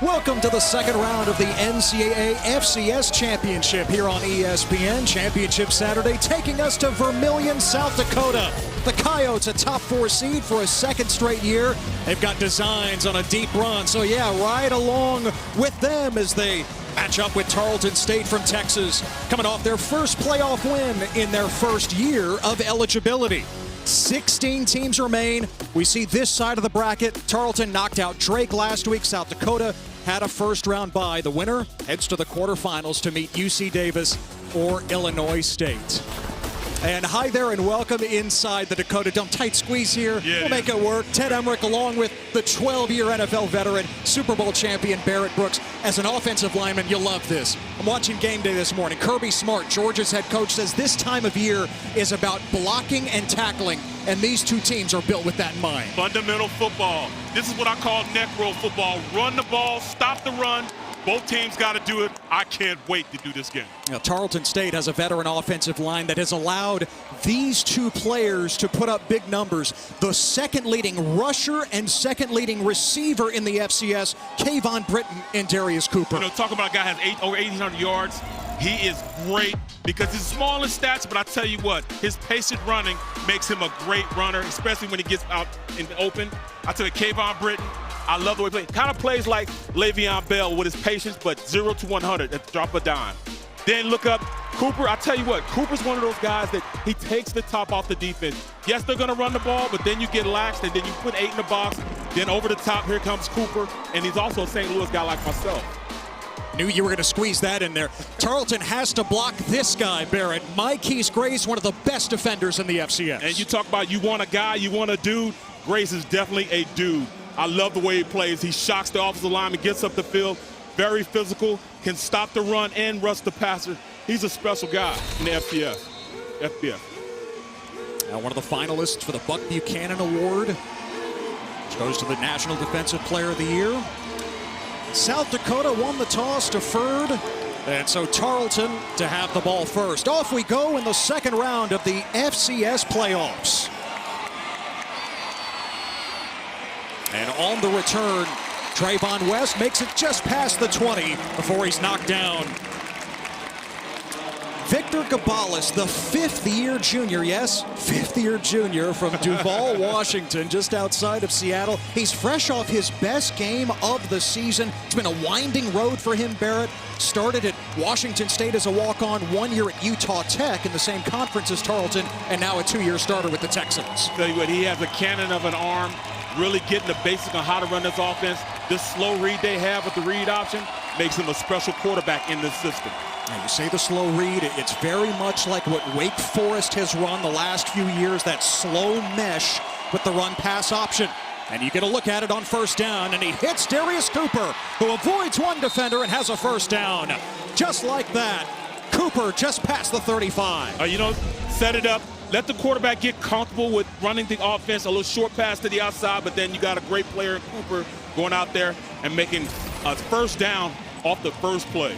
Welcome to the second round of the NCAA FCS Championship here on ESPN. Championship Saturday taking us to Vermillion, South Dakota. The Coyotes, a top 4 seed for a second straight year. They've got designs on a deep run, so yeah, ride along with them as they match up with Tarleton State from Texas, coming off their first playoff win in their first year of eligibility. 16 teams remain. We see this side of the bracket. Tarleton knocked out Drake last week. South Dakota had a first-round bye. The winner heads to the quarterfinals to meet UC Davis or Illinois State. And hi there and welcome inside the DakotaDome. Tight squeeze here. We'll make it work. Ted Emmerich along with the 12-year NFL veteran, Super Bowl champion Barrett Brooks. As an offensive lineman, you'll love this. I'm watching game day this morning. Kirby Smart, Georgia's head coach, says this time of year is about blocking and tackling, and these two teams are built with that in mind. Fundamental football. This is what I call neck roll football. Run the ball, stop the run. Both teams got to do it. I can't wait to do this game. Now, Tarleton State has a veteran offensive line that has allowed these two players to put up big numbers. The second leading rusher and second leading receiver in the FCS, Kayvon Britton and Darius Cooper. You know, talk about a guy who has over 1,800 yards. He is great because he's small in stats, but I tell you what, his patient running makes him a great runner, especially when he gets out in the open. I tell you, Kayvon Britton, I love the way he plays. Kind of plays like Le'Veon Bell with his patience, but 0 to 100 at the drop of a dime. Then look up Cooper. I tell you what, Cooper's one of those guys that he takes the top off the defense. Yes, they're going to run the ball, but then you get laxed, and then you put 8 in the box. Then over the top, here comes Cooper, and he's also a St. Louis guy like myself. Knew you were going to squeeze that in there. Tarleton has to block this guy, Barrett. Mike's Grace, one of the best defenders in the FCS. And you talk about you want a guy, you want a dude. Grace is definitely a dude. I love the way he plays. He shocks the offensive lineman, gets up the field, very physical, can stop the run and rush the passer. He's a special guy in the FBS. Now one of the finalists for the Buck Buchanan Award, which goes to the National Defensive Player of the Year. South Dakota won the toss, deferred, and so Tarleton to have the ball first. Off we go in the second round of the FCS playoffs. And on the return, Trayvon West makes it just past the 20 before he's knocked down. Victor Gabalis, the fifth-year junior, yes, fifth-year junior from Duval, Washington, just outside of Seattle. He's fresh off his best game of the season. It's been a winding road for him, Barrett. Started at Washington State as a walk-on, 1 year at Utah Tech in the same conference as Tarleton, and now a 2-year starter with the Texans. Tell you what, he has a cannon of an arm, really getting the basics on how to run this offense. This slow read they have with the read option makes him a special quarterback in this system. Now you say the slow read, it's very much like what Wake Forest has run the last few years, that slow mesh with the run-pass option. And you get a look at it on first down, and he hits Darius Cooper, who avoids one defender and has a first down. Just like that, Cooper just past the 35. You know, set it up. Let the quarterback get comfortable with running the offense, a little short pass to the outside, but then you got a great player in Cooper going out there and making a first down off the first play.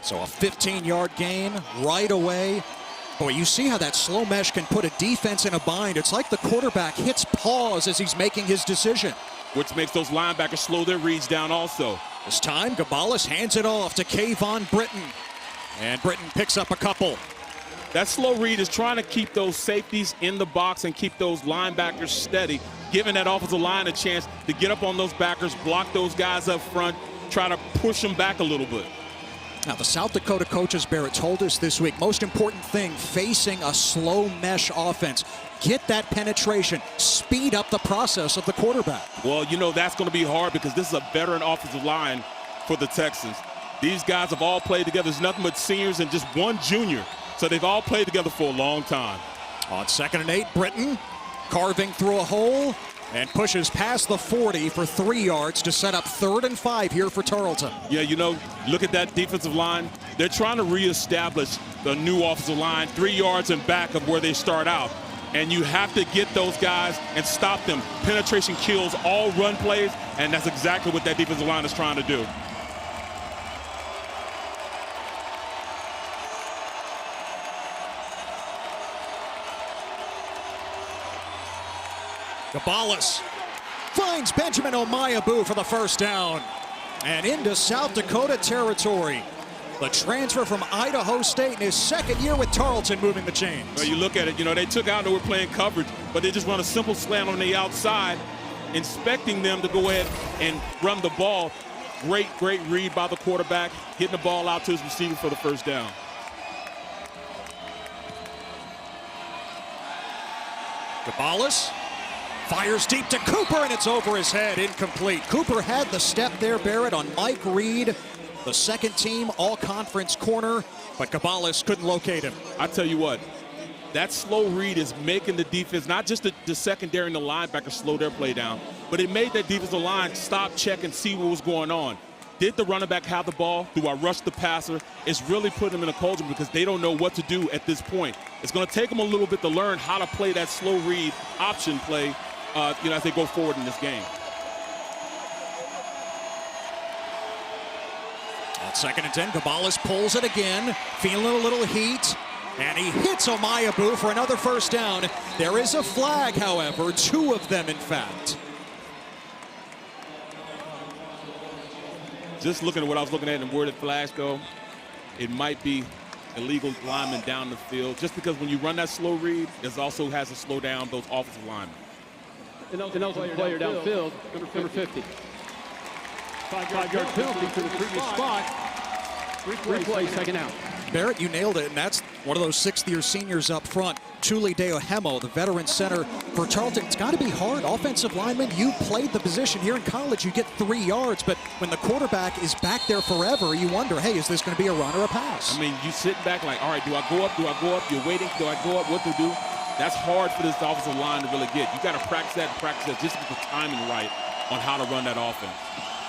So a 15-yard gain right away. Boy, you see how that slow mesh can put a defense in a bind. It's like the quarterback hits pause as he's making his decision. Which makes those linebackers slow their reads down also. This time, Gabalis hands it off to Kayvon Britton. And Britton picks up a couple. That slow read is trying to keep those safeties in the box and keep those linebackers steady, giving that offensive line a chance to get up on those backers, block those guys up front, try to push them back a little bit. Now, the South Dakota coaches, Barrett, told us this week, most important thing facing a slow mesh offense, get that penetration, speed up the process of the quarterback. Well, you know, that's going to be hard because this is a veteran offensive line for the Texans. These guys have all played together. There's nothing but seniors and just one junior. So they've all played together for a long time. On 2nd and 8, Britton carving through a hole and pushes past the 40 for 3 yards to set up 3rd and 5 here for Tarleton. Yeah, you know, look at that defensive line. They're trying to reestablish the new offensive line 3 yards in back of where they start out. And you have to get those guys and stop them. Penetration kills all run plays, and that's exactly what that defensive line is trying to do. Gabalis finds Benjamin Omayabu for the first down. And into South Dakota territory. The transfer from Idaho State in his second year with Tarleton moving the chains. Well, you look at it, they took out, they were playing coverage, but they just run a simple slant on the outside, expecting them to go ahead and run the ball. Great read by the quarterback, getting the ball out to his receiver for the first down. Gabalis fires deep to Cooper, and it's over his head, incomplete. Cooper had the step there, Barrett, on Mike Reed, the second team all-conference corner, but Gabalis couldn't locate him. I tell you what, that slow read is making the defense, not just the secondary and the linebackers slow their play down, but it made that defensive line stop, check, and see what was going on. Did the running back have the ball? Do I rush the passer? It's really putting them in a culture because they don't know what to do at this point. It's going to take them a little bit to learn how to play that slow read option play, as they go forward in this game. At 2nd and 10, Gabalis pulls it again, feeling a little heat, and he hits Omayabu for another first down. There is a flag, however, 2 of them, in fact. Just looking at what I was looking at and where the flags go, it might be illegal linemen down the field. Just because when you run that slow read, it also has to slow down those offensive linemen. And also player downfield, number 50. 5-yard penalty to the previous spot. Replay, second out. Barrett, you nailed it, and that's one of those 6th-year seniors up front. Tuli Deohemo, the veteran center for Tarleton. It's got to be hard. Offensive lineman, you played the position here in college. You get 3 yards, but when the quarterback is back there forever, you wonder, hey, is this going to be a run or a pass? I mean, you sit back like, all right, do I go up? Do I go up? You're waiting. Do I go up? What to do? That's hard for this offensive line to really get. You got to practice that just to get the timing right on how to run that offense.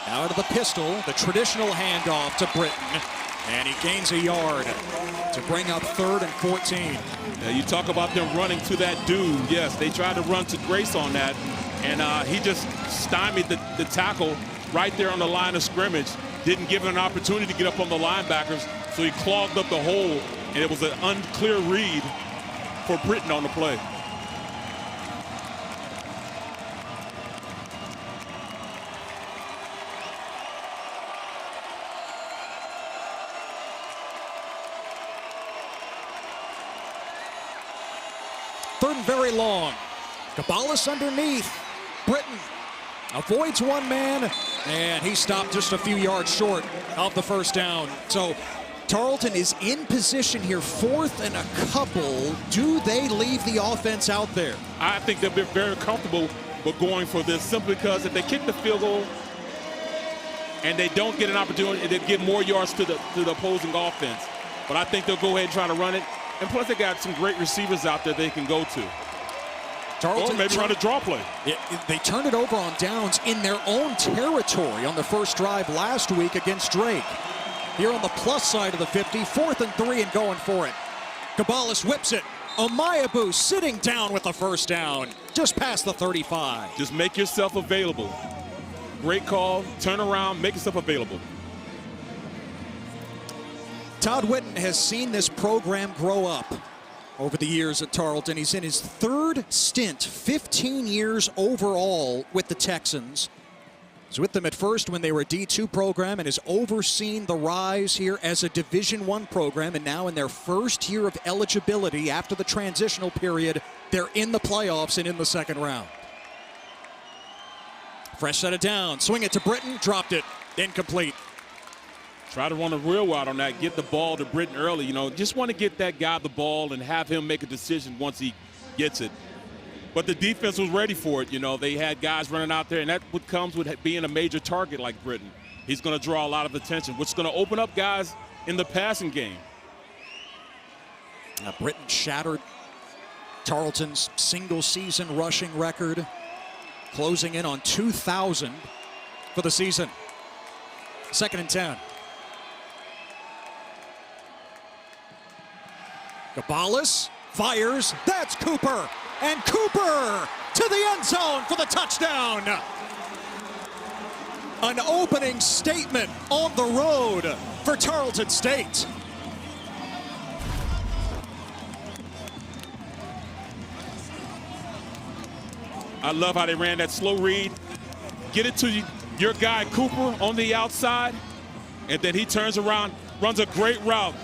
Now to the pistol, the traditional handoff to Britton. And he gains a yard to bring up 3rd and 14. Now you talk about them running to that dude. Yes, they tried to run to Grace on that, and he just stymied the tackle right there on the line of scrimmage. Didn't give him an opportunity to get up on the linebackers, so he clogged up the hole, and it was an unclear read for Britton on the play. Third and very long. Gabalis underneath. Britton avoids one man, and he stopped just a few yards short of the first down. So Tarleton is in position here, 4th and a couple. Do they leave the offense out there? I think they've been very comfortable with going for this simply because if they kick the field goal and they don't get an opportunity, they get more yards to the opposing offense. But I think they'll go ahead and try to run it. And plus, they got some great receivers out there they can go to. Tarleton or maybe run a draw play. They turned it over on downs in their own territory on the first drive last week against Drake. Here on the plus side of the 50, 4th and 3 and going for it. Gabalis whips it. Omayabu sitting down with the first down, just past the 35. Just make yourself available. Great call, turn around, make yourself available. Todd Whitten has seen this program grow up over the years at Tarleton. He's in his 3rd stint, 15 years overall with the Texans. He's with them at first when they were a D2 program and has overseen the rise here as a Division I program, and now in their first year of eligibility after the transitional period, they're in the playoffs and in the 2nd round. Fresh set of down, swing it to Britton, dropped it, incomplete. Try to run a real wide on that, get the ball to Britton early. Just want to get that guy the ball and have him make a decision once he gets it. But the defense was ready for it. They had guys running out there, and that's what comes with being a major target like Britton. He's going to draw a lot of attention, which is going to open up guys in the passing game. Now, Britton shattered Tarleton's single-season rushing record, closing in on 2,000 for the season. 2nd and 10. Gabalis fires. That's Cooper. And Cooper to the end zone for the touchdown. An opening statement on the road for Tarleton State. I love how they ran that slow read. Get it to you, your guy Cooper on the outside, and then he turns around, runs a great route.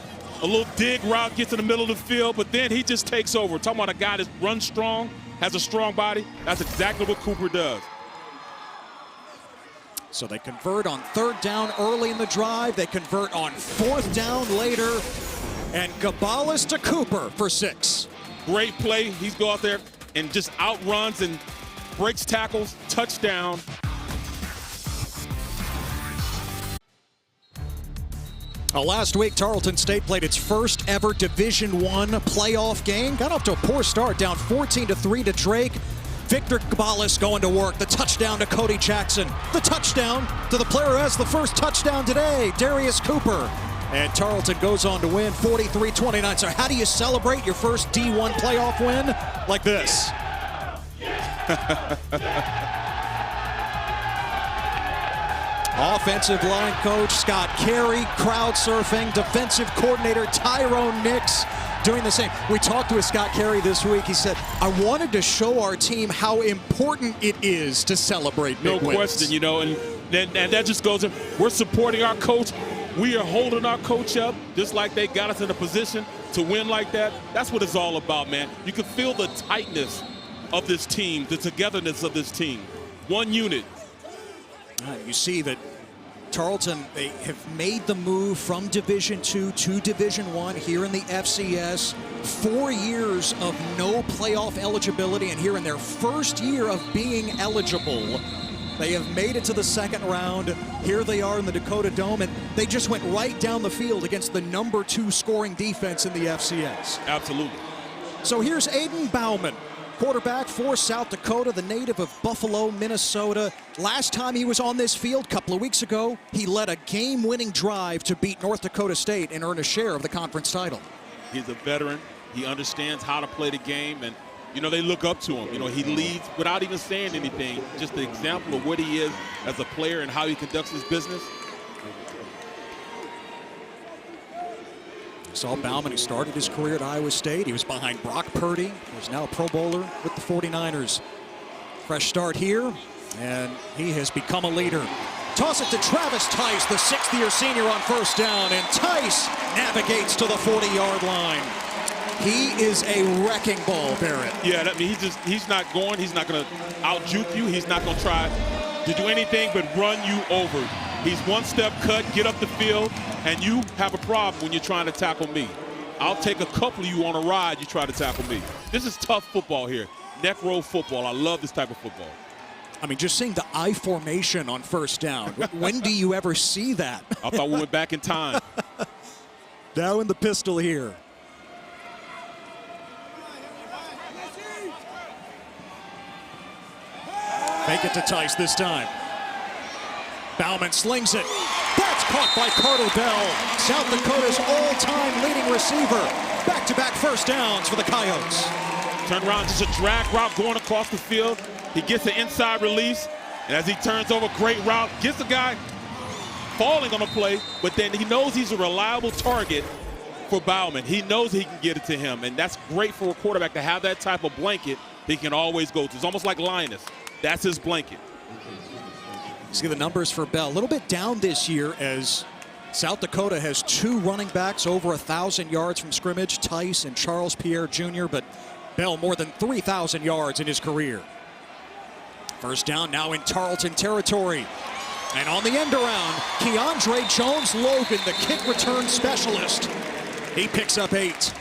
A little dig route, gets in the middle of the field, but then he just takes over. Talking about a guy that runs strong, has a strong body. That's exactly what Cooper does. So they convert on 3rd down early in the drive. They convert on 4th down later. And Gabalis to Cooper for 6. Great play. He's go out there and just outruns and breaks tackles. Touchdown. Last week, Tarleton State played its first ever Division I playoff game. Got off to a poor start, down 14-3 to Drake. Victor Gabalis going to work. The touchdown to Cody Jackson. The touchdown to the player who has the first touchdown today, Darius Cooper. And Tarleton goes on to win 43-29. So how do you celebrate your first D1 playoff win? Like this. Offensive line coach Scott Carey, crowd surfing, defensive coordinator Tyrone Nix doing the same. We talked with Scott Carey this week. He said, I wanted to show our team how important it is to celebrate big wins. No question, you know, and that just goes in. We're supporting our coach. We are holding our coach up just like they got us in a position to win like that. That's what it's all about, man. You can feel the tightness of this team, the togetherness of this team. One unit. You see that Tarleton, they have made the move from Division II to Division I here in the FCS. 4 years of no playoff eligibility, and here in their first year of being eligible, they have made it to the 2nd round. Here they are in the DakotaDome, and they just went right down the field against the number 2 scoring defense in the FCS. Absolutely. So here's Aiden Bauman, quarterback for South Dakota, the native of Buffalo, Minnesota. Last time he was on this field, a couple of weeks ago, he led a game-winning drive to beat North Dakota State and earn a share of the conference title. He's a veteran. He understands how to play the game, and, you know, they look up to him. You know, he leads without even saying anything, just the example of what he is as a player and how he conducts his business. Saul Bauman, who started his career at Iowa State. He was behind Brock Purdy, who's now a Pro Bowler with the 49ers. Fresh start here, and he has become a leader. Toss it to Travis Tice, the 6th-year senior on 1st down, and Tice navigates to the 40-yard line. He is a wrecking ball, Barrett. Yeah, I mean, he's not going to out-juke you. He's not going to try to do anything but run you over. He's one step cut, get up the field, and you have a problem when you're trying to tackle me. I'll take a couple of you on a ride, you try to tackle me. This is tough football here. Neck roll football. I love this type of football. I mean, just seeing the I formation on 1st down. When do you ever see that? I thought we went back in time. Now in the pistol here. Fake it to Tice this time. Bauman slings it. That's caught by Carter Bell, South Dakota's all-time leading receiver. Back-to-back 1st downs for the Coyotes. Turn around, just a drag route going across the field. He gets an inside release, and as he turns over, great route, gets the guy falling on the play, but then he knows he's a reliable target for Bauman. He knows he can get it to him, and that's great for a quarterback to have that type of blanket he can always go to. It's almost like Linus. That's his blanket. See the numbers for Bell. A little bit down this year as South Dakota has 2 running backs over 1,000 yards from scrimmage, Tice and Charles Pierre Jr., but Bell more than 3,000 yards in his career. 1st down now in Tarleton territory. And on the end around, Keandre Jones-Logan, the kick return specialist. He picks up 8.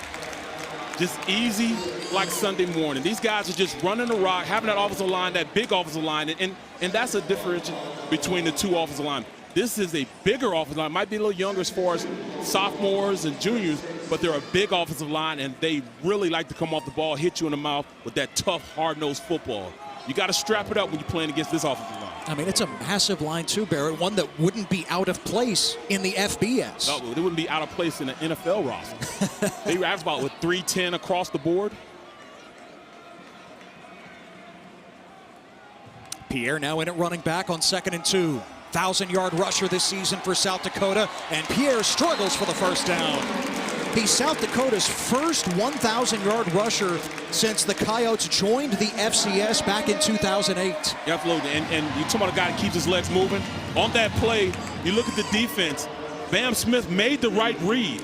Just easy like Sunday morning. These guys are just running the rock, having that offensive line, that big offensive line, and that's a difference between the 2 offensive line. This is a bigger offensive line. Might be a little younger as far as sophomores and juniors, but they're a big offensive line, and they really like to come off the ball, hit you in the mouth with that tough, hard-nosed football. You got to strap it up when you're playing against this offensive line. I mean, it's a massive line too, Barrett, one that wouldn't be out of place in the FBS. No, it wouldn't be out of place in the NFL roster. They average about, 310 across the board. Pierre now in at running back on 2nd and 2. 1,000-yard rusher this season for South Dakota, and Pierre struggles for the 1st down. He's South Dakota's first 1,000-yard rusher since the Coyotes joined the FCS back in 2008. Absolutely, and you talk about a guy that keeps his legs moving. On that play, you look at the defense. Bam Smith made the right read.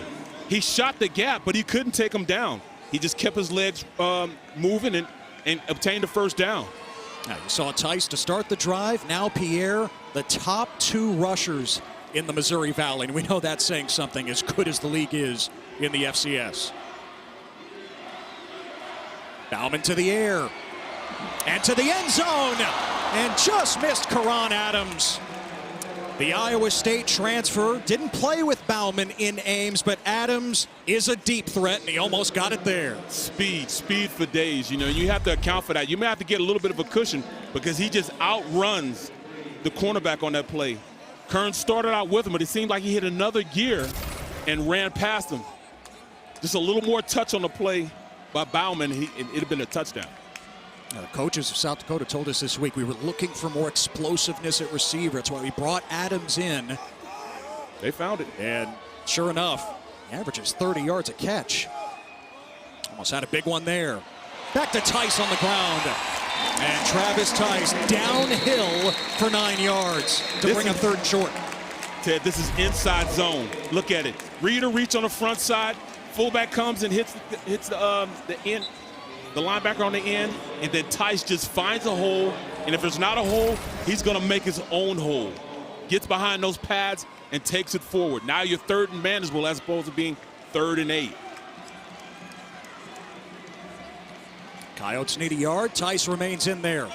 He shot the gap, but he couldn't take him down. He just kept his legs moving and obtained the first down. Now you saw Tice to start the drive. Now Pierre, the top 2 rushers in the Missouri Valley. And we know that's saying something, as good as the league is in the FCS. Bauman to the air. And to the end zone. And just missed Karan Adams. The Iowa State transfer didn't play with Bauman in Ames, but Adams is a deep threat, and he almost got it there. Speed for days. You know, you have to account for that. You may have to get a little bit of a cushion because he just outruns the cornerback on that play. Kern started out with him, but it seemed like he hit another gear and ran past him. Just a little more touch on the play by Bauman, it'd have been a touchdown. The coaches of South Dakota told us this week we were looking for more explosiveness at receiver. That's why we brought Adams in. They found it. And sure enough, averages 30 yards a catch. Almost had a big one there. Back to Tice on the ground. And Travis Tice downhill for 9 yards to bring up 3rd and short. Ted, this is inside zone. Look at it. Reader reach on the front side. Fullback comes and hits the end. The linebacker on the end, and then Tice just finds a hole, and if there's not a hole, he's going to make his own hole. Gets behind those pads and takes it forward. Now you're 3rd and manageable as opposed to being 3rd and 8. Coyotes need a yard. Tice remains in there.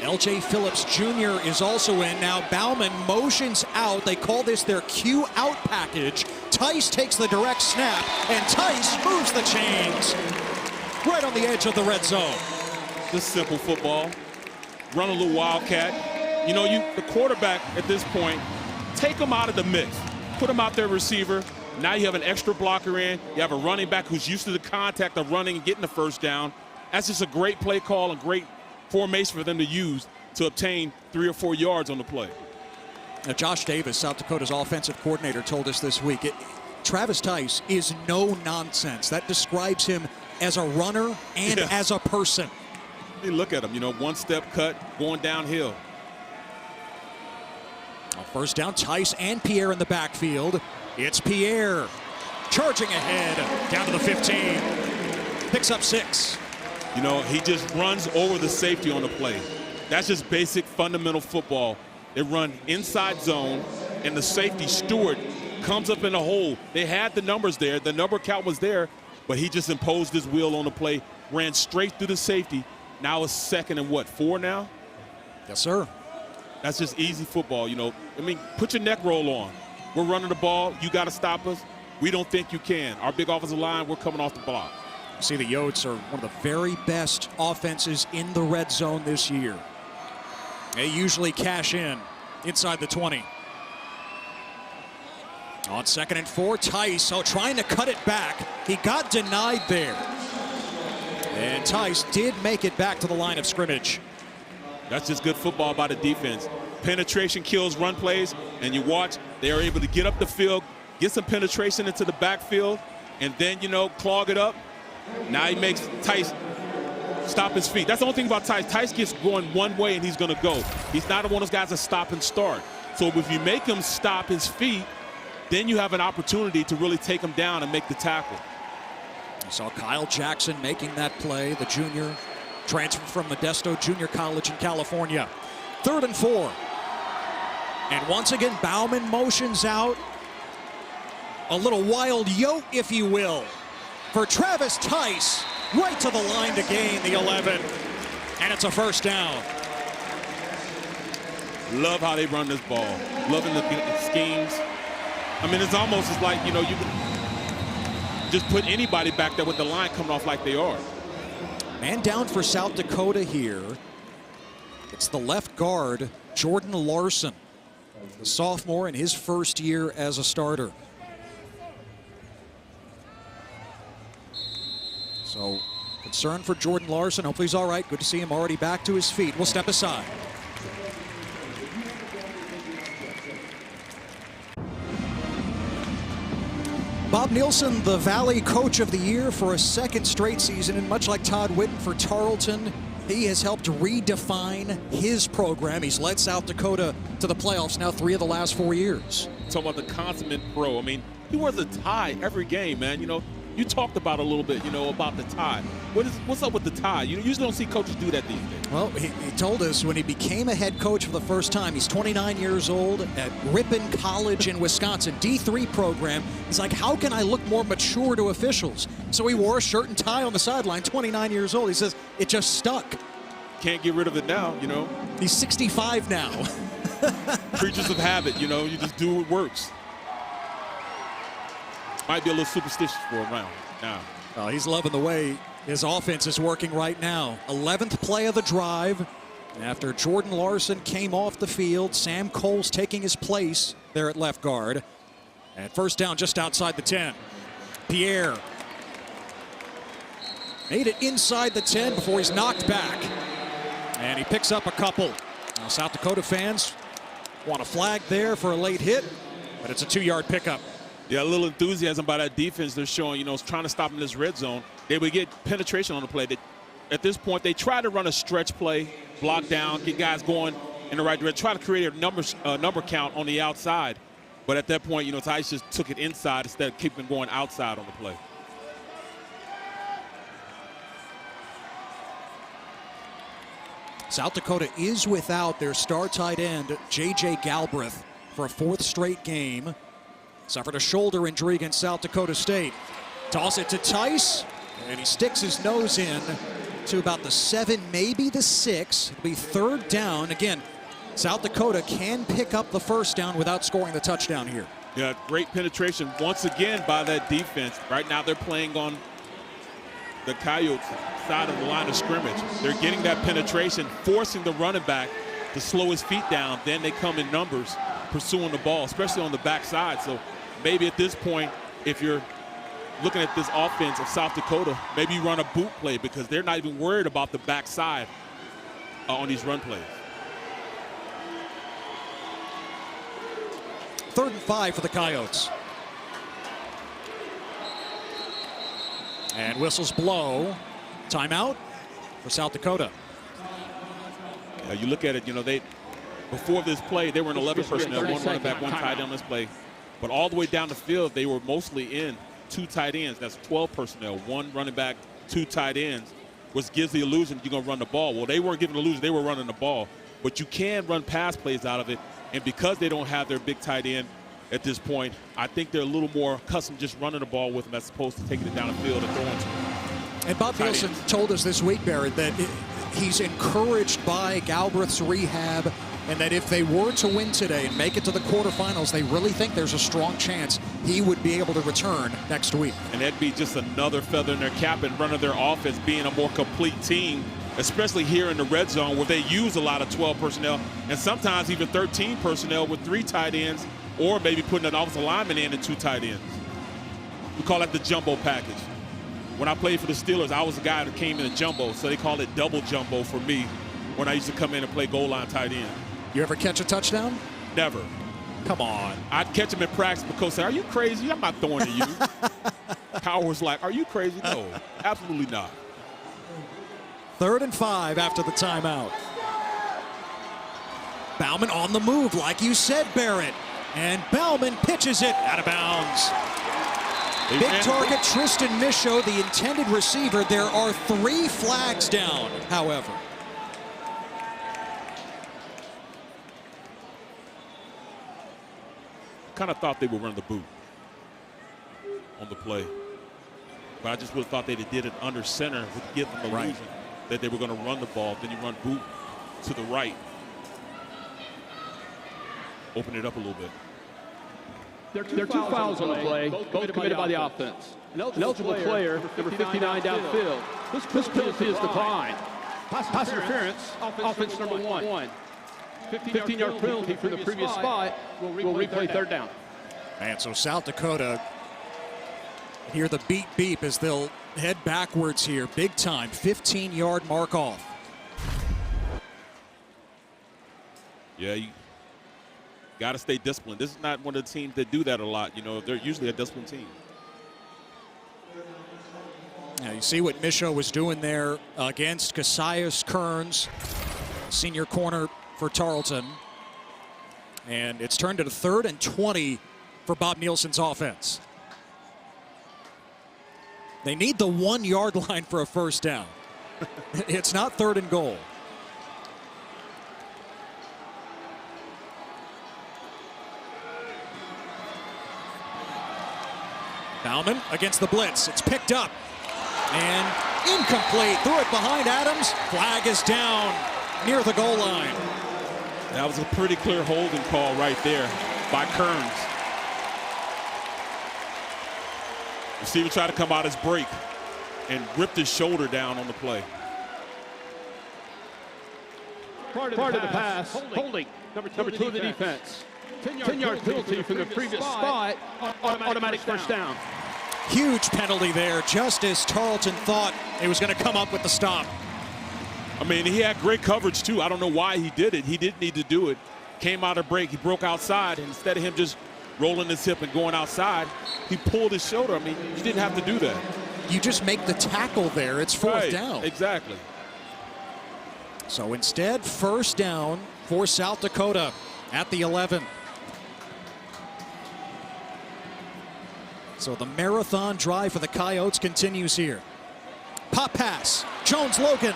L.J. Phillips Jr. is also in. Now Bauman motions out. They call this their Q out package. Tice takes the direct snap, and Tice moves the chains right on the edge of the red zone. This simple football. Run a little wildcat. You know, the quarterback at this point, take him out of the mix. Put him out there, receiver. Now you have an extra blocker in. You have a running back who's used to the contact of running and getting the first down. That's just a great play call and great formation for them to use to obtain 3 or 4 yards on the play. Now, Josh Davis, South Dakota's offensive coordinator, told us this week, Travis Tice is no nonsense. That describes him as a runner and as a person. Hey, look at him, you know, one-step cut, going downhill. First down, Tice and Pierre in the backfield. It's Pierre charging ahead down to the 15. Picks up 6. You know, he just runs over the safety on the play. That's just basic fundamental football. They run inside zone, and the safety, Stewart, comes up in the hole. They had the numbers there. The number count was there, but he just imposed his will on the play, ran straight through the safety. Now it's 2nd and what, 4 now? Yes, sir. That's just easy football, you know. I mean, put your neck roll on. We're running the ball. You got to stop us. We don't think you can. Our big offensive line, we're coming off the block. See, the Yotes are one of the very best offenses in the red zone this year. They usually cash in inside the 20. On 2nd and 4, Tice trying to cut it back. He got denied there. And Tice did make it back to the line of scrimmage. That's just good football by the defense. Penetration kills run plays, and you watch, they are able to get up the field, get some penetration into the backfield, and then, you know, clog it up. Now he makes Tice stop his feet. That's the only thing about Tice. Tice gets going one way and he's going to go. He's not one of those guys that stop and start. So if you make him stop his feet, then you have an opportunity to really take him down and make the tackle. You saw Kyle Jackson making that play, the junior, transferred from Modesto Junior College in California. 3rd and 4. And once again, Bauman motions out. A little wild yoke, if you will, for Travis Tice, right to the line to gain the 11. And it's a first down. Love how they run this ball. Loving the schemes. I mean, it's almost as like, you know, you can just put anybody back there with the line coming off like they are. Man down for South Dakota here. It's the left guard, Jordan Larson, the sophomore in his first year as a starter. So, concern for Jordan Larson. Hopefully he's all right. Good to see him already back to his feet. We'll step aside. Bob Nielsen, the Valley Coach of the Year for a second straight season, and much like Todd Whitten for Tarleton, he has helped redefine his program. He's led South Dakota to the playoffs now 3 of the last 4 years. Talking about the consummate pro. I mean, he wears a tie every game, man. You know, you talked about a little bit, about the tie. What's up with the tie? You usually don't see coaches do that these days. Well, he told us when he became a head coach for the first time, he's 29 years old at Ripon College in Wisconsin, D3 program. He's like, how can I look more mature to officials? So he wore a shirt and tie on the sideline, 29 years old. He says, it just stuck. Can't get rid of it now, He's 65 now. Creatures of habit, you just do what works. Might be a little superstitious for him right now. Oh, he's loving the way his offense is working right now. 11th play of the drive. After Jordan Larson came off the field, Sam Cole's taking his place there at left guard. And first down just outside the 10. Pierre made it inside the 10 before he's knocked back. And he picks up a couple. Now, South Dakota fans want a flag there for a late hit, but it's a 2-yard pickup. Yeah, a little enthusiasm by that defense they're showing, trying to stop in this red zone. They would get penetration on the play. At this point, they try to run a stretch play, block down, get guys going in the right direction, try to create a number count on the outside. But at that point, Tice just took it inside instead of keeping going outside on the play. South Dakota is without their star tight end, J.J. Galbraith, for a 4th straight game. Suffered a shoulder injury against South Dakota State. Toss it to Tice, and he sticks his nose in to about the 7, maybe the 6. It'll be 3rd down. Again, South Dakota can pick up the first down without scoring the touchdown here. Yeah, great penetration once again by that defense. Right now they're playing on the Coyotes side of the line of scrimmage. They're getting that penetration, forcing the running back to slow his feet down. Then they come in numbers pursuing the ball, especially on the backside. So maybe at this point, if you're looking at this offense of South Dakota, maybe you run a boot play because they're not even worried about the backside on these run plays. 3rd and 5 for the Coyotes. And whistles blow. Timeout for South Dakota. Yeah, you look at it, before this play, they were in 11 personnel, 1 running back, 1 tight end on this play. But all the way down the field, they were mostly in 2 tight ends. That's 12 personnel, 1 running back, 2 tight ends, which gives the illusion you're going to run the ball. Well, they weren't giving the illusion, they were running the ball. But you can run pass plays out of it. And because they don't have their big tight end at this point, I think they're a little more accustomed just running the ball with them as opposed to taking it down the field and throwing to them. And Bob Nielsen told us this week, Barrett, that he's encouraged by Galbraith's rehab, and that if they were to win today and make it to the quarterfinals, they really think there's a strong chance he would be able to return next week. And that'd be just another feather in their cap and running their offense, being a more complete team, especially here in the red zone where they use a lot of 12 personnel and sometimes even 13 personnel with 3 tight ends, or maybe putting an offensive lineman in and 2 tight ends. We call that the jumbo package. When I played for the Steelers, I was the guy that came in a jumbo, so they call it double jumbo for me when I used to come in and play goal line tight end. You ever catch a touchdown? Never. Come on. I'd catch him in practice because say, are you crazy? I'm not throwing to you. Howard was like, are you crazy? No, absolutely not. 3rd and 5 after the timeout. Bauman on the move, like you said, Barrett. And Bauman pitches it out of bounds. Big target, Tristan Michaud, the intended receiver. There are 3 flags down, however. Kind of thought they would run the boot on the play. But I just would have thought they did it under center would give them the illusion that they were going to run the ball. Then you run boot to the right. Open it up a little bit. There are 2 fouls on the play, both committed by the offense. An eligible player, number 59 downfield. This penalty is declined. Pass interference, offense number 1. 15-yard penalty for the previous spot. We'll replay 3rd down. And so South Dakota hear the beep beep as they'll head backwards here. Big time, 15-yard mark off. Yeah, you got to stay disciplined. This is not one of the teams that do that a lot. They're usually a disciplined team. Now you see what Misho was doing there against Cassius Kearns, senior corner for Tarleton. And it's turned to 3rd and 20 for Bob Nielsen's offense. They need the 1-yard line for a first down. It's not 3rd and goal. Bauman against the blitz. It's picked up and incomplete. Threw it behind Adams. Flag is down near the goal line. That was a pretty clear holding call right there by Kearns. Receiver tried to come out his break and ripped his shoulder down on the play. Part of the pass. Holding. Number two of the defense. 10-yard penalty from the previous spot. Automatic first down. Huge penalty there, just as Tarleton thought it was going to come up with the stop. I mean, he had great coverage, too. I don't know why he did it. He didn't need to do it. Came out of break. He broke outside. And instead of him just rolling his hip and going outside, he pulled his shoulder. I mean, you didn't have to do that. You just make the tackle there. It's 4th Right, down. Exactly. So instead, first down for South Dakota at the 11. So the marathon drive for the Coyotes continues here. Pop pass, Jones-Logan.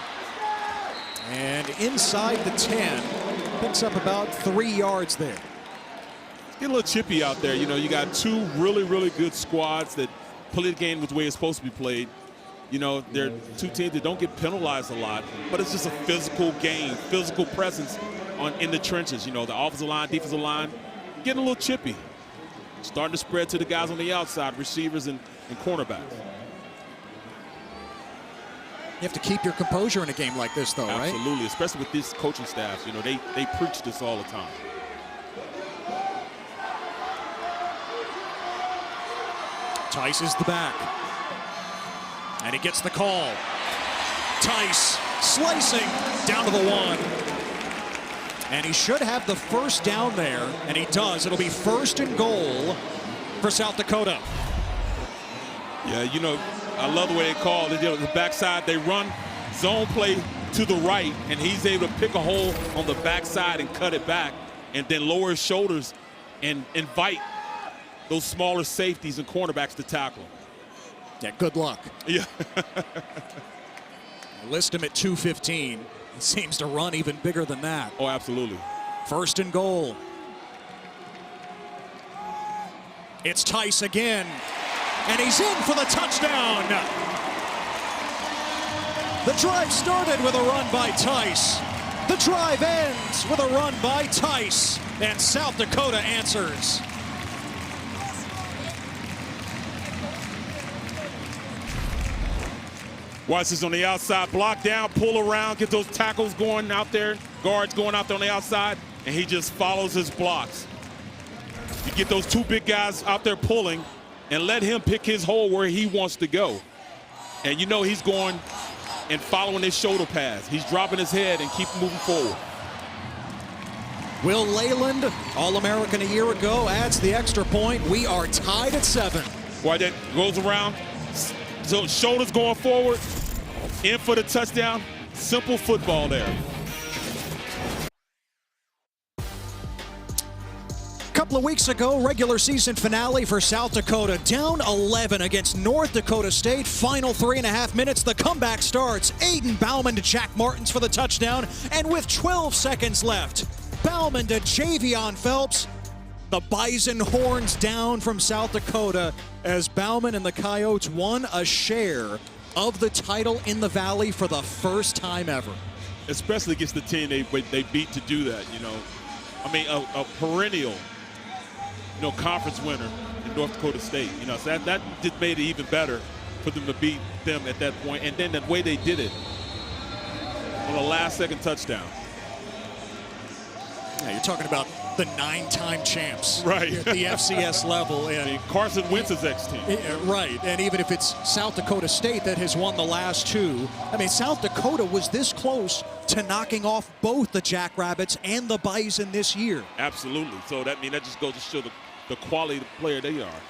And inside the 10, picks up about 3 yards there. Get a little chippy out there. You know, you got two really, really good squads that play the game the way it's supposed to be played. You know, they're two teams that don't get penalized a lot, but it's just a physical game, physical presence in the trenches. You know, the offensive line, defensive line, getting a little chippy. Starting to spread to the guys on the outside, receivers and cornerbacks. You have to keep your composure in a game like this, though, right? Absolutely, especially with these coaching staffs. You know, they preach this all the time. Tice is the back. And he gets the call. Tice slicing down to the 1. And he should have the first down there, and he does. It'll be 1st and goal for South Dakota. Yeah, you know, I love the way they call it. The backside, they run zone play to the right, and he's able to pick a hole on the backside and cut it back, and then lower his shoulders and invite those smaller safeties and cornerbacks to tackle. Yeah, good luck. Yeah. List him at 215. He seems to run even bigger than that. Oh, absolutely. 1st and goal. It's Tice again. And he's in for the touchdown. The drive started with a run by Tice. The drive ends with a run by Tice. And South Dakota answers. Watch this on the outside, block down, pull around, get those tackles going out there, guards going out there on the outside, and he just follows his blocks. You get those two big guys out there pulling and let him pick his hole where he wants to go. And you know he's going and following his shoulder pass. He's dropping his head and keep moving forward. Will Leyland, All-American a year ago, adds the extra point. We are tied at 7. Why that goes around, so shoulders going forward, in for the touchdown. Simple football there. A couple of weeks ago, regular season finale for South Dakota. Down 11 against North Dakota State. Final 3.5 minutes. The comeback starts. Aiden Bauman to Jack Martins for the touchdown. And with 12 seconds left, Bauman to Javion Phelps. The Bison horns down from South Dakota as Bauman and the Coyotes won a share of the title in the Valley for the first time ever. Especially against the team they beat to do that, you know. I mean, a perennial, you know, conference winner in North Dakota State. You know, so that just made it even better for them to beat them at that point. And then the way they did it on a last-second touchdown. Yeah, you're talking about the 9-time champs, right, at the FCS level. And I mean, Carson Wentz's ex-team. Right, and even if it's South Dakota State that has won the last 2, I mean, South Dakota was this close to knocking off both the Jackrabbits and the Bison this year. Absolutely. So that just goes to show the quality of the player they are.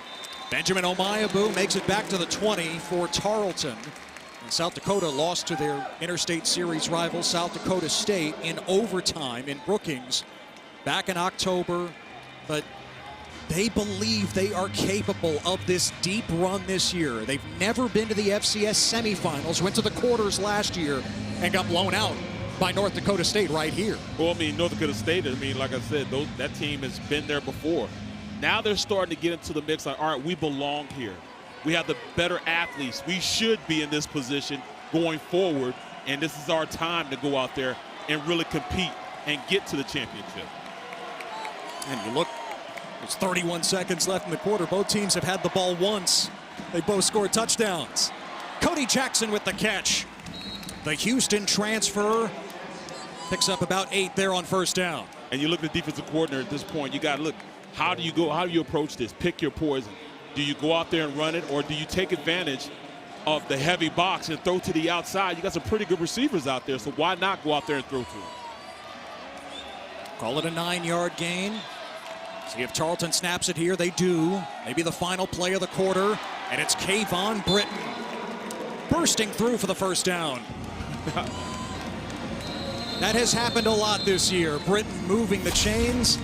Benjamin Omayabu makes it back to the 20 for Tarleton. And South Dakota lost to their interstate series rival, South Dakota State, in overtime in Brookings back in October. But they believe they are capable of this deep run this year. They've never been to the FCS semifinals, went to the quarters last year and got blown out by North Dakota State right here. Well, I mean, North Dakota State, like I said, that team has been there before. Now they're starting to get into the mix like, all right, we belong here. We have the better athletes. We should be in this position going forward, and this is our time to go out there and really compete and get to the championship. And you look, there's 31 seconds left in the quarter. Both teams have had the ball once. They both scored touchdowns. Cody Jackson with the catch. The Houston transfer picks up about 8 there on first down. And you look at the defensive coordinator at this point, you got to look, how do you approach this? Pick your poison. Do you go out there and run it, or do you take advantage of the heavy box and throw to the outside? You got some pretty good receivers out there, so why not go out there and throw to them? Call it a 9-yard gain. See if Tarleton snaps it here. They do. Maybe the final play of the quarter, and it's Kayvon Britton bursting through for the first down. That has happened a lot this year. Britton moving the chains,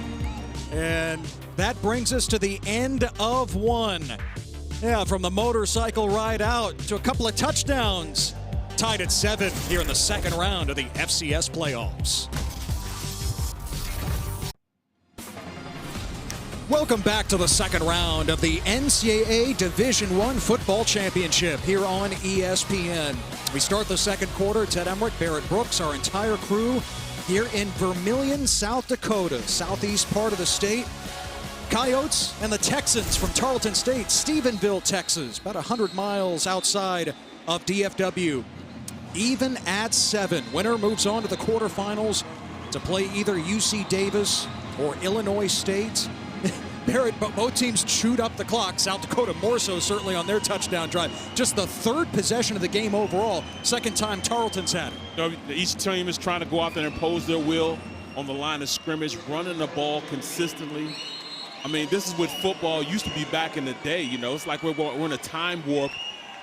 and that brings us to the end of one. Yeah, from the motorcycle ride out to a couple of touchdowns. Tied at 7 here in the second round of the FCS playoffs. Welcome back to the second round of the NCAA Division I Football Championship here on ESPN. We start the second quarter. Ted Emmerich, Barrett Brooks, our entire crew here in Vermillion, South Dakota, southeast part of the state. Coyotes and the Texans from Tarleton State, Stephenville, Texas, about 100 miles outside of DFW. Even at 7, winner moves on to the quarterfinals to play either UC Davis or Illinois State. Barrett, both teams chewed up the clock. South Dakota more so certainly on their touchdown drive. Just the third possession of the game overall. Second time Tarleton's had it. You know, each team is trying to go out there and impose their will on the line of scrimmage, running the ball consistently. I mean, this is what football used to be back in the day. You know, it's like we're in a time warp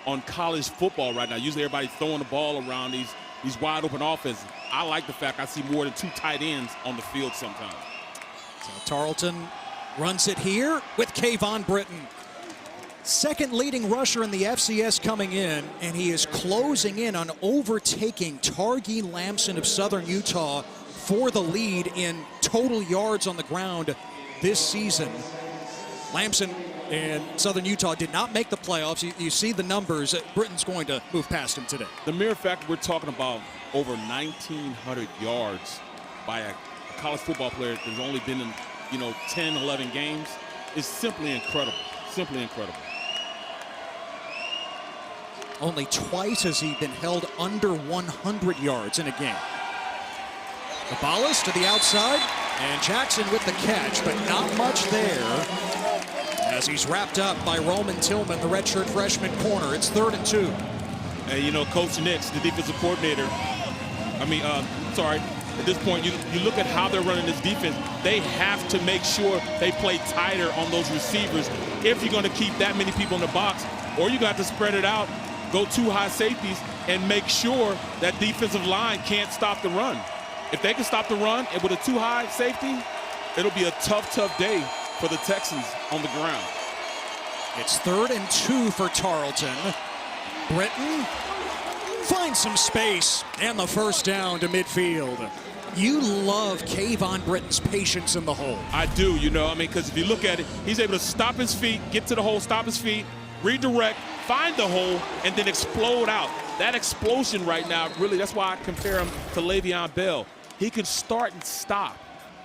on college football right now. Usually everybody's throwing the ball around these wide open offenses. I like the fact I see more than 2 tight ends on the field sometimes. So Tarleton runs it here with Kayvon Britton. Second leading rusher in the FCS coming in, and he is closing in on overtaking Targi Lamson of Southern Utah for the lead in total yards on the ground this season. Lamson and Southern Utah did not make the playoffs. You see the numbers. Britton's going to move past him today. The mere fact we're talking about over 1,900 yards by a college football player that's only been in 10, 11 games is simply incredible. Simply incredible. Only twice has he been held under 100 yards in a game. Caballas to the outside, and Jackson with the catch, but not much there as he's wrapped up by Roman Tillman, the redshirt freshman corner. It's 3rd and 2. And Coach Nix, the defensive coordinator, at this point, you look at how they're running this defense. They have to make sure they play tighter on those receivers if you're going to keep that many people in the box, or you got to spread it out, go 2 high safeties, and make sure that defensive line can't stop the run. If they can stop the run and with a 2 high safety, it'll be a tough day for the Texans on the ground. It's 3rd and 2 for Tarleton. Britton finds some space and the first down to midfield. You love Kayvon Britton's patience in the hole. I do, because if you look at it, he's able to stop his feet, get to the hole, stop his feet, redirect, find the hole, and then explode out. That explosion right now, really, that's why I compare him to Le'Veon Bell. He can start and stop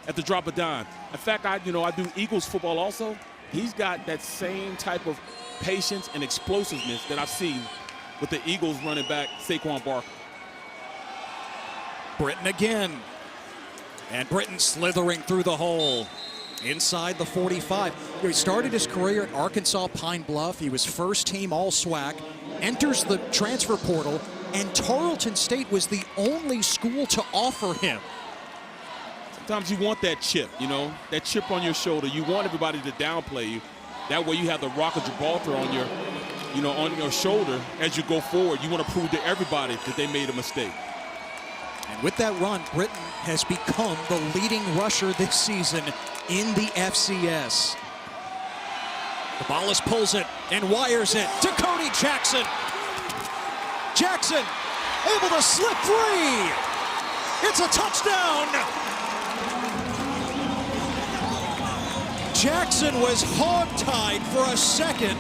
at the drop of dime. In fact, I do Eagles football also. He's got that same type of patience and explosiveness that I've seen with the Eagles running back, Saquon Barkley. Britton again. And Britton slithering through the hole inside the 45. He started his career at Arkansas Pine Bluff. He was first team All-SWAC, enters the transfer portal, and Tarleton State was the only school to offer him. Sometimes you want that chip, that chip on your shoulder. You want everybody to downplay you. That way you have the Rock of Gibraltar on your, on your shoulder as you go forward. You want to prove to everybody that they made a mistake. And with that run, Britton has become the leading rusher this season in the FCS. Caballas pulls it and wires it to Cody Jackson. Jackson able to slip free. It's a touchdown. Jackson was hog-tied for a second.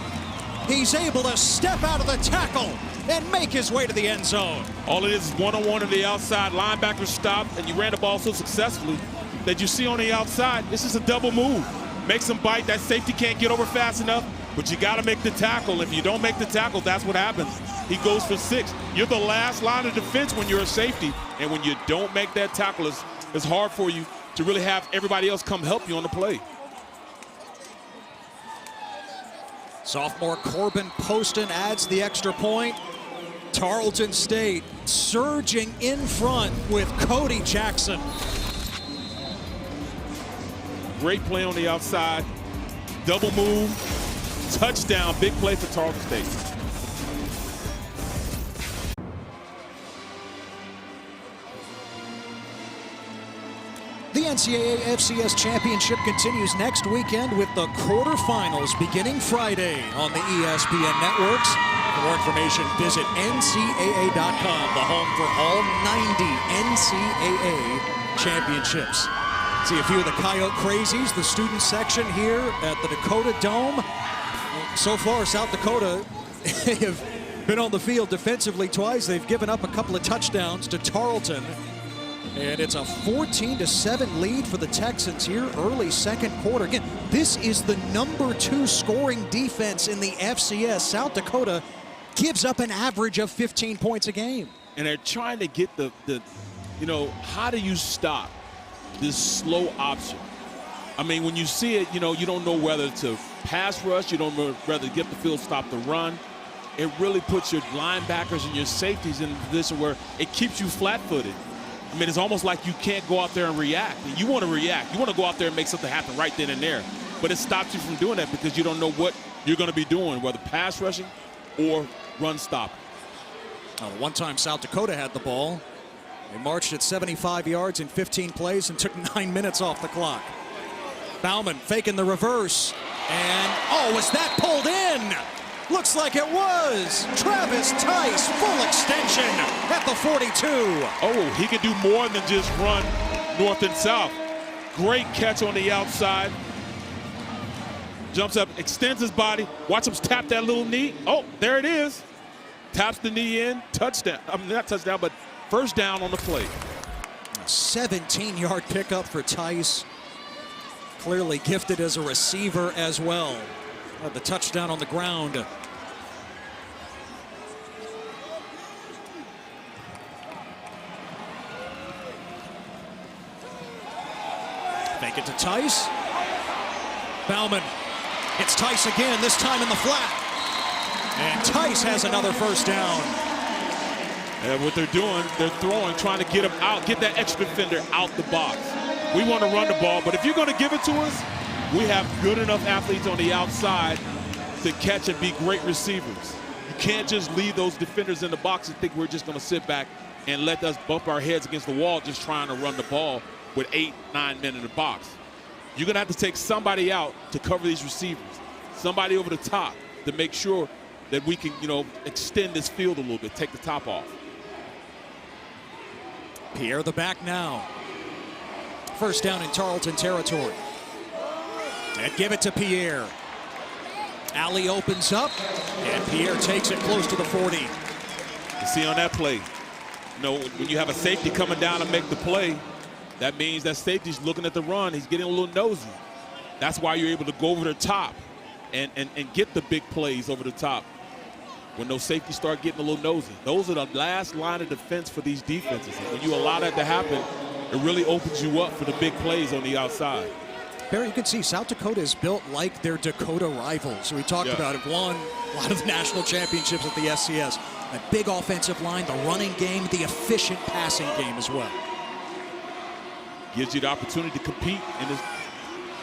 He's able to step out of the tackle and make his way to the end zone. All it is one-on-one on the outside. Linebacker stopped, and you ran the ball so successfully that you see on the outside, this is a double move. Makes him bite. That safety can't get over fast enough, but you got to make the tackle. If you don't make the tackle, that's what happens. He goes for 6. You're the last line of defense when you're a safety, and when you don't make that tackle, it's hard for you to really have everybody else come help you on the play. Sophomore Corbin Poston adds the extra point. Tarleton State surging in front with Cody Jackson. Great play on the outside. Double move. Touchdown. Big play for Tarleton State. The NCAA FCS Championship continues next weekend with the quarterfinals beginning Friday on the ESPN networks. For more information, visit NCAA.com, the home for all 90 NCAA championships. See a few of the Coyote Crazies, the student section here at the DakotaDome. So far, South Dakota have been on the field defensively twice. They've given up a couple of touchdowns to Tarleton. And it's a 14-7 lead for the Texans here, early second quarter. Again, this is the #2 scoring defense in the FCS. South Dakota gives up an average of 15 points a game. And they're trying to get how do you stop this slow option? I mean, when you see it, you don't know whether to pass rush, you don't know whether to get the field stop the run. It really puts your linebackers and your safeties in a position where it keeps you flat-footed. I mean, it's almost like you can't go out there and react. You want to react. You want to go out there and make something happen right then and there. But it stops you from doing that because you don't know what you're going to be doing, whether pass rushing or run stopping. One time South Dakota had the ball. They marched at 75 yards in 15 plays and took 9 minutes off the clock. Bauman faking the reverse. And, was that pulled in? Looks like it was. Travis Tice, full extension at the 42. Oh, he can do more than just run north and south. Great catch on the outside. Jumps up, extends his body. Watch him tap that little knee. Oh, there it is. Taps the knee in. Touchdown. I mean, not touchdown, but first down on the play. A 17-yard pickup for Tice. Clearly gifted as a receiver as well. The touchdown on the ground. Fake it to Tice. Bauman. It's Tice again, this time in the flat. And Tice has another first down. And what they're doing, they're throwing, trying to get him out, get that extra defender out the box. We want to run the ball, but if you're going to give it to us, we have good enough athletes on the outside to catch and be great receivers. You can't just leave those defenders in the box and think we're just going to sit back and let us bump our heads against the wall just trying to run the ball with 8-9 men in the box. You're going to have to take somebody out to cover these receivers, somebody over the top to make sure that we can, extend this field a little bit, take the top off. Pierre the back now. First down in Tarleton territory. And give it to Pierre. Alley opens up, and Pierre takes it close to the 40. You see on that play, when you have a safety coming down to make the play, that means that safety's looking at the run. He's getting a little nosy. That's why you're able to go over the top and get the big plays over the top. When those safeties start getting a little nosy, those are the last line of defense for these defenses. And when you allow that to happen, it really opens you up for the big plays on the outside. Barry, you can see South Dakota is built like their Dakota rivals. We talked about it, won a lot of national championships at the FCS. A big offensive line, the running game, the efficient passing game as well. Gives you the opportunity to compete in this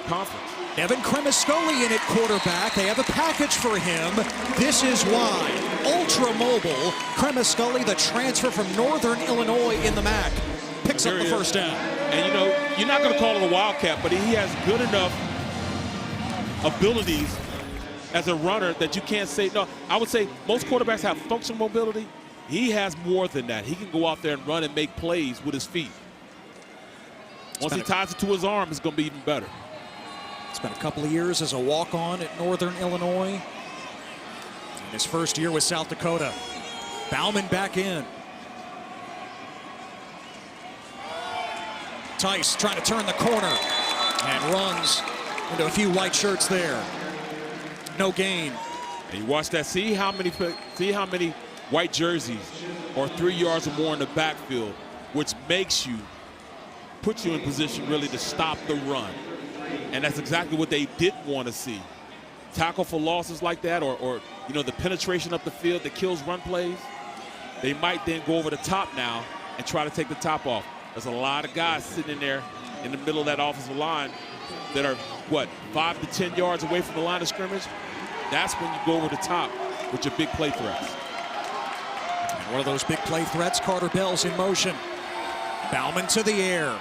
conference. Evan Cremascoli in at quarterback. They have a package for him. This is why. Ultra mobile. Cremascoli, the transfer from Northern Illinois in the MAC, picks up the first down. And you know, you're not going to call it a wildcat, but he has good enough abilities as a runner that you can't say, no, I would say most quarterbacks have functional mobility. He has more than that. He can go out there and run and make plays with his feet. Once he ties it to his arm, it's going to be even better. Spent a couple of years as a walk-on at Northern Illinois. In his first year with South Dakota. Bauman back in. Tice trying to turn the corner and runs into a few white shirts there. No gain. And you watch that. See how many white jerseys are 3 yards or more in the backfield, which puts you in position really to stop the run. And that's exactly what they didn't want to see. Tackle for losses like that, or you know, the penetration up the field that kills run plays. They might then go over the top now and try to take the top off. There's a lot of guys sitting in there in the middle of that offensive line that are, what, 5 to 10 yards away from the line of scrimmage. That's when you go over the top with your big play threats. And one of those big play threats, Carter Bell's in motion. Bauman to the air.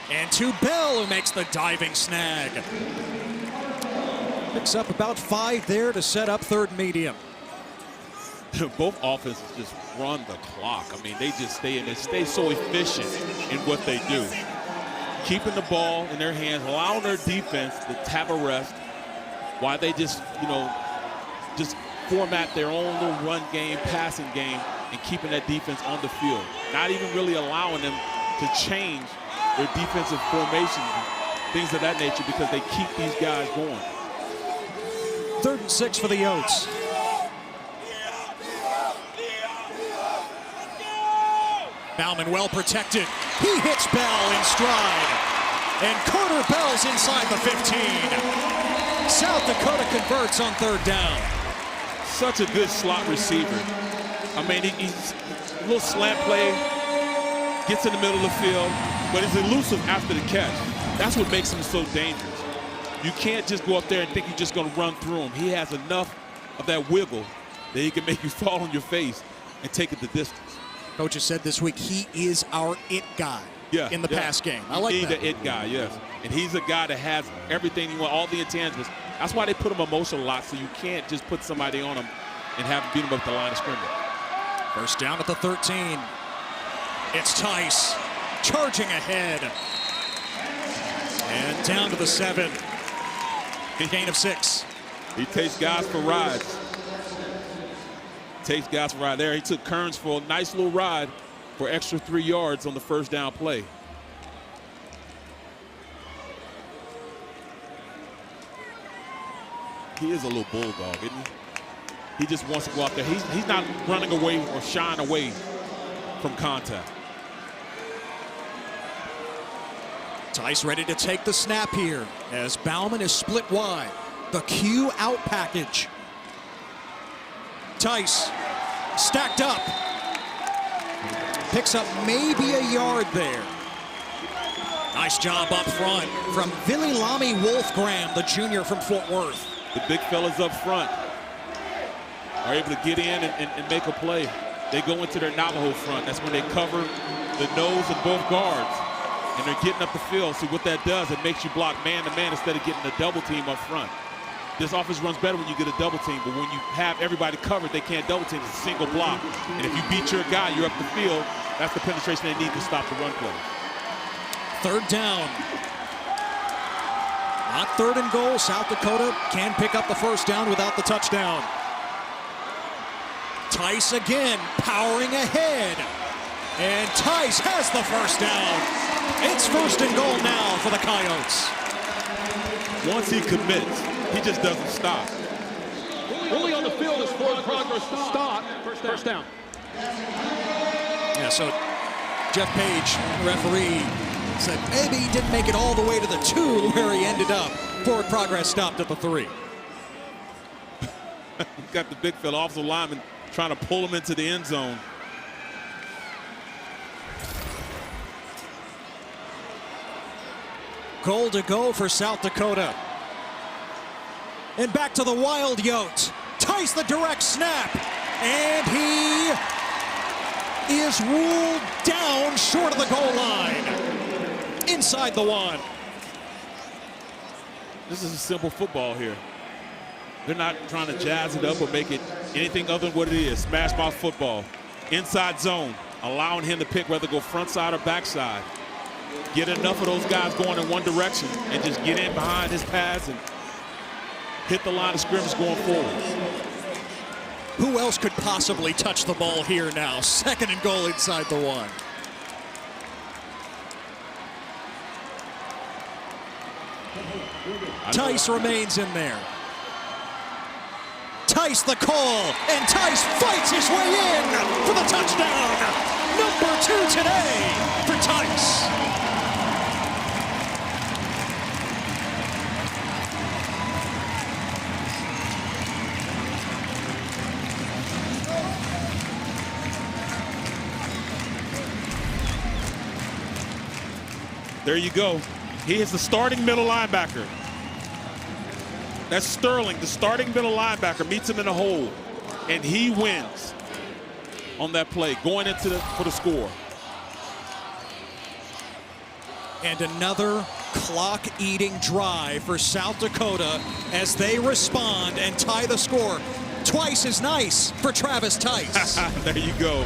And to Bell, who makes the diving snag. Picks up about 5 there to set up third medium. Both offenses just run the clock. I mean, they just stay in. They stay so efficient in what they do. Keeping the ball in their hands, allowing their defense to have a rest while they just, you know, just format their own little run game, passing game, and keeping that defense on the field. Not even really allowing them to change their defensive formations, things of that nature, because they keep these guys going. 3rd and 6 for the Yotes. Bauman well protected. He hits Bell in stride. And Carter Bell's inside the 15. South Dakota converts on 3rd down. Such a good slot receiver. I mean, he's a little slant play, gets in the middle of the field, but he's elusive after the catch. That's what makes him so dangerous. You can't just go up there and think you're just going to run through him. He has enough of that wiggle that he can make you fall on your face and take it the distance. Coach has said this week he is our it guy in the pass game. I like that. He's the it guy, yes. And he's a guy that has everything you want, all the intangibles. That's why they put him in motion a lot, so you can't just put somebody on him and have him beat him up the line of scrimmage. First down at the 13. It's Tice charging ahead. And down to the 7. Gain of 6. He takes guys for rides. Takes guys for a ride there. He took Kearns for a nice little ride for extra 3 yards on the first down play. He is a little bulldog, isn't he? He just wants to go out there. He's not running away or shying away from contact. Tice ready to take the snap here as Bauman is split wide. The Q out package. Tice stacked up. Picks up maybe a yard there. Nice job up front from Viliami Wolfgram, the junior from Fort Worth. The big fellas up front are able to get in and make a play. They go into their Navajo front. That's when they cover the nose of both guards. And they're getting up the field. See what that does, it makes you block man-to-man instead of getting a double team up front. This offense runs better when you get a double team, but when you have everybody covered, they can't double team. It's a single block. And if you beat your guy, you're up the field. That's the penetration they need to stop the run play. 3rd down. Not 3rd and goal. South Dakota can pick up the first down without the touchdown. Tice again, powering ahead. And Tice has the first down. It's 1st and goal now for the Coyotes. Once he commits, he just doesn't stop. Only on the field is forward progress to stop. First down. Yeah, so Jeff Page, referee, said maybe he didn't make it all the way to the 2 where he ended up. Forward progress stopped at the 3. Got the big fella offensive lineman trying to pull him into the end zone. Goal to go for South Dakota. And back to the wild Yote. Tice the direct snap. And he is ruled down short of the goal line. Inside the 1. This is a simple football here. They're not trying to jazz it up or make it anything other than what it is. Smash mouth football. Inside zone, allowing him to pick whether to go front side or back side. Get enough of those guys going in one direction and just get in behind his pads and hit the line of scrimmage going forward. Who else could possibly touch the ball here now? 2nd and goal inside the 1. Tice remains in there. Tice the call, and Tice fights his way in for the touchdown. Number 2 today for Tice. There you go. He is the starting middle linebacker. That's Sterling, the starting middle linebacker, meets him in the hole, and he wins on that play, going into for the score. And another clock-eating drive for South Dakota as they respond and tie the score. Twice as nice for Travis Tice. There you go.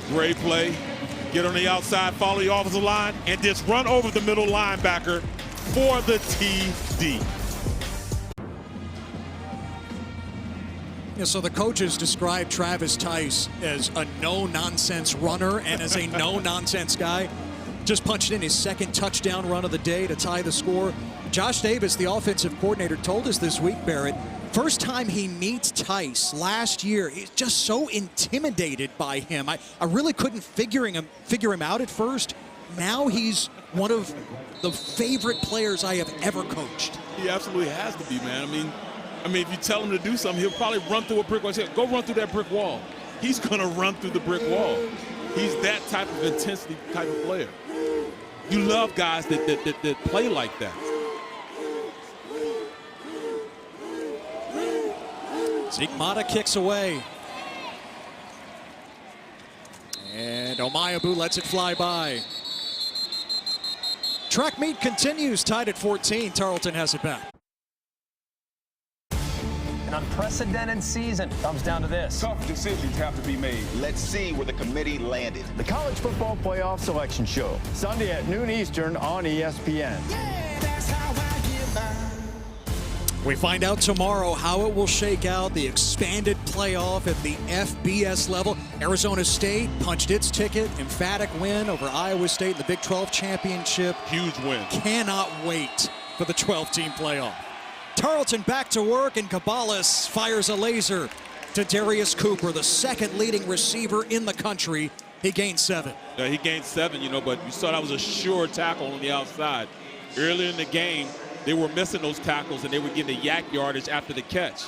Great play. Get on the outside, follow the offensive line, and just run over the middle linebacker for the TD. Yeah, so the coaches describe Travis Tice as a no-nonsense runner and as a no-nonsense guy. Just punched in his 2nd touchdown run of the day to tie the score. Josh Davis, the offensive coordinator, told us this week, Barrett, first time he meets Tice last year, he's just so intimidated by him. I really couldn't figure him out at first. Now he's one of the favorite players I have ever coached. He absolutely has to be, man. I mean, if you tell him to do something, he'll probably run through a brick wall. Say, go run through that brick wall. He's gonna run through the brick wall. He's that type of intensity type of player. You love guys that play like that. Zeke Mata kicks away. And Omayabu lets it fly by. Track meet continues, tied at 14. Tarleton has it back. An unprecedented season comes down to this. Tough decisions have to be made. Let's see where the committee landed. The College Football Playoff Selection Show, Sunday at noon Eastern on ESPN. We find out tomorrow how it will shake out, the expanded playoff at the FBS level. Arizona State punched its ticket, emphatic win over Iowa State in the Big 12 championship. Huge win. Cannot wait for the 12-team playoff. Tarleton back to work, and Cabales fires a laser to Darius Cooper, the 2nd leading receiver in the country. He gained 7. Yeah, he gained 7, but you saw that was a sure tackle on the outside. Earlier in the game, they were missing those tackles, and they were getting the yak yardage after the catch.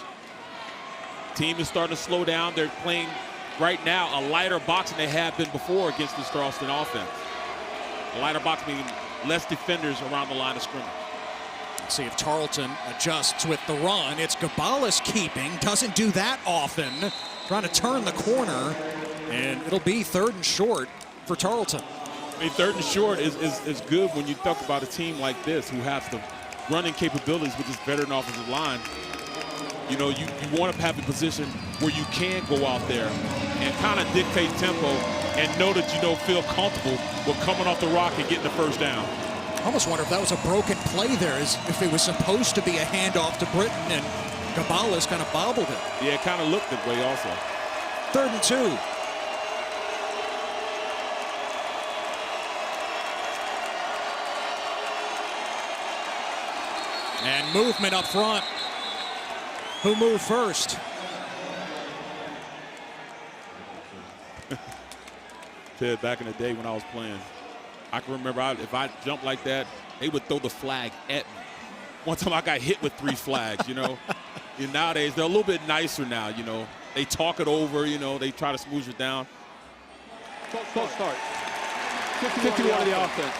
Team is starting to slow down. They're playing right now a lighter box than they have been before against the Charleston offense. A lighter box meaning less defenders around the line of scrimmage. Let's see if Tarleton adjusts with the run. It's Cabales keeping. Doesn't do that often. Trying to turn the corner, and it'll be 3rd and short for Tarleton. I mean, 3rd and short is good when you talk about a team like this who has the running capabilities with this veteran offensive line. You know, you want to have a position where you can go out there and kind of dictate tempo and know that feel comfortable with coming off the rock and getting the 1st down. I almost wonder if that was a broken play there, as if it was supposed to be a handoff to Britton, and Cabales kind of bobbled it. Yeah, it kind of looked that way also. 3rd and 2. And movement up front. Who moved first? Ted, back in the day when I was playing, I can remember if I jumped like that, they would throw the flag at me. One time I got hit with 3 flags, And nowadays, they're a little bit nicer now, They talk it over, they try to smooth it down. False start. 51 of the offense.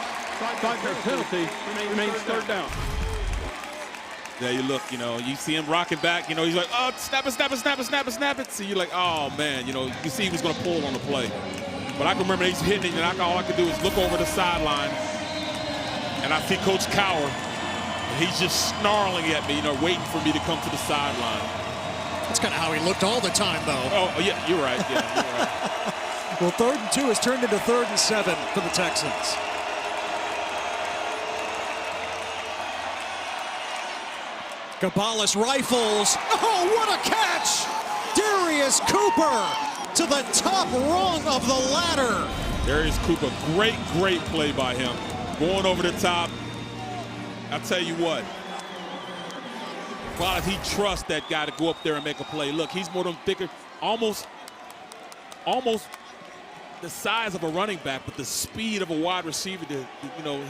5-yard penalty remains 3rd down. There you look, you see him rocking back, he's like, oh, snap it, snap it, snap it, snap it, snap it. So you're like, oh, man, you can see he was going to pull on the play. But I can remember he's hitting it, and all I could do is look over the sideline, and I see Coach Cower, and he's just snarling at me, waiting for me to come to the sideline. That's kind of how he looked all the time, though. Oh, yeah, you're right. Yeah, you're right. Well, 3rd and 2 has turned into 3rd and 7 for the Texans. Cabales rifles. Oh, what a catch! Darius Cooper to the top rung of the ladder. Darius Cooper, great play by him. Going over the top. I'll tell you what. Well, he trusts that guy to go up there and make a play. Look, he's more than thicker, almost the size of a running back, but the speed of a wide receiver.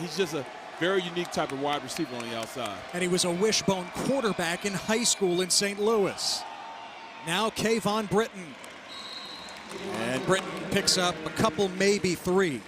He's just a very unique type of wide receiver on the outside. And he was a wishbone quarterback in high school in St. Louis. Now Kayvon Britton. And Britton picks up a couple, maybe 3.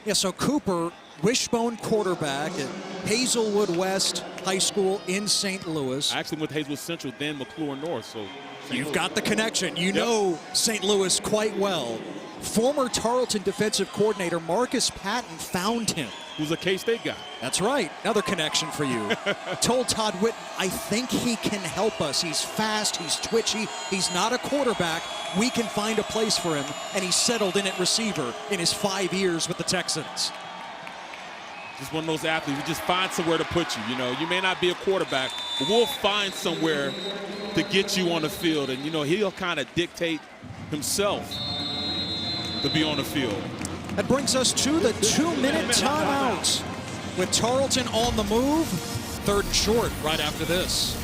Yeah, so Cooper, wishbone quarterback at Hazelwood West High School in St. Louis. I actually went to Hazelwood Central, then McClure North. So you've got the connection. You know St. Louis quite well. Former Tarleton defensive coordinator Marcus Patton found him. Who's a K-State guy. That's right. Another connection for you. Told Todd Whitten, I think he can help us. He's fast. He's twitchy. He's not a quarterback. We can find a place for him. And he's settled in at receiver in his 5 years with the Texans. Just one of those athletes. We just find somewhere to put you. You may not be a quarterback, but we'll find somewhere to get you on the field. And, he'll kind of dictate himself to be on the field. That brings us to the 2-minute timeout. With Tarleton on the move, 3rd and short right after this.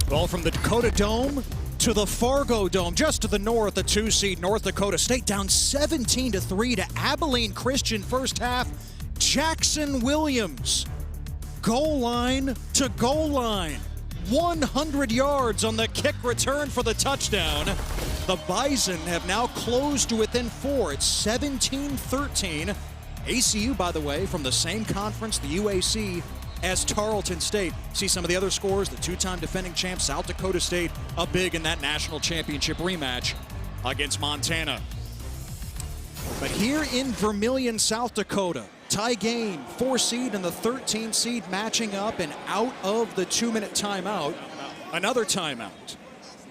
Ball from the DakotaDome to the Fargo Dome, just to the north, the 2-seed North Dakota State down 17-3 to Abilene Christian first half. Jackson Williams, goal line to goal line. 100 yards on the kick return for the touchdown. The Bison have now closed to within 4. It's 17-13. ACU, by the way, from the same conference, the UAC, as Tarleton State. See some of the other scores. The 2-time defending champ, South Dakota State, up big in that national championship rematch against Montana. But here in Vermillion, South Dakota, tie game, 4-seed and the 13-seed matching up, and out of the 2-minute timeout, another timeout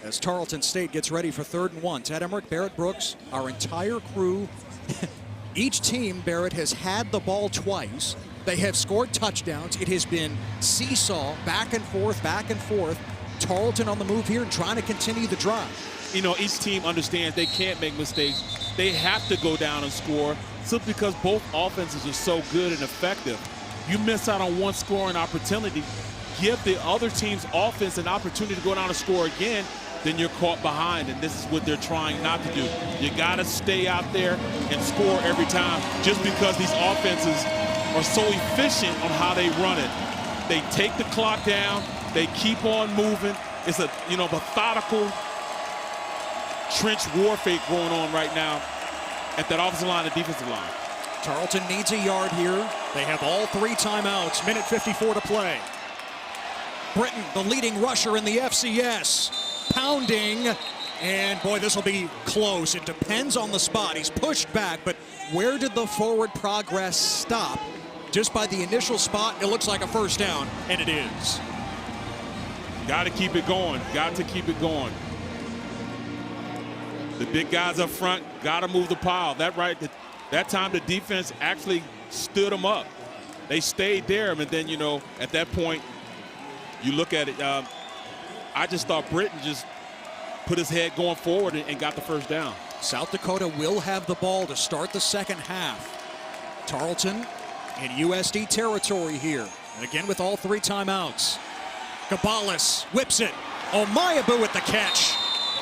as Tarleton State gets ready for 3rd and 1. Ted Emmerich, Barrett Brooks, our entire crew. Each team, Barrett, has had the ball twice. They have scored touchdowns. It has been seesaw, back and forth, back and forth. Tarleton on the move here and trying to continue the drive. Each team understands they can't make mistakes. They have to go down and score simply because both offenses are so good and effective. You miss out on one scoring opportunity, give the other team's offense an opportunity to go down and score again, then you're caught behind, and this is what they're trying not to do. You got to stay out there and score every time, just because these offenses are so efficient on how they run it. They take the clock down, they keep on moving. It's a methodical trench warfare going on right now at that offensive line and defensive line. Tarleton needs a yard here. They have all 3 timeouts, minute 54 to play. Britton, the leading rusher in the FCS, pounding, and boy, this will be close. It depends on the spot. He's pushed back, but where did the forward progress stop? Just by the initial spot, it looks like a first down, and it is. Got to keep it going. Got to keep it going. The big guys up front got to move the pile. That time the defense actually stood them up. They stayed there, and then, at that point, you look at it. I just thought Britton just put his head going forward and got the first down. South Dakota will have the ball to start the second half. Tarleton in USD territory here. And again with all 3 timeouts. Cabales whips it. Omayabu with the catch.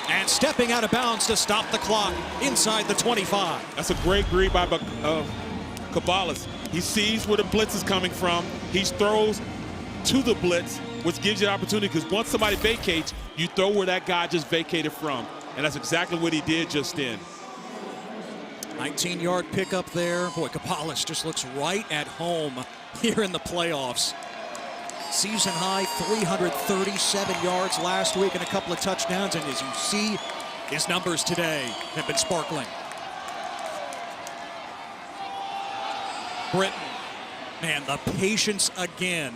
And stepping out of bounds to stop the clock inside the 25. That's a great read by Cabales. He sees where the blitz is coming from. He throws to the blitz, which gives you the opportunity, because once somebody vacates, you throw where that guy just vacated from. And that's exactly what he did just then. 19-yard pickup there. Boy, Cabales just looks right at home here in the playoffs. Season high 337 yards last week and a couple of touchdowns, and as you see, his numbers today have been sparkling. Britton, man, the patience again.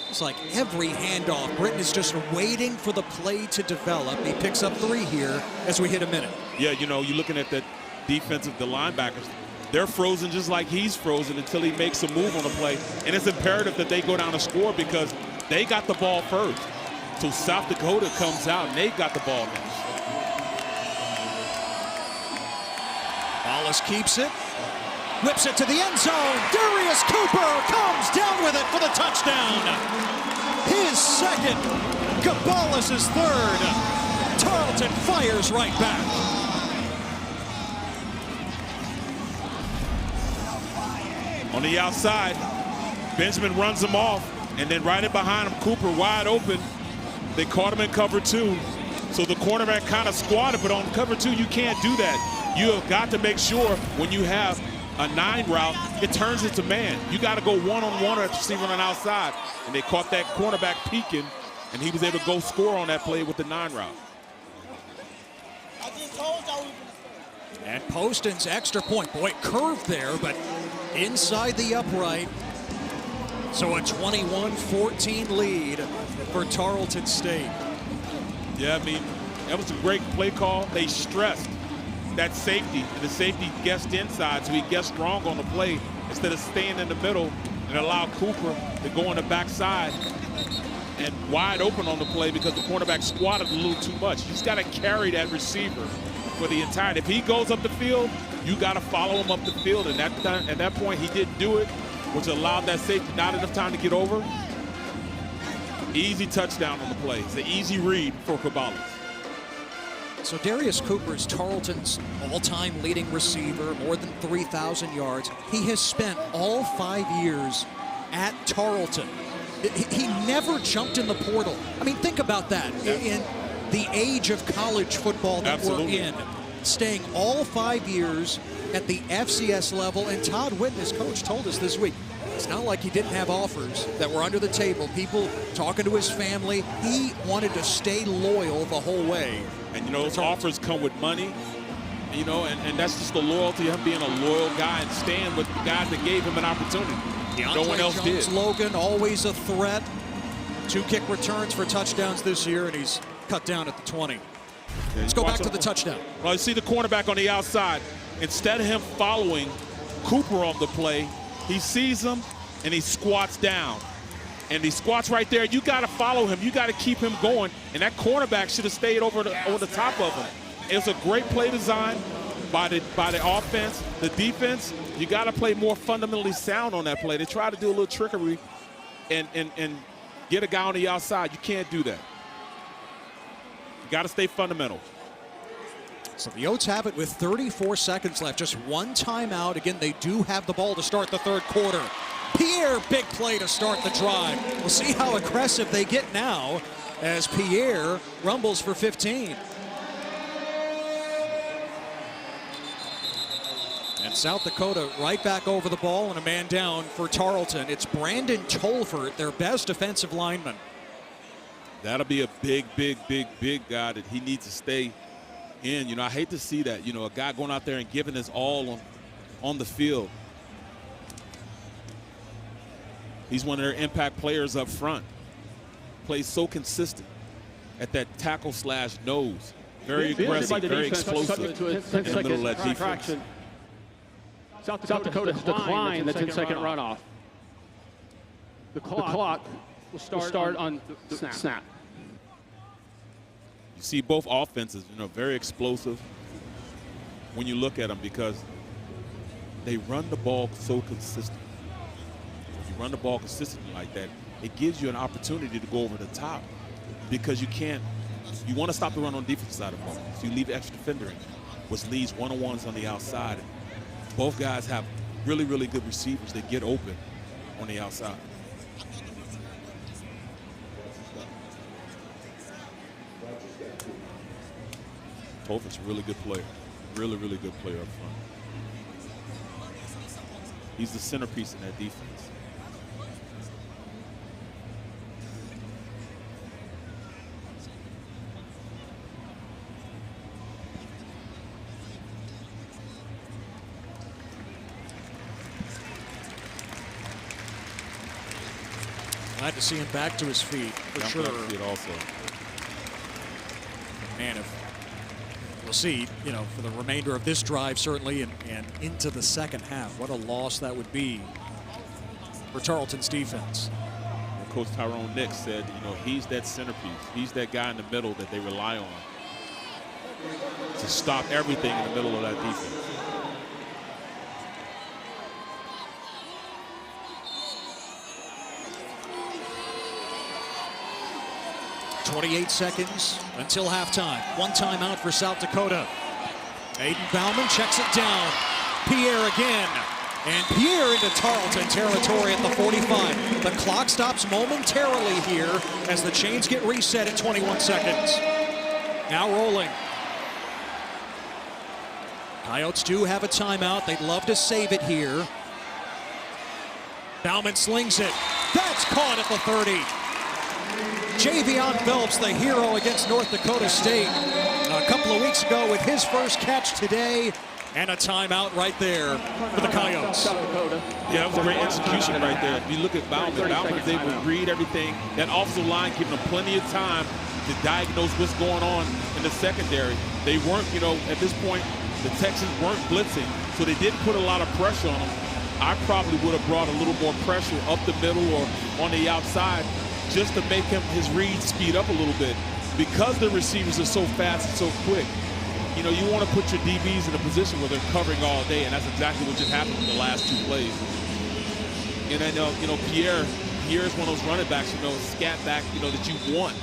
It's like every handoff, Britton is just waiting for the play to develop. He picks up 3 here as we hit a minute. Yeah, you know, you're looking at the defensive, the linebackers. They're frozen just like he's frozen until he makes a move on the play. And it's imperative that they go down and score because they got the ball first. So South Dakota comes out and they got the ball next. Wallace keeps it, whips it to the end zone. Darius Cooper comes down with it for the touchdown. His second, Cabales' third. Tarleton fires right back. On the outside, Benjamin runs him off, and then right in behind him, Cooper wide open. They caught him in cover 2. So the cornerback kind of squatted, but on cover 2, you can't do that. You have got to make sure when you have a 9 route, it turns into man. You got to go one-on-one at the receiver on the outside. And they caught that cornerback peeking, and he was able to go score on that play with the 9 route. And Poston's extra point. Boy, curved there, but inside the upright. So a 21-14 lead for Tarleton State. Yeah, I mean, that was a great play call. They stressed that safety, and the safety guessed inside, so he guessed strong on the play instead of staying in the middle and allow Cooper to go on the backside and wide open on the play because the cornerback squatted a little too much. You just got to carry that receiver for the entire. If he goes up the field, you got to follow him up the field, and at that point he didn't do it, which allowed that safety not enough time to get over. Easy touchdown on the play. It's an easy read for Cabales. So Darius Cooper is Tarleton's all-time leading receiver, more than 3,000 yards. He has spent all 5 years at Tarleton. He never jumped in the portal. I mean, think about that. In the age of college football that we're in, staying all 5 years at the FCS level, and Todd Whitten, his coach, told us this week, it's not like he didn't have offers that were under the table, people talking to his family. He wanted to stay loyal the whole way. And, you know, those offers come with money, you know, and that's just the loyalty of him being a loyal guy and staying with the guys that gave him an opportunity. No one else did. Logan, always a threat. 2 kick returns for touchdowns this year, and he's cut down at the 20. Let's go back to the touchdown. Well, you see the cornerback on the outside. Instead of him following Cooper on the play, he sees him and he squats down. And he squats right there. You got to follow him. You got to keep him going. And that cornerback should have stayed over the top of him. It was a great play design by the offense. The defense, you got to play more fundamentally sound on that play. They try to do a little trickery and get a guy on the outside. You can't do that. You got to stay fundamental. So the Oats have it with 34 seconds left. Just one timeout. Again, they do have the ball to start the third quarter. Pierre, big play to start the drive. We'll see how aggressive they get now as Pierre rumbles for 15. And South Dakota right back over the ball and a man down for Tarleton. It's Brandon Tolfert, their best defensive lineman. That'll be a big guy that he needs to stay in. You know, I hate to see that. You know, a guy going out there and giving his all on the field. He's one of their impact players up front. Plays so consistent at that tackle slash nose. Very aggressive, very explosive in the middle of that defense. South Dakota has declined the 10-second runoff. The clock will start on the snap. You see both offenses, you know, very explosive when you look at them because they run the ball so consistently. If you run the ball consistently like that, it gives you an opportunity to go over the top because you want to stop the run on the defensive side of the ball. So you leave extra defender in, which leaves one-on-ones on the outside. Both guys have really good receivers that get open on the outside. Tolfert's a really good player. Really good player up front. He's the centerpiece in that defense. Glad to see him back to his feet, for sure. Glad to see it also. Man, we'll see, you know, for the remainder of this drive, certainly, and into the second half. What a loss that would be for Tarleton's defense. And Coach Tyrone Nix said, you know, he's that centerpiece. He's that guy in the middle that they rely on to stop everything in the middle of that defense. .28 seconds until halftime. One timeout for South Dakota. Aiden Bauman checks it down. Pierre again. And Pierre into Tarleton territory at the 45. The clock stops momentarily here as the chains get reset at 21 seconds. Now rolling. Coyotes do have a timeout. They'd love to save it here. Bauman slings it. That's caught at the 30. Javion Phelps, the hero against North Dakota State a couple of weeks ago with his first catch today, and a timeout right there for the Coyotes. Yeah, that was a great execution right there. If you look at Bauman was able to read everything. That offensive line giving them plenty of time to diagnose what's going on in the secondary. They weren't, you know, at this point, the Texans weren't blitzing, so they didn't put a lot of pressure on them. I probably would have brought a little more pressure up the middle or on the outside, just to make his read speed up a little bit. Because the receivers are so fast and so quick, you know, you want to put your DBs in a position where they're covering all day, and that's exactly what just happened in the last two plays. And I know, you know, Pierre's one of those running backs, you know, scat back, you know, that you want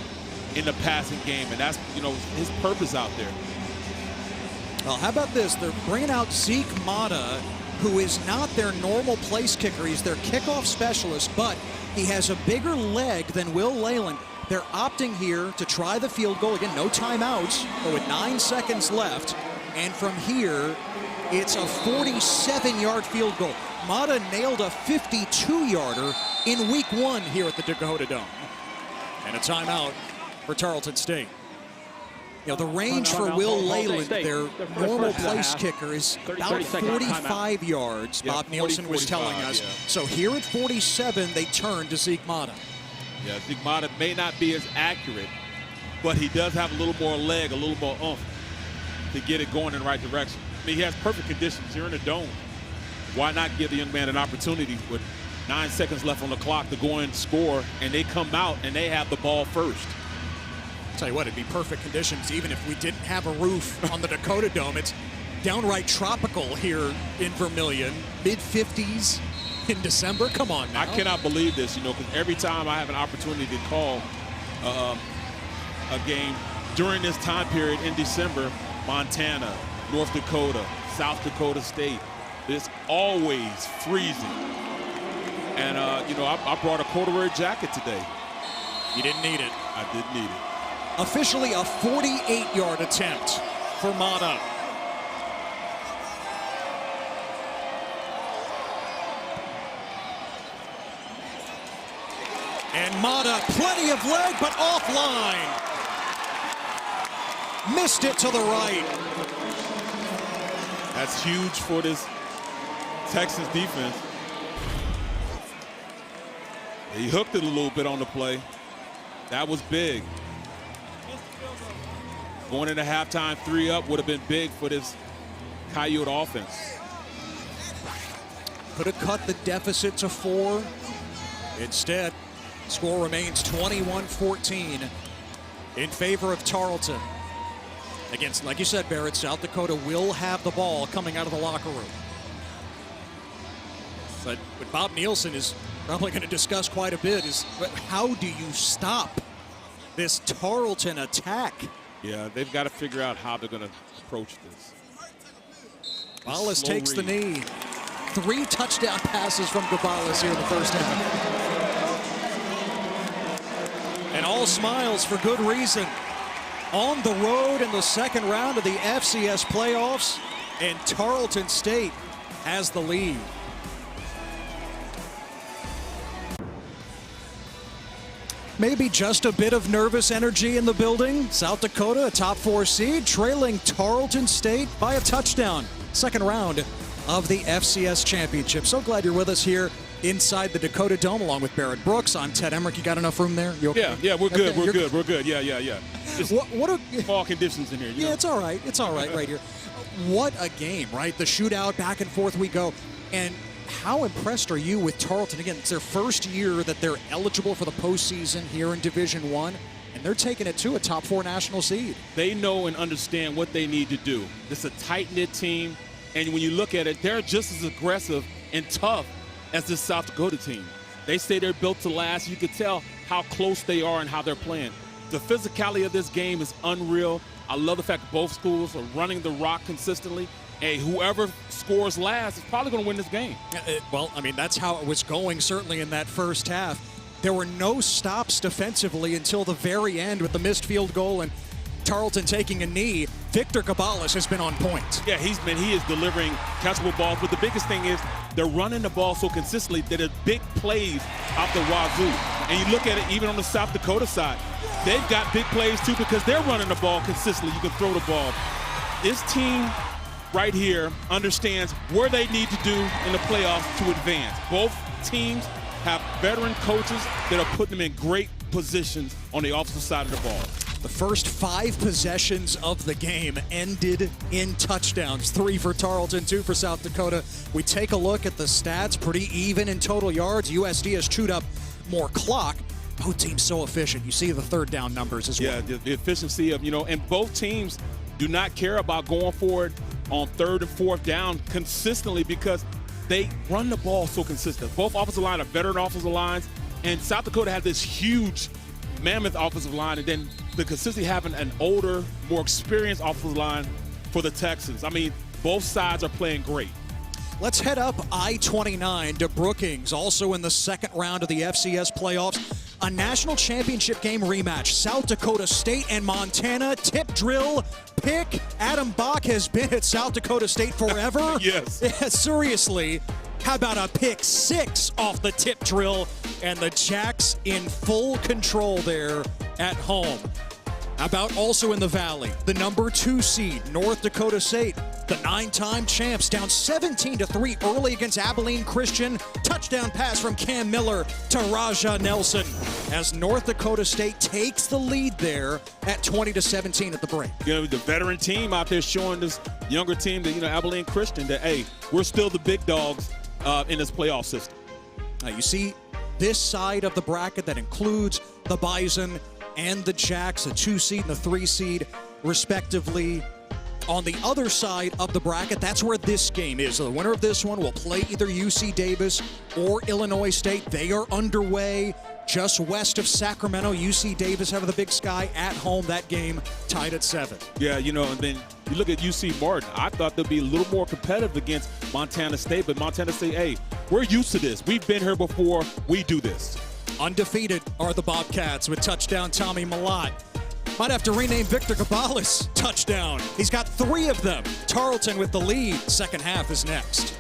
in the passing game, and that's, you know, his purpose out there. Well, how about this? They're bringing out Zeke Mata, who is not their normal place kicker. He's their kickoff specialist, but he has a bigger leg than Will Leyland. They're opting here to try the field goal. Again, no timeouts, but with 9 seconds left. And from here, it's a 47-yard field goal. Mata nailed a 52-yarder in week 1 here at the DakotaDome. And a timeout for Tarleton State. You know, the range for Will Leyland, their normal place kicker, is about 45 yards, Yeah, Bob Nielsen was telling us. yeah. So here at 47, they turn to Zeke Mata. Yeah, Zeke Mata may not be as accurate, but he does have a little more leg, a little more oomph to get it going in the right direction. I mean, he has perfect conditions here in the dome. Why not give the young man an opportunity with 9 seconds left on the clock to go and score, and they come out and they have the ball first? Tell you what, it'd be perfect conditions even if we didn't have a roof on the DakotaDome. It's downright tropical here in Vermillion, mid-50s in December. Come on now. I cannot believe this, you know, because every time I have an opportunity to call a game during this time period in December, Montana, North Dakota, South Dakota State, it's always freezing. And, you know, I brought a corduroy jacket today. You didn't need it. I didn't need it. Officially a 48-yard attempt for Mata. And Mata, plenty of leg, but offline. Missed it to the right. That's huge for this Texans defense. He hooked it a little bit on the play. That was big. Going into halftime 3 up would have been big for this Coyote offense. Could have cut the deficit to 4. Instead, score remains 21-14 in favor of Tarleton. Against, like you said, Barrett, South Dakota will have the ball coming out of the locker room. But what Bob Nielsen is probably going to discuss quite a bit is how do you stop this Tarleton attack? Yeah, they've got to figure out how they're going to approach this. Wallace takes the knee. 3 touchdown passes from Gabalis here in the first half. And all smiles for good reason. On the road in the second round of the FCS playoffs, and Tarleton State has the lead. Maybe just a bit of nervous energy in the building. South Dakota, a top 4 seed, trailing Tarleton State by a touchdown. Second round of the FCS championship. So glad you're with us here inside the Dakota Dome along with Barrett Brooks. I'm Ted Emmerich. You got enough room there? You okay? Yeah, we're good. We're good. Yeah. It's what are fall conditions in here. You know? It's all right. It's all right right here. What a game, right? The shootout, back and forth we go. And how impressed are you with Tarleton? Again, it's their first year that they're eligible for the postseason here in Division I, and they're taking it to a top 4 national seed. They know and understand what they need to do. It's a tight-knit team, and when you look at it, they're just as aggressive and tough as this South Dakota team. They say they're built to last. You can tell how close they are and how they're playing. The physicality of this game is unreal. I love the fact that both schools are running the rock consistently. And whoever scores last is probably going to win this game. Well, I mean, that's how it was going, certainly in that first half. There were no stops defensively until the very end with the missed field goal and Tarleton taking a knee. Victor Cabales has been on point. Yeah, he is delivering catchable balls. But the biggest thing is they're running the ball so consistently that it's big plays out the wazoo. And you look at it even on the South Dakota side. They've got big plays, too, because they're running the ball consistently. You can throw the ball. This team right here understands where they need to do in the playoffs to advance. Both teams have veteran coaches that are putting them in great positions on the offensive side of the ball. The first 5 possessions of the game ended in touchdowns. 3 for Tarleton, 2 for South Dakota. We take a look at the stats, pretty even in total yards. USD has chewed up more clock. Both teams so efficient. You see the third down numbers as well. Yeah, the efficiency of, and both teams do not care about going forward on 3rd and 4th down consistently because they run the ball so consistent. Both offensive line are veteran offensive lines, and South Dakota has this huge mammoth offensive line, and then the consistency having an older, more experienced offensive line for the Texans. I mean, both sides are playing great. Let's head up I-29 to Brookings, also in the second round of the FCS playoffs. A national championship game rematch. South Dakota State and Montana. Tip drill pick. Adam Bach has been at South Dakota State forever. Yes. Yeah, seriously. How about a pick 6 off the tip drill? And the Jacks in full control there at home. How about also in the Valley, the number 2 seed, North Dakota State, the 9-time champs, down 17-3 early against Abilene Christian. Touchdown pass from Cam Miller to Raja Nelson as North Dakota State takes the lead there at 20-17 at the break. The veteran team out there showing this younger team, that Abilene Christian, that, hey, we're still the big dogs in this playoff system. Now you see this side of the bracket that includes the Bison and the Jacks, a 2 seed and a 3 seed, respectively. On the other side of the bracket, that's where this game is. So the winner of this one will play either UC Davis or Illinois State. They are underway just west of Sacramento. UC Davis out of the Big Sky at home. That game tied at 7. Yeah, and then you look at UC Martin. I thought they'd be a little more competitive against Montana State, but Montana State, hey, we're used to this. We've been here before. We do this. Undefeated are the Bobcats with touchdown Tommy Malott. Might have to rename Victor Cabales touchdown. He's got 3 of them. Tarleton with the lead. Second half is next.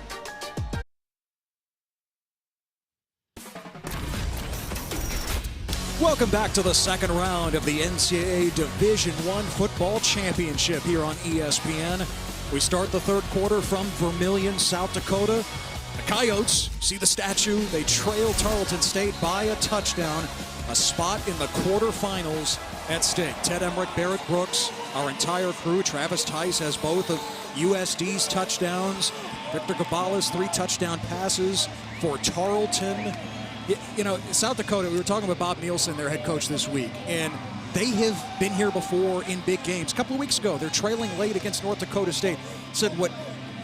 Welcome back to the second round of the NCAA Division I Football Championship here on ESPN. We start the third quarter from Vermillion, South Dakota. The Coyotes, see the statue, they trail Tarleton State by a touchdown. A spot in the quarterfinals at stake. Ted Emmerich, Barrett Brooks, our entire crew. Travis Tice has both of USD's touchdowns. Victor Cabales, 3 touchdown passes for Tarleton. South Dakota, we were talking about Bob Nielsen, their head coach this week, and they have been here before in big games. A couple of weeks ago, they're trailing late against North Dakota State. Said what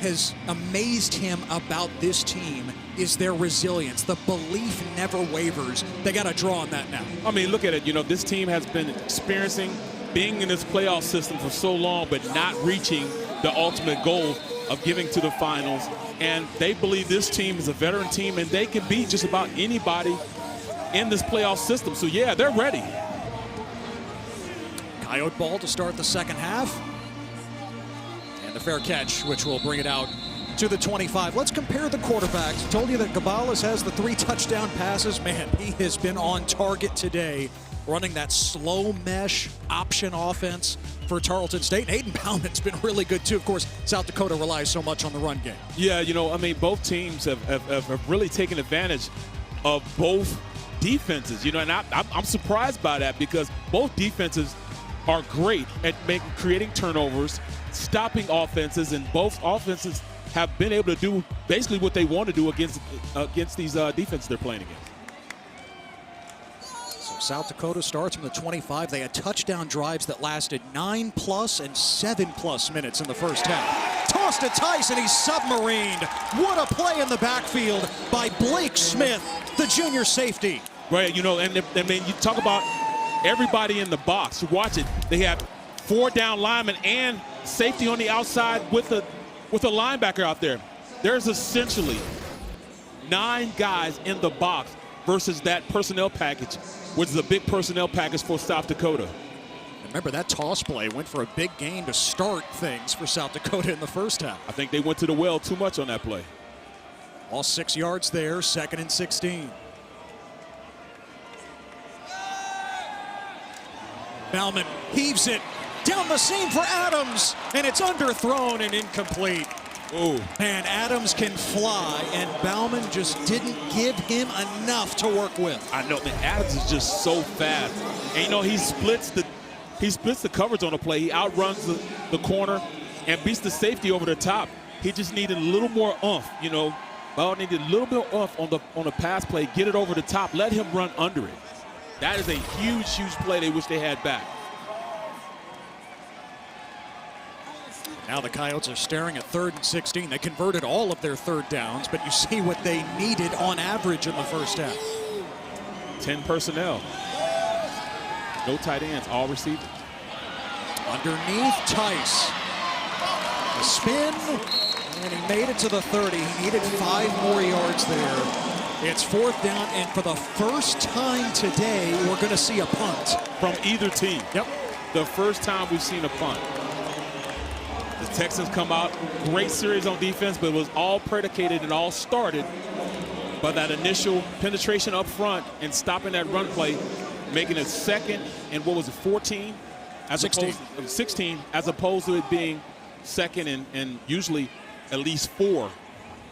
has amazed him about this team is their resilience. The belief never wavers. They got to draw on that now. I mean, look at it. This team has been experiencing being in this playoff system for so long, but not reaching the ultimate goal of getting to the finals. And they believe this team is a veteran team, and they can beat just about anybody in this playoff system. So, yeah, they're ready. Coyote ball to start the second half. And the fair catch, which will bring it out to the 25. Let's compare the quarterbacks. I told you that Cabales has the 3 touchdown passes. Man, he has been on target today. running that slow mesh option offense for Tarleton State. Hayden Bauman's been really good too. Of course, South Dakota relies so much on the run game. Yeah, you know, I mean, both teams have really taken advantage of both defenses, you know, and I'm surprised by that because both defenses are great at creating turnovers, stopping offenses, and both offenses have been able to do basically what they want to do against these defenses they're playing against. So South Dakota starts from the 25. They had touchdown drives that lasted 9+ and 7+ minutes in the first half. Tossed to Tice, and he's submarined. What a play in the backfield by Blake Smith, the junior safety. Right, you know, and I mean, you talk about everybody in the box. Watch it. They have 4 down linemen and safety on the outside with a linebacker out there. There's essentially 9 guys in the box versus that personnel package, which is a big personnel package for South Dakota. Remember, that toss play went for a big gain to start things for South Dakota in the first half. I think they went to the well too much on that play. All 6 yards there, 2nd and 16. Bauman heaves it down the seam for Adams, and it's underthrown and incomplete. Ooh. And Adams can fly, and Bauman just didn't give him enough to work with. I know, man. Adams is just so fast, and you know he splits the coverage on the play. He outruns the corner and beats the safety over the top. He just needed a little more oomph, you know. Bauman needed a little bit of oomph on the pass play. Get it over the top. Let him run under it. That is a huge, huge play they wish they had back. Now the Coyotes are staring at 3rd and 16. They converted all of their 3rd downs, but you see what they needed on average in the first half. 10 personnel. No tight ends, all receivers. Underneath Tice. A spin, and he made it to the 30. He needed 5 more yards there. It's 4th down, and for the first time today, we're going to see a punt. From either team. Yep. The first time we've seen a punt. The Texans come out, great series on defense, but it was all predicated and all started by that initial penetration up front and stopping that run play, making it 2nd and what was it, 14? 16, as opposed to it being 2nd and usually at least 4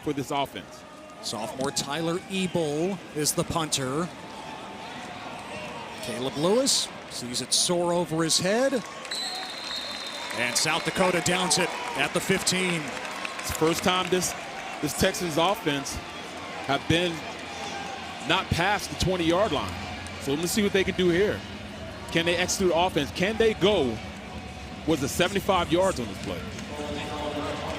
for this offense. Sophomore Tyler Ebel is the punter. Caleb Lewis sees it soar over his head. And South Dakota downs it at the 15. It's the first time this Texans offense have been not past the 20-yard line. So let's see what they can do here. Can they execute offense? Can they go? Was it 75 yards on this play?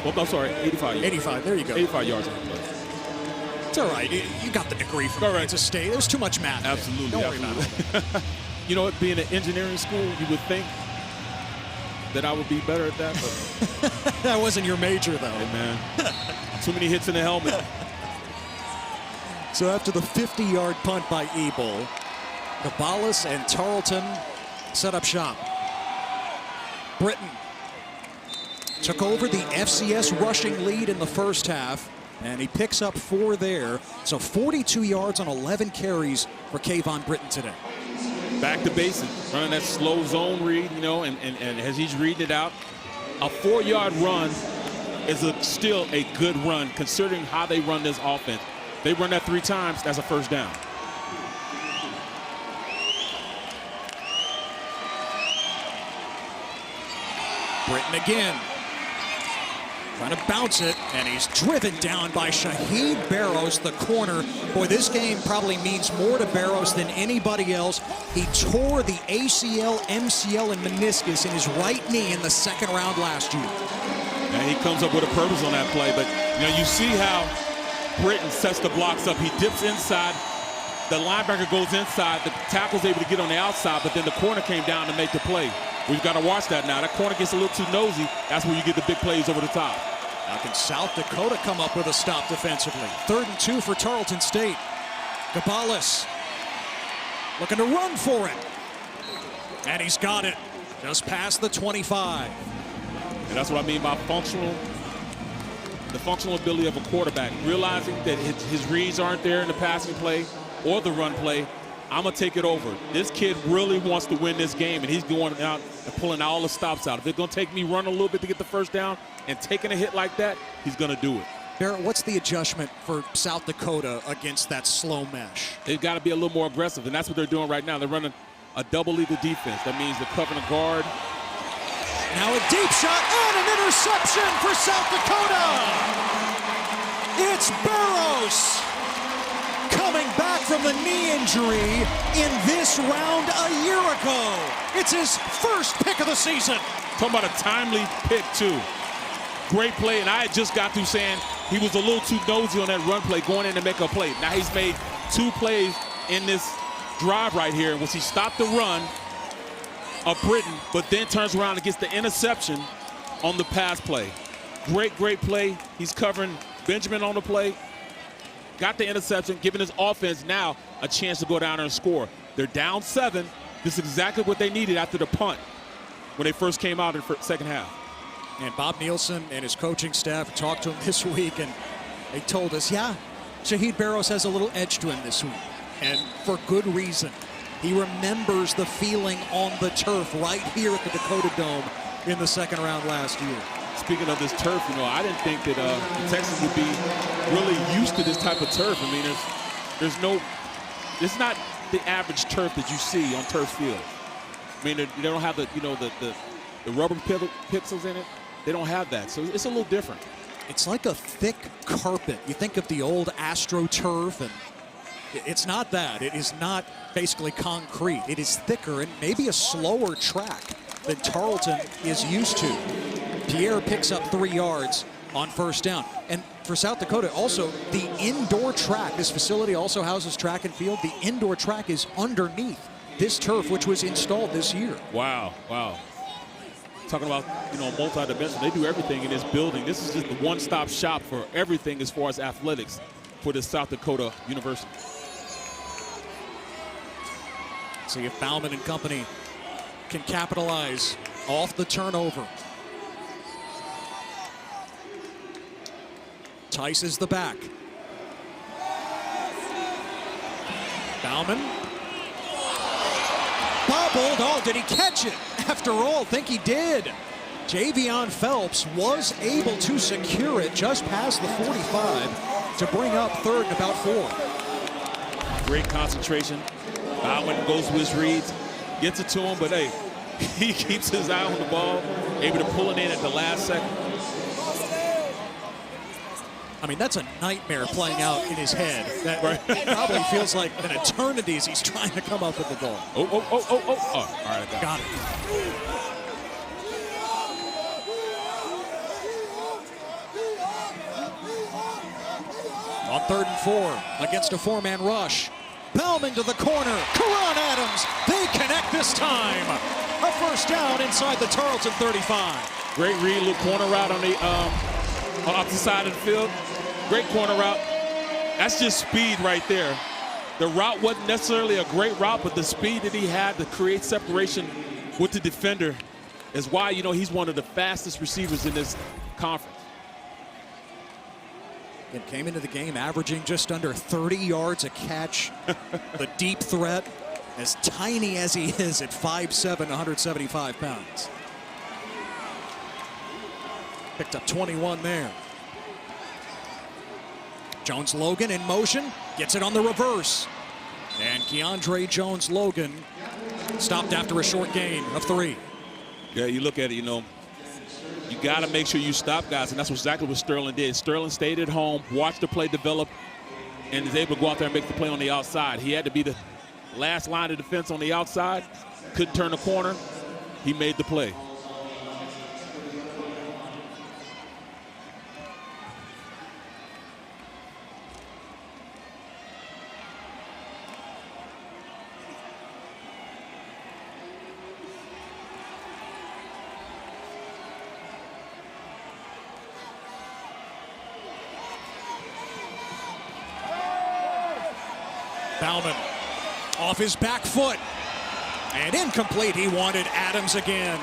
Well, I'm sorry, 85 yards. 85, there you go. 85 yards on the play. It's all right. You got the degree from Kansas State. There's too much math. Absolutely. Don't worry about it. You know, being an engineering school, you would think that I would be better at that. But that wasn't your major, though. Hey, man. Too many hits in the helmet. So after the 50-yard punt by Ebel, Caballas and Tarleton set up shop. Britton took over the FCS rushing lead in the first half, and he picks up 4 there. So 42 yards on 11 carries for Kayvon Britton today. Back to basics, running that slow zone read, you know, and as he's reading it out, a 4-yard run is still a good run considering how they run this offense. They run that 3 times, that's a first down. Britton again. Trying to bounce it, and he's driven down by Shaheed Barrows, the corner. Boy, this game probably means more to Barrows than anybody else. He tore the ACL, MCL, and meniscus in his right knee in the 2nd round last year. And he comes up with a purpose on that play, but you know, you see how Britton sets the blocks up. He dips inside, the linebacker goes inside, the tackle's able to get on the outside, but then the corner came down to make the play. We've got to watch that now. That corner gets a little too nosy. That's where you get the big plays over the top. Now can South Dakota come up with a stop defensively? 3rd and 2 for Tarleton State. Caballas looking to run for it. And he's got it just past the 25. And that's what I mean by the functional ability of a quarterback. Realizing that his reads aren't there in the passing play or the run play. I'm going to take it over. This kid really wants to win this game, and he's going out and pulling all the stops out. If it's going to take me running a little bit to get the first down and taking a hit like that, he's going to do it. Barrett, what's the adjustment for South Dakota against that slow mesh? They've got to be a little more aggressive, and that's what they're doing right now. They're running a double legal defense. That means they're covering a guard. Now a deep shot and an interception for South Dakota. It's Barros coming back from the knee injury in this round a year ago. It's his first pick of the season. Talking about a timely pick, too. Great play, and I just got through saying he was a little too nosy on that run play, going in to make a play. Now he's made 2 plays in this drive right here, which he stopped the run of Britton, but then turns around and gets the interception on the pass play. Great play. He's covering Benjamin on the play. Got the interception, giving his offense now a chance to go down there and score. They're down 7. This is exactly what they needed after the punt when they first came out in the second half. And Bob Nielsen and his coaching staff talked to him this week, and they told us, yeah, Shaheed Barros has a little edge to him this week, and for good reason. He remembers the feeling on the turf right here at the DakotaDome in the second round last year. Speaking of this turf, I didn't think that the Texans would be really used to this type of turf. I mean, it's not the average turf that you see on turf field. I mean, they don't have the rubber pixels in it. They don't have that, so it's a little different. It's like a thick carpet. You think of the old AstroTurf, and it's not that. It is not basically concrete. It is thicker and maybe a slower track than Tarleton is used to. Pierre picks up 3 yards on first down. And for South Dakota, also, the indoor track, this facility also houses track and field. The indoor track is underneath this turf, which was installed this year. Wow. Talking about, multi-dimensional. They do everything in this building. This is just the one-stop shop for everything as far as athletics for the South Dakota University. See if Bauman and company can capitalize off the turnover. Tice is the back. Bauman. Bobbled. Oh, did he catch it? After all, think he did. Javion Phelps was able to secure it just past the 45 to bring up third and about 4. Great concentration. Bauman goes to his reads, gets it to him, but hey, he keeps his eye on the ball, able to pull it in at the last second. I mean, that's a nightmare playing out in his head. That probably feels like an eternity as he's trying to come up with the ball. Oh, all right, I got it. On 3rd and 4 against a 4-man rush. Bauman to the corner. Karan Adams. They connect this time. A first down inside the Tarleton 35. Great read, little corner route on the opposite side of the field. Great corner route. That's just speed right there. The route wasn't necessarily a great route, but the speed that he had to create separation with the defender is why, he's one of the fastest receivers in this conference. And came into the game averaging just under 30 yards a catch. The deep threat, as tiny as he is at 5'7", 175 pounds. Picked up 21 there. Jones-Logan in motion, gets it on the reverse. And Keandre Jones-Logan stopped after a short gain of 3. Yeah, you look at it, you got to make sure you stop guys, and that's exactly what Sterling did. Sterling stayed at home, watched the play develop, and is able to go out there and make the play on the outside. He had to be the last line of defense on the outside, couldn't turn the corner. He made the play. Bauman off his back foot. And incomplete. He wanted Adams again.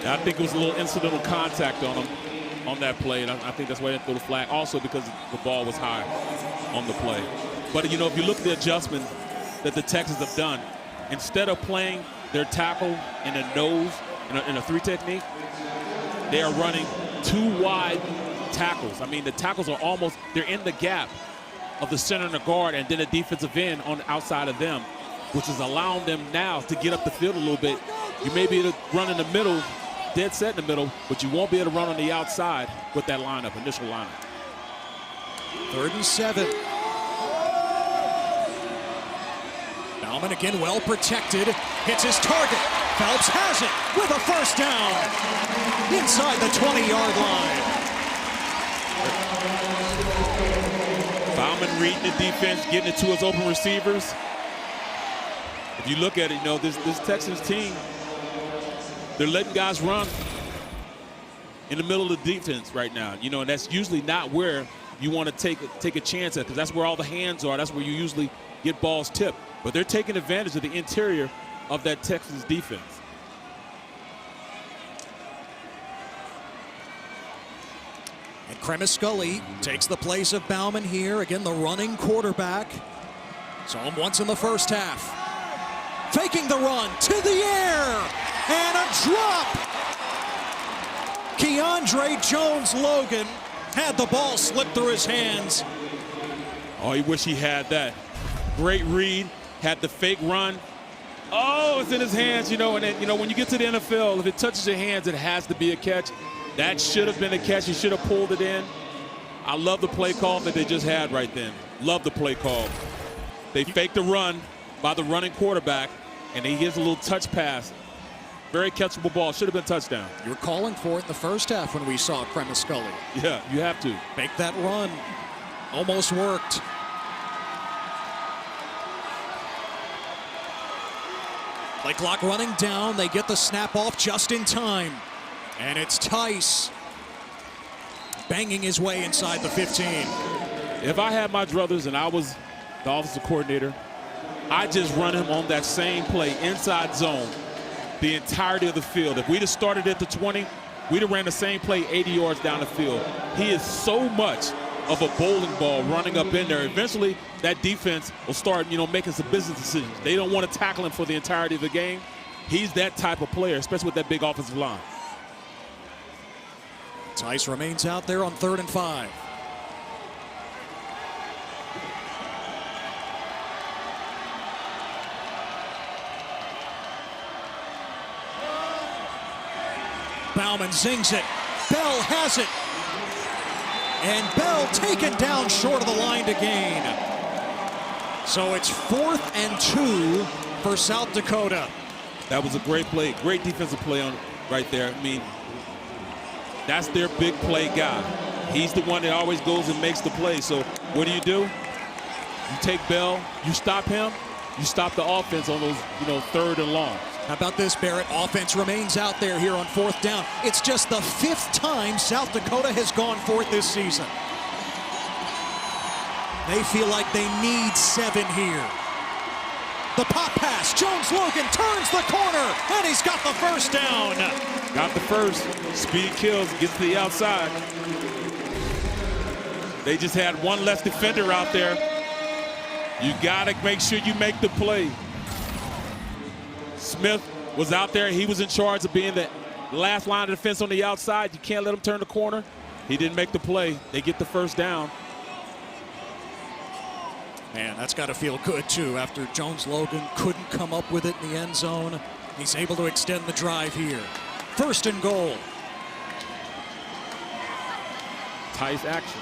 I think it was a little incidental contact on him on that play, and I think that's why they didn't throw the flag. Also because the ball was high on the play. But, if you look at the adjustment, that the Texans have done. Instead of playing their tackle in the nose in a 3 technique, they are running 2 wide tackles. I mean, the tackles are almost, they're in the gap of the center and the guard, and then the defensive end on the outside of them, which is allowing them now to get up the field a little bit. You may be able to run in the middle, dead set in the middle, but you won't be able to run on the outside with that lineup, initial lineup. 3rd and 7. Bauman again well protected, hits his target. Phelps has it with a first down inside the 20-yard line. Bauman reading the defense, getting it to his open receivers. If you look at it, you know, this Texans team, they're letting guys run in the middle of the defense right now. You know, and that's usually not where you want to take a chance at, because that's where all the hands are. That's where you usually get balls tipped. But they're taking advantage of the interior of that Texans defense. And Cremascully takes the place of Bauman here. Again, the running quarterback. Saw him once in the first half. Faking the run to the air. And a drop. Keandre Jones-Logan had the ball slip through his hands. Oh, he wish he had that. Great read, had the fake run. Oh, it's in his hands, you know, and then, you know, when you get to the NFL, if it touches your hands, it has to be a catch. That should have been a catch. He should have pulled it in. I love the play call that they just had right then. Love the play call. They faked the run by the running quarterback, and he gives a little touch pass. Very catchable ball. Should have been a touchdown. You were calling for it in the first half when we saw Cremascully. Yeah, you have to. Make that run. Almost worked. Play clock running down. They get the snap off just in time. And it's Tice banging his way inside the 15. If I had my druthers and I was the offensive coordinator, I'd just run him on that same play, inside zone, the entirety of the field. If we'd have started at the 20, we'd have ran the same play 80 yards down the field. He is so much of a bowling ball running up in there. Eventually, that defense will start, you know, making some business decisions. They don't want to tackle him for the entirety of the game. He's that type of player, especially with that big offensive line. Tice remains out there on 3rd and 5. Bauman zings it. Bell has it. And Bell taken down short of the line to gain. So it's 4th and 2 for South Dakota. That was a great play, great defensive play on right there. I mean, that's their big play guy. He's the one that always goes and makes the play. So what do? You take Bell, you stop him, you stop the offense on those, you know, 3rd and long. How about this, Barrett? Offense remains out there here on 4th down. It's just the 5th time South Dakota has gone for it this season. They feel like they need 7 here. The pop pass. Jones-Logan turns the corner, and he's got the first down. Got the first. Speed kills, gets to the outside. They just had one less defender out there. You got to make sure you make the play. Smith was out there. He was in charge of being the last line of defense on the outside. You can't let him turn the corner. He didn't make the play. They get the first down. Man, that's got to feel good, too, after Jones-Logan couldn't come up with it in the end zone. He's able to extend the drive here. 1st and goal. Tice action.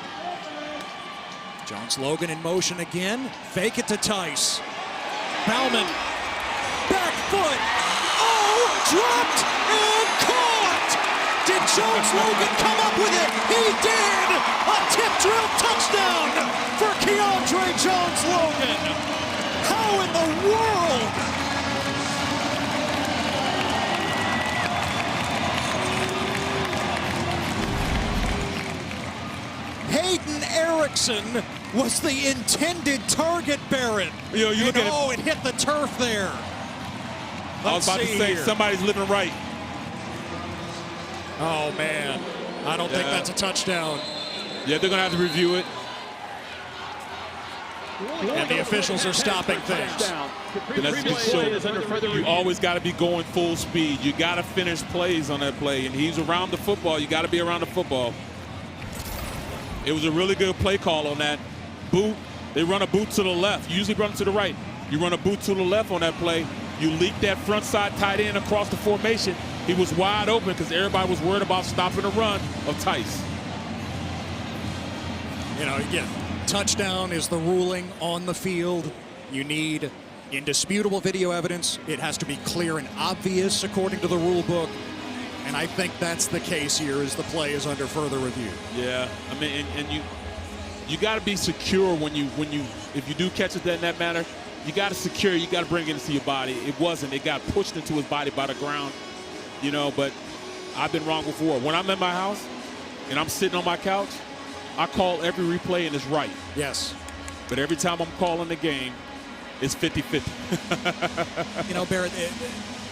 Jones-Logan in motion again. Fake it to Tice. Bauman. Back foot. Oh, dropped and caught. Did Jones-Logan come up with it? He did. A tip drill touchdown for Keandre Jones-Logan. How in the world? Hayden Erickson was the intended target, Barrett. You know, you look at it hit the turf there. I was about to say, somebody's living right. Oh, man. I don't think that's a touchdown. Yeah, they're going to have to review it. And the officials are stopping things. And that's just so you always got to be going full speed. You got to finish plays on that play. And he's around the football. You got to be around the football. It was a really good play call on that boot. They run a boot to the left. You usually run it to the right. You run a boot to the left on that play. You leak that front side tight end across the formation. He was wide open because everybody was worried about stopping the run of Tice. You know, again, touchdown is the ruling on the field. You need indisputable video evidence. It has to be clear and obvious according to the rule book. And I think that's the case here as the play is under further review. Yeah, I mean, and you got to be secure when you if you do catch it in that manner. You got to secure. You got to bring it into your body. It wasn't. It got pushed into his body by the ground. You know, but I've been wrong before. When I'm in my house and I'm sitting on my couch, I call every replay and it's right. Yes. But every time I'm calling the game, it's 50-50. You know, Barrett,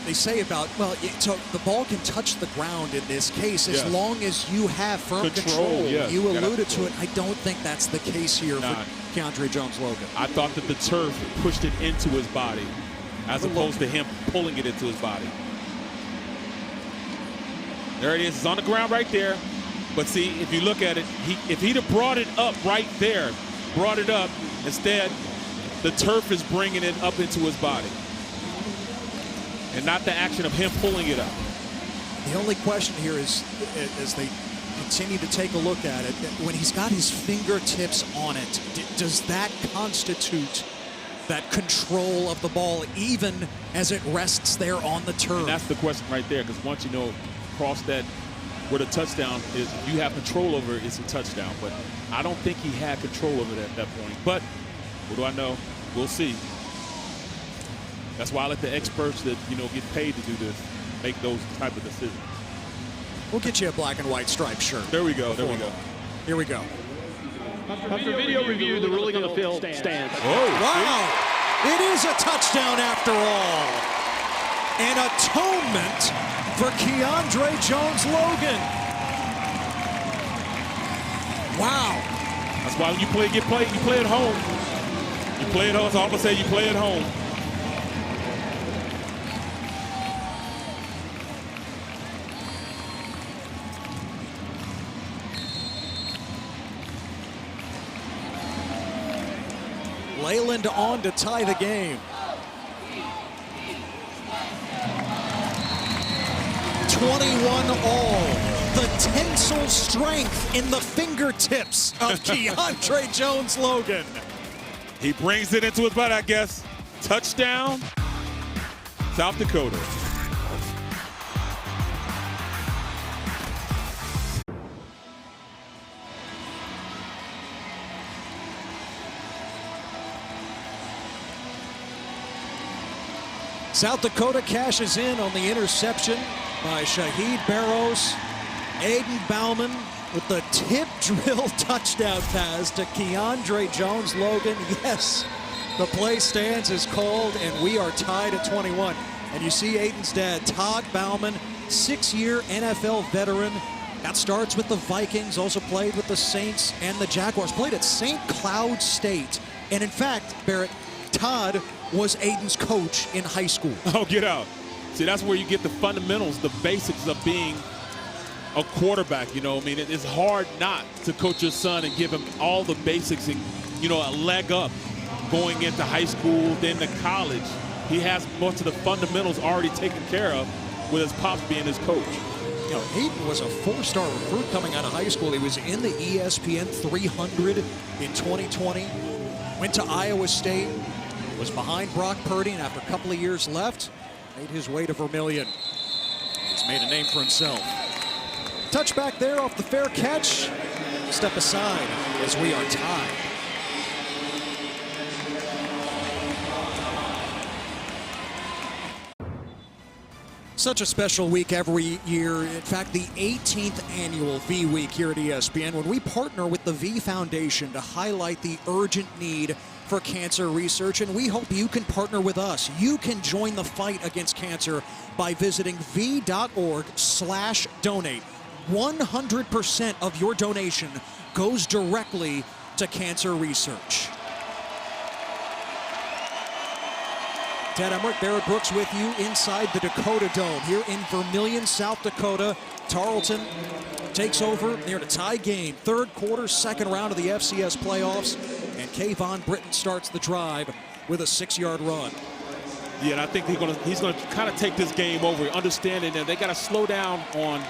they say about, well, so the ball can touch the ground in this case as long as you have firm control. Yes. You alluded to it. I don't think that's the case here for Keandre Jones-Logan. I thought that the turf pushed it into his body as opposed to him pulling it into his body. There it is. It's on the ground right there. But see, if you look at it, if he'd have brought it up right there, brought it up, instead, the turf is bringing it up into his body. And not the action of him pulling it up. The only question here is, as they continue to take a look at it, when he's got his fingertips on it, does that constitute that control of the ball even as it rests there on the turf? And that's the question right there, because once you know, cross that, where the touchdown is, if you have control over it, it's a touchdown. But I don't think he had control over it at that point. But what do I know? We'll see. That's why I let the experts that, you know, get paid to do this make those type of decisions. We'll get you a black and white striped shirt. There we go. There we go. Here we go. After video review, the ruling on the field stands. Oh, wow. It is a touchdown after all. An atonement for Keandre Jones-Logan. Wow. That's why when you play at home. You play at home. That's all I'm going to say. You play at home. Leyland on to tie the game. 21 all. The tensile strength in the fingertips of Keandre Jones-Logan. He brings it into his butt, I guess. Touchdown, South Dakota. South Dakota cashes in on the interception by Shaheed Barrows. Aiden Bauman with the tip drill touchdown pass to Keandre Jones-Logan. Yes, the play stands as called, and we are tied at 21. And you see Aiden's dad, Todd Bauman, 6-year NFL veteran. That starts with the Vikings, also played with the Saints and the Jaguars. Played at St. Cloud State. And in fact, Barrett, Todd was Aiden's coach in high school. Oh, get out. See, that's where you get the fundamentals, the basics of being a quarterback. You know, I mean, it's hard not to coach your son and give him all the basics and, you know, a leg up going into high school, then to college. He has most of the fundamentals already taken care of with his pops being his coach. You know, Aiden was a 4-star recruit coming out of high school. He was in the ESPN 300 in 2020. Went to Iowa State. Was behind Brock Purdy, and after a couple of years left, made his way to Vermillion. He's made a name for himself. Touchback there off the fair catch. Step aside as we are tied. Such a special week every year. In fact, the 18th annual V Week here at ESPN, when we partner with the V Foundation to highlight the urgent need for cancer research, and we hope you can partner with us. You can join the fight against cancer by visiting v.org/donate. 100% of your donation goes directly to cancer research. Ted Emmerich, Barrett Brooks with you inside the DakotaDome here in Vermillion, South Dakota. Tarleton takes over near the tie game. Third quarter, second round of the FCS playoffs. And Kayvon Britton starts the drive with a 6-yard run. Yeah, and I think he's gonna kind of take this game over, understanding that they got to slow down on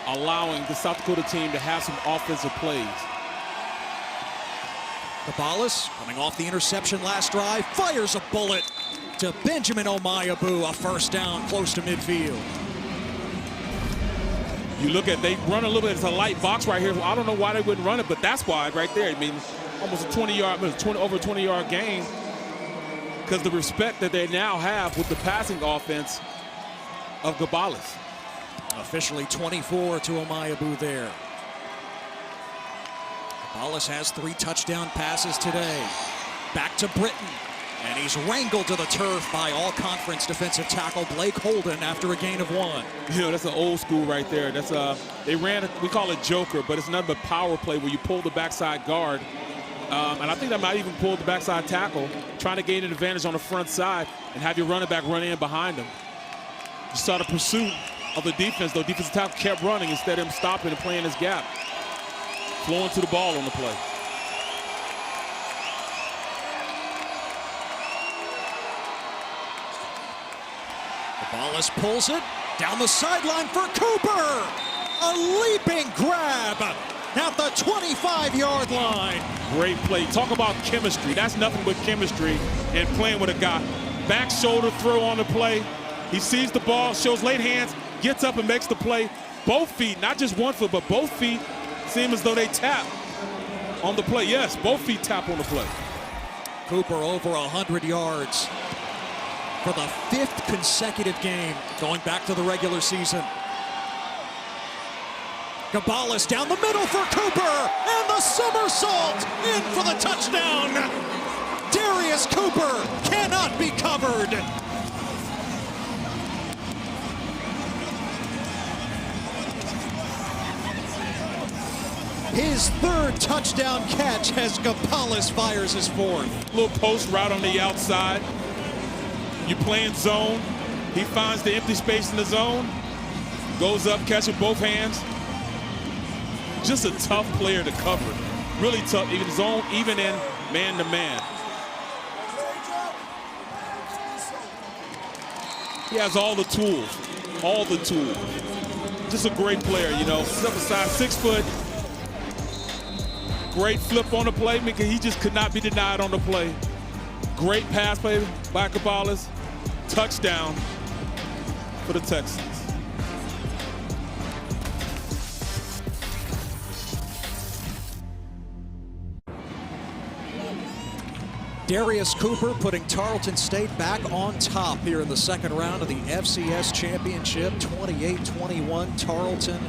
allowing the South Dakota team to have some offensive plays. Caballas, coming off the interception last drive, fires a bullet to Benjamin Omayabu, a first down close to midfield. You look at, they run a little bit, it's a light box right here. I don't know why they wouldn't run it, but that's why right there. I mean, almost a 20-yard, over a 20-yard gain, because the respect that they now have with the passing offense of Caballas. Officially 24 to Omayabu there. Caballas has 3 touchdown passes today. Back to Britton, and he's wrangled to the turf by all-conference defensive tackle Blake Holden after a gain of 1. You know, that's an old school right there. That's they ran, we call it joker, but it's nothing but power play where you pull the backside guard. And I think that might even pull the backside tackle, trying to gain an advantage on the front side and have your running back run in behind him. You saw the pursuit of the defense, though. Defensive tackle kept running instead of him stopping and playing his gap. Flowing to the ball on the play. Caballas pulls it down the sideline for Cooper. A leaping grab at the 25-yard line. Great play. Talk about chemistry. That's nothing but chemistry and playing with a guy. Back shoulder throw on the play. He sees the ball, shows late hands, gets up and makes the play. Both feet, not just one foot, but both feet seem as though they tap on the play. Yes, both feet tap on the play. Cooper over 100 yards for the 5th consecutive game going back to the regular season. Caballas down the middle for Cooper, and the somersault in for the touchdown. Darius Cooper cannot be covered. His 3rd touchdown catch as Caballas fires his 4th. Little post route on the outside. You playing zone. He finds the empty space in the zone. Goes up, catch with both hands. Just a tough player to cover. Really tough, even zone, even in man-to-man. He has all the tools. All the tools. Just a great player, you know. Step aside, 6 foot. Great flip on the play, because he just could not be denied on the play. Great pass play by Caballas. Touchdown for the Texans. Darius Cooper putting Tarleton State back on top here in the 2nd round of the FCS Championship. 28-21 Tarleton.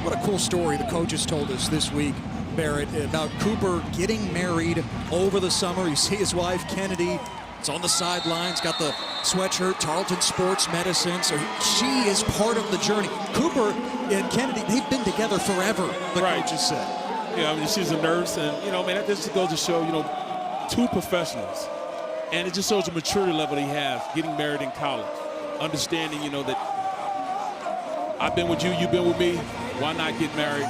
What a cool story the coaches told us this week, Barrett, about Cooper getting married over the summer. You see his wife, Kennedy, is on the sidelines, got the sweatshirt, Tarleton Sports Medicine, so she is part of the journey. Cooper and Kennedy, they've been together forever, the coaches said. Yeah, I mean, she's a nurse, and, you know, man, that just goes to show, you know, 2 professionals. And it just shows the maturity level he has, getting married in college. Understanding, you know, that I've been with you, you've been with me, why not get married?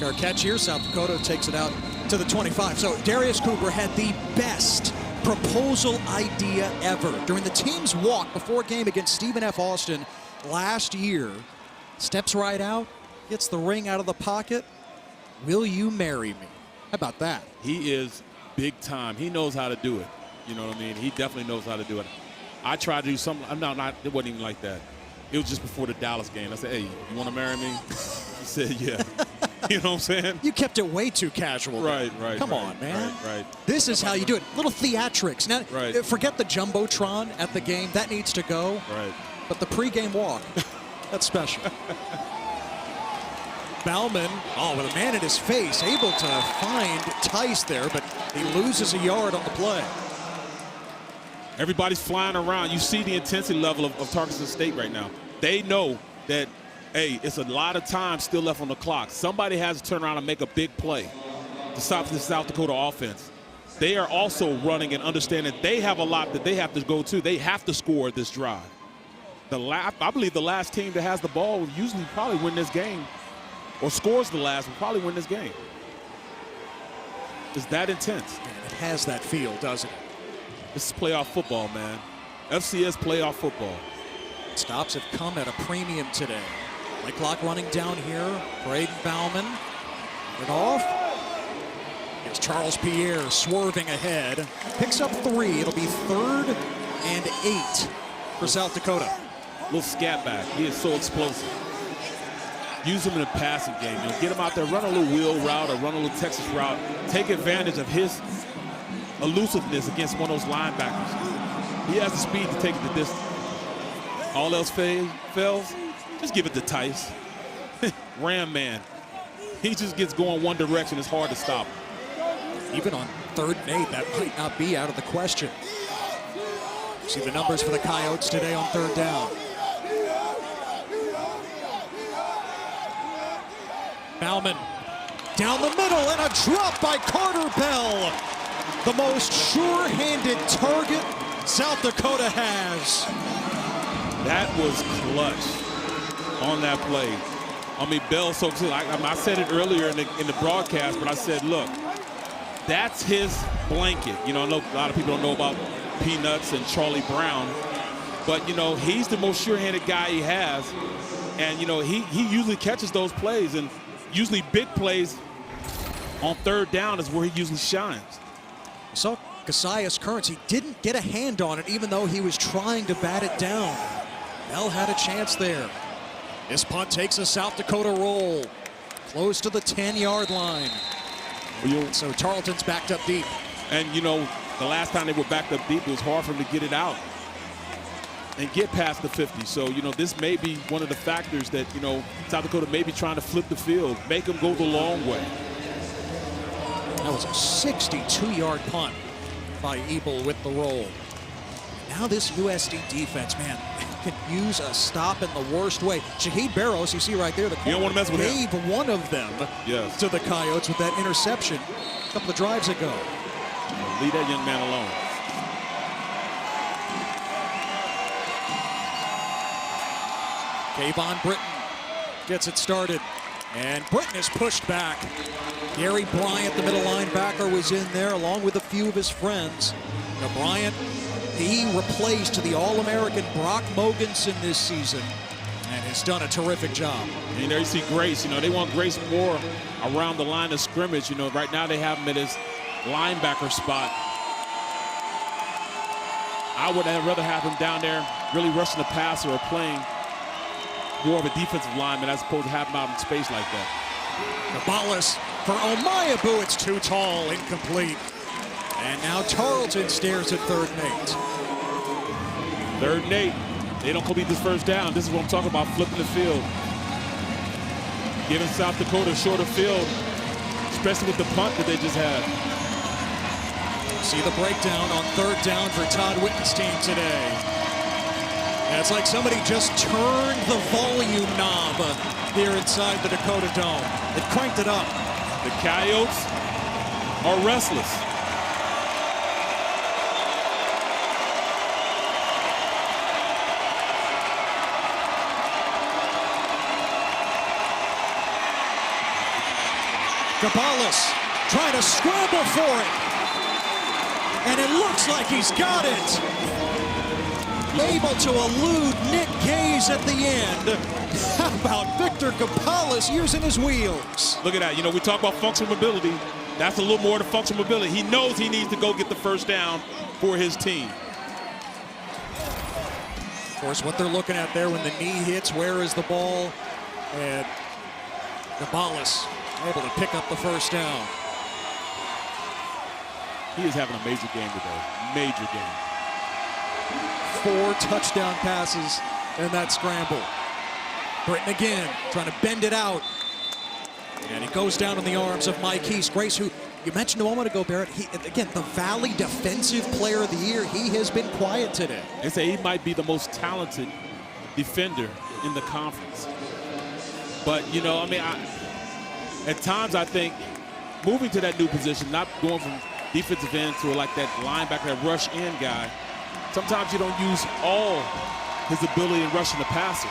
Our catch here, South Dakota takes it out to the 25. So Darius Cooper had the best proposal idea ever during the team's walk before a game against Stephen F. Austin last year. Steps right out, gets the ring out of the pocket. Will you marry me? How about that? He is big time. He knows how to do it. You know what I mean? He definitely knows how to do it. I tried to do something. It wasn't even like that. It was just before the Dallas game. I said, hey, you want to marry me? He said, yeah. You know what I'm saying? You kept it way too casual. Right. Come on, man. Right. This is how you do it. Little theatrics. Now, forget the Jumbotron at the game. That needs to go. Right. But the pregame walk, that's special. Bauman, with a man in his face, able to find Tice there, but he loses a yard on the play. Everybody's flying around. You see the intensity level of Tarleton State right now. They know that, hey, it's a lot of time still left on the clock. Somebody has to turn around and make a big play to stop the South Dakota offense. they are also running and understanding they have a lot that they have to go to. They have to score this drive. I believe the last team that has the ball will usually probably win this game, or scores the last will probably win this game. It's that intense. And it has that feel, doesn't it? This is playoff football, man. FCS playoff football. Stops have come at a premium today. Play clock running down here. Braden Bauman. It off. Here's Charles Pierre swerving ahead. Picks up 3. It'll be 3rd and 8 for South Dakota. Little scat back. He is so explosive. Use him in the passing game. You know, get him out there, run a little wheel route or run a little Texas route. Take advantage of his elusiveness against one of those linebackers. He has the speed to take it the distance. All else fails, just give it to Tice. Ram man. He just gets going one direction. It's hard to stop him. Even on 3rd and 8, that might not be out of the question. See the numbers for the Coyotes today on 3rd down. Bauman down the middle and a drop by Carter Bell. The most sure-handed target South Dakota has. That was clutch on that play. I mean, Bell, so I said it earlier in the broadcast, but I said, look, that's his blanket. You know, I know a lot of people don't know about Peanuts and Charlie Brown, but, you know, he's the most sure-handed guy he has. And, you know, he usually catches those plays, and usually big plays on 3rd down is where he usually shines. So Cassius Currency didn't get a hand on it, even though he was trying to bat it down. Bell had a chance there. This punt takes a South Dakota roll. Close to the 10-yard line. So Tarleton's backed up deep. And, you know, the last time they were backed up deep, it was hard for them to get it out and get past the 50. So, you know, this may be one of the factors that, you know, South Dakota may be trying to flip the field, make them go the long way. That was a 62-yard punt by Ebel with the roll. Now this USD defense, man, can use a stop in the worst way. Shaheed Barrows, you see right there, the you don't want to mess with gave him. One of them to the Coyotes with that interception a couple of drives ago. Leave that young man alone. Kayvon Britton gets it started, and Britton is pushed back. Gary Bryant, the middle linebacker, was in there along with a few of his friends. Now Bryant, he replaced the All-American Brock Mogensen this season and has done a terrific job. And there you see Grace. You know, they want Grace more around the line of scrimmage. You know, right now they have him at his linebacker spot. I would rather have him down there really rushing the passer or playing more of a defensive lineman as opposed to have him out in space like that. Caballas for Omayabu. It's too tall, incomplete. And now Tarleton stares at 3rd and 8. 3rd and 8. They don't complete this 1st down. This is what I'm talking about, flipping the field. Giving South Dakota a shorter field, especially with the punt that they just had. See the breakdown on 3rd down for Todd Witten's team today. And it's like somebody just turned the volume knob here inside the DakotaDome. It cranked it up. The Coyotes are restless. Caballas trying to scramble for it. And it looks like he's got it. Able to elude Nick Gaze at the end. How about Victor Caballas using his wheels? Look at that. You know, we talk about functional mobility. That's a little more to functional mobility. He knows he needs to go get the 1st down for his team. Of course, what they're looking at there when the knee hits, where is the ball? And Caballas able to pick up the 1st down. He is having a major game today. Major game. 4 touchdown passes in that scramble. Britton again, trying to bend it out. And he goes down in the arms of Mike East. Grace, who you mentioned a moment ago, Barrett, again, the Valley Defensive Player of the Year. He has been quiet today. They say he might be the most talented defender in the conference. But, you know, I mean, at times I think moving to that new position, not going from defensive end to like that linebacker, that rush in guy. Sometimes you don't use all his ability in rushing the passer,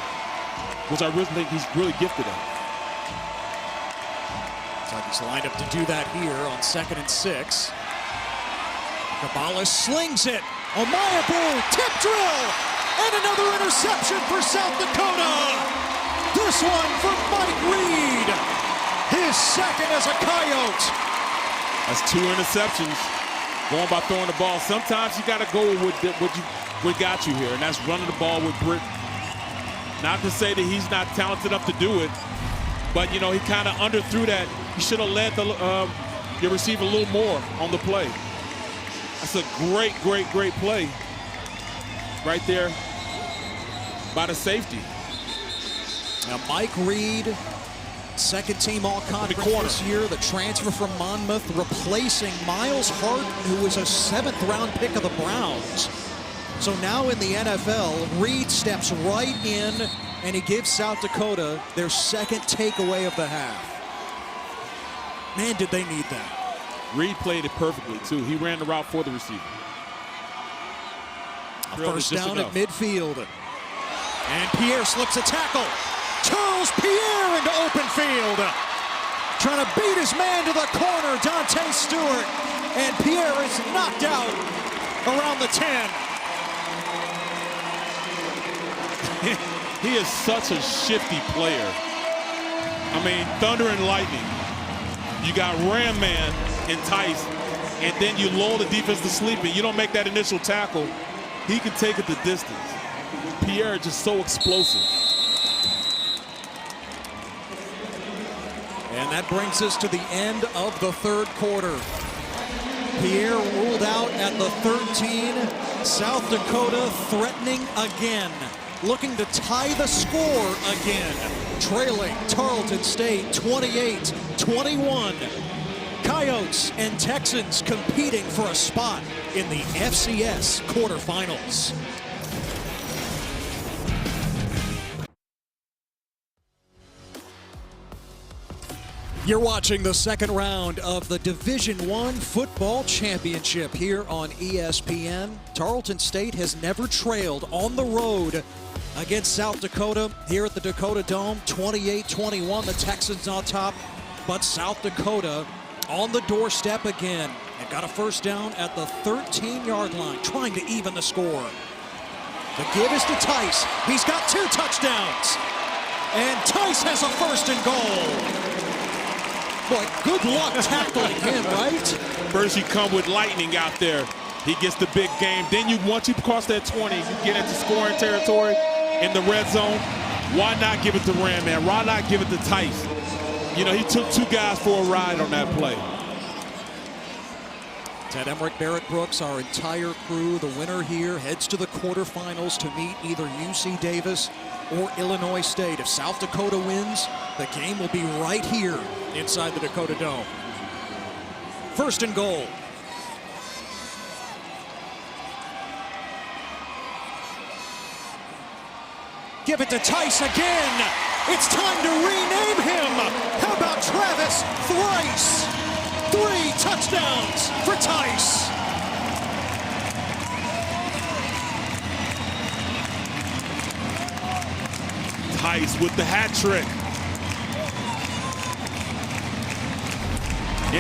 which I really think he's really gifted at. Looks like he's lined up to do that here on 2nd and 6. Cabales slings it. Omayabu, tip drill, and another interception for South Dakota. This one for Mike Reed, his second as a Coyote. That's 2 interceptions going by throwing the ball. Sometimes you got to go with what got you here, and that's running the ball with grit. Not to say that he's not talented enough to do it, but, you know, he kind of underthrew that. He should have led your receiver a little more on the play. That's a great, great, great play right there by the safety. Now, Mike Reed, second team all-conference this year, the transfer from Monmouth, replacing Miles Harden, who was a 7th-round pick of the Browns. So now in the NFL, Reed steps right in, and he gives South Dakota their second takeaway of the half. Man, did they need that. Reed played it perfectly, too. He ran the route for the receiver. A first down at midfield. And Pierre slips a tackle. Charles Pierre into open field. Trying to beat his man to the corner, Dante Stewart. And Pierre is knocked out around the 10. He is such a shifty player. I mean, thunder and lightning. You got Ram Man and Tice, and then you lull the defense to sleep, and you don't make that initial tackle. He can take it the distance. Pierre is just so explosive. And that brings us to the end of the 3rd quarter. Pierre ruled out at the 13. South Dakota threatening again, looking to tie the score again, trailing Tarleton State 28-21. Coyotes and Texans competing for a spot in the FCS quarterfinals. You're watching the 2nd round of the Division I Football Championship here on ESPN. Tarleton State has never trailed on the road against South Dakota here at the DakotaDome. 28-21, the Texans on top, but South Dakota on the doorstep again and got a first down at the 13-yard line, trying to even the score. The give is to Tice. He's got 2 touchdowns, and Tice has a 1st and goal. Boy, good luck tackling him, right? First you come with lightning out there. He gets the big game. Then once you cross that 20, you get into scoring territory in the red zone. Why not give it to Ram Man? Why not give it to Tice? You know, he took 2 guys for a ride on that play. Ted Emmerich, Barrett Brooks, our entire crew, the winner here, heads to the quarterfinals to meet either UC Davis or Illinois State. If South Dakota wins, the game will be right here inside the DakotaDome. 1st and goal. Give it to Tice again. It's time to rename him. How about Travis Thrice? 3 touchdowns for Tice. Tice with the hat trick.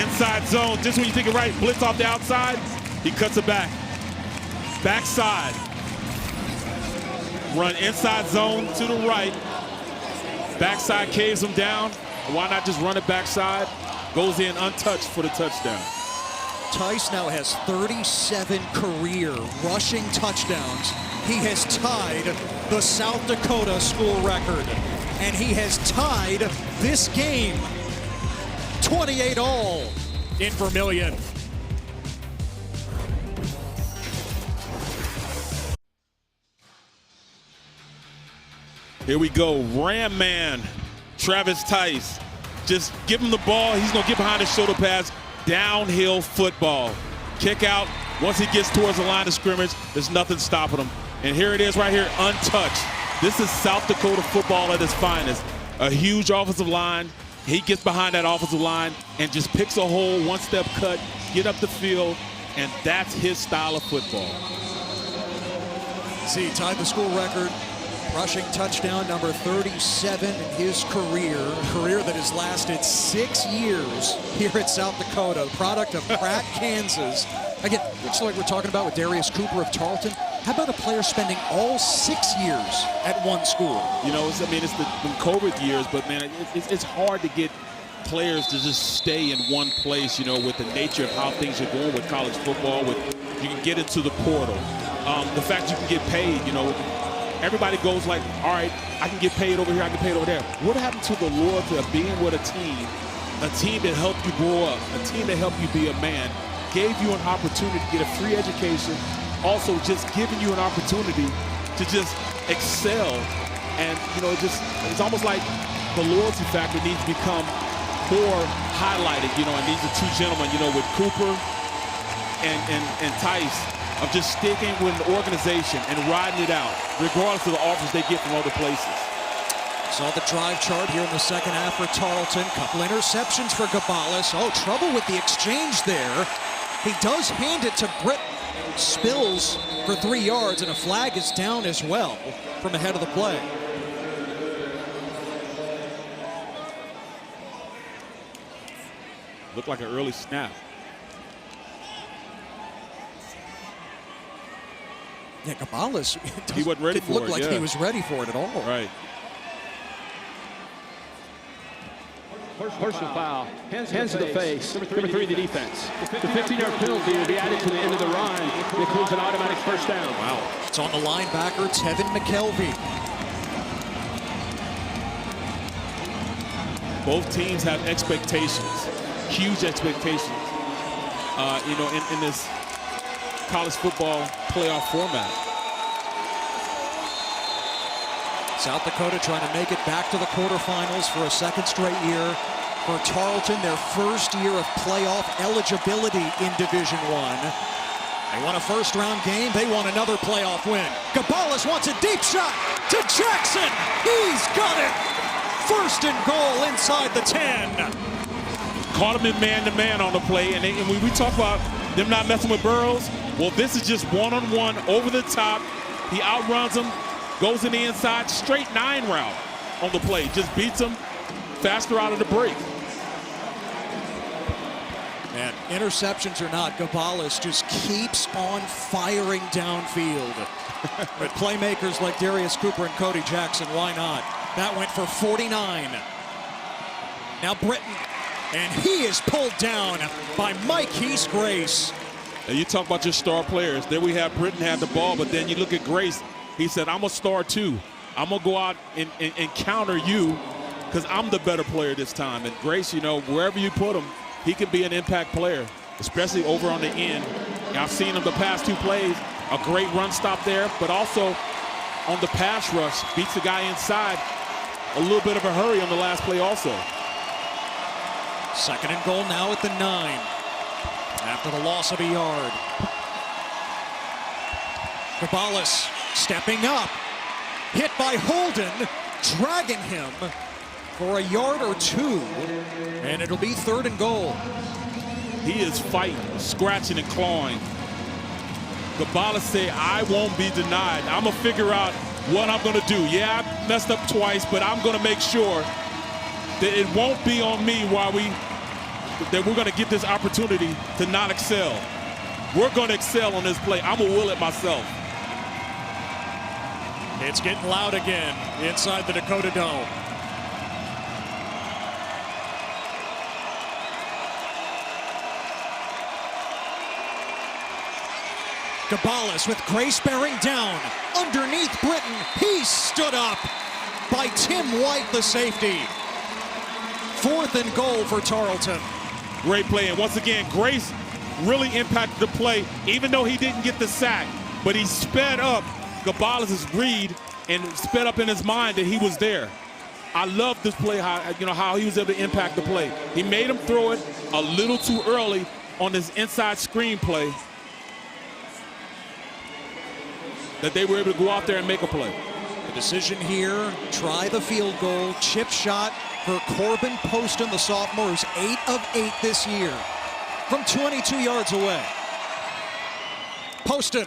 Inside zone, just when you think it right, blitz off the outside, he cuts it back. Backside. Run inside zone to the right. Backside caves him down. Why not just run it backside? Goes in untouched for the touchdown. Tice now has 37 career rushing touchdowns. He has tied the South Dakota school record. And he has tied this game 28-all in Vermillion. Here we go, Ram Man, Travis Tice. Just give him the ball, he's gonna get behind his shoulder pass, downhill football. Kick out, once he gets towards the line of scrimmage, there's nothing stopping him. And here it is right here, untouched. This is South Dakota football at its finest. A huge offensive line. He gets behind that offensive line and just picks a hole, one-step cut, get up the field, and that's his style of football. See, he tied the school record, rushing touchdown number 37 in his career. A career that has lasted 6 years here at South Dakota, product of Pratt, Kansas. Again, it's like we're talking about with Darius Cooper of Tarleton. How about a player spending all 6 years at one school? You know, it's the COVID years, but man, it's hard to get players to just stay in one place, you know, with the nature of how things are going with college football. You can get into the portal. The fact you can get paid, you know, everybody goes like, all right, I can get paid over here, I can get paid over there. What happened to the loyalty of being with a team that helped you grow up, a team that helped you be a man, gave you an opportunity to get a free education, also just giving you an opportunity to just excel. And, you know, it's almost like the loyalty factor needs to become more highlighted, you know, and these are two gentlemen, you know, with Cooper and Tice, of just sticking with an organization and riding it out, regardless of the offers they get from other places. Saw the drive chart here in the second half for Tarleton. Couple interceptions for Gabalis. Oh, trouble with the exchange there. He does hand it to Britton. Spills for 3 yards, and a flag is down as well from ahead of the play. Looked like an early snap. Yeah, Gabalis, he wasn't ready for it. Didn't look like he was ready for it at all. Right. Personal foul. Hands to the face. Number 3, the defense. The 15-yard penalty will be added to the end of the run. It includes an automatic first down. Wow. It's on the linebacker, Tevin McKelvey. Both teams have expectations, huge expectations, you know, in this college football playoff format. South Dakota trying to make it back to the quarterfinals for a second straight year. For Tarleton, their first year of playoff eligibility in Division I. They won a first-round game. They want another playoff win. Gabalis wants a deep shot to Jackson. He's got it. First and goal inside the 10. Caught him in man-to-man on the play, and when we talk about them not messing with Burrows, well, this is just one-on-one, over the top. He outruns him, goes in the inside, straight 9 route on the play. Just beats him faster out of the break. Man, interceptions or not, Gabalis just keeps on firing downfield. But playmakers like Darius Cooper and Cody Jackson, why not? That went for 49. Now Britton, and he is pulled down by Mike Grace. And you talk about your star players. There we have Britton had the ball, but then you look at Grace. He said, I'm a star too. I'm going to go out and counter you because I'm the better player this time. And Grace, you know, wherever you put him, he can be an impact player, especially over on the end. I've seen him the past 2 plays, a great run stop there, but also on the pass rush, beats the guy inside. A little bit of a hurry on the last play also. Second and goal now at the 9. After the loss of a yard. Gabalis stepping up. Hit by Holden, dragging him for a yard or 2. And it'll be 3rd and goal. He is fighting, scratching and clawing. Gabalis say, I won't be denied. I'm going to figure out what I'm going to do. Yeah, I messed up twice, but I'm going to make sure that it won't be on me that we're going to get this opportunity to not excel. We're going to excel on this play. I'm going to will it myself. It's getting loud again inside the DakotaDome. Gabalis with Grace bearing down. Underneath Britton, he stood up by Tim White, the safety. 4th and goal for Tarleton. Great play, and once again, Grace really impacted the play, even though he didn't get the sack, but he sped up Gabalis' read and sped up in his mind that he was there. I love this play, how he was able to impact the play. He made him throw it a little too early on this inside screen play that they were able to go out there and make a play. The decision here, try the field goal, chip shot for Corbin Poston, the sophomore, who's 8 of 8 this year. from 22 yards away. Poston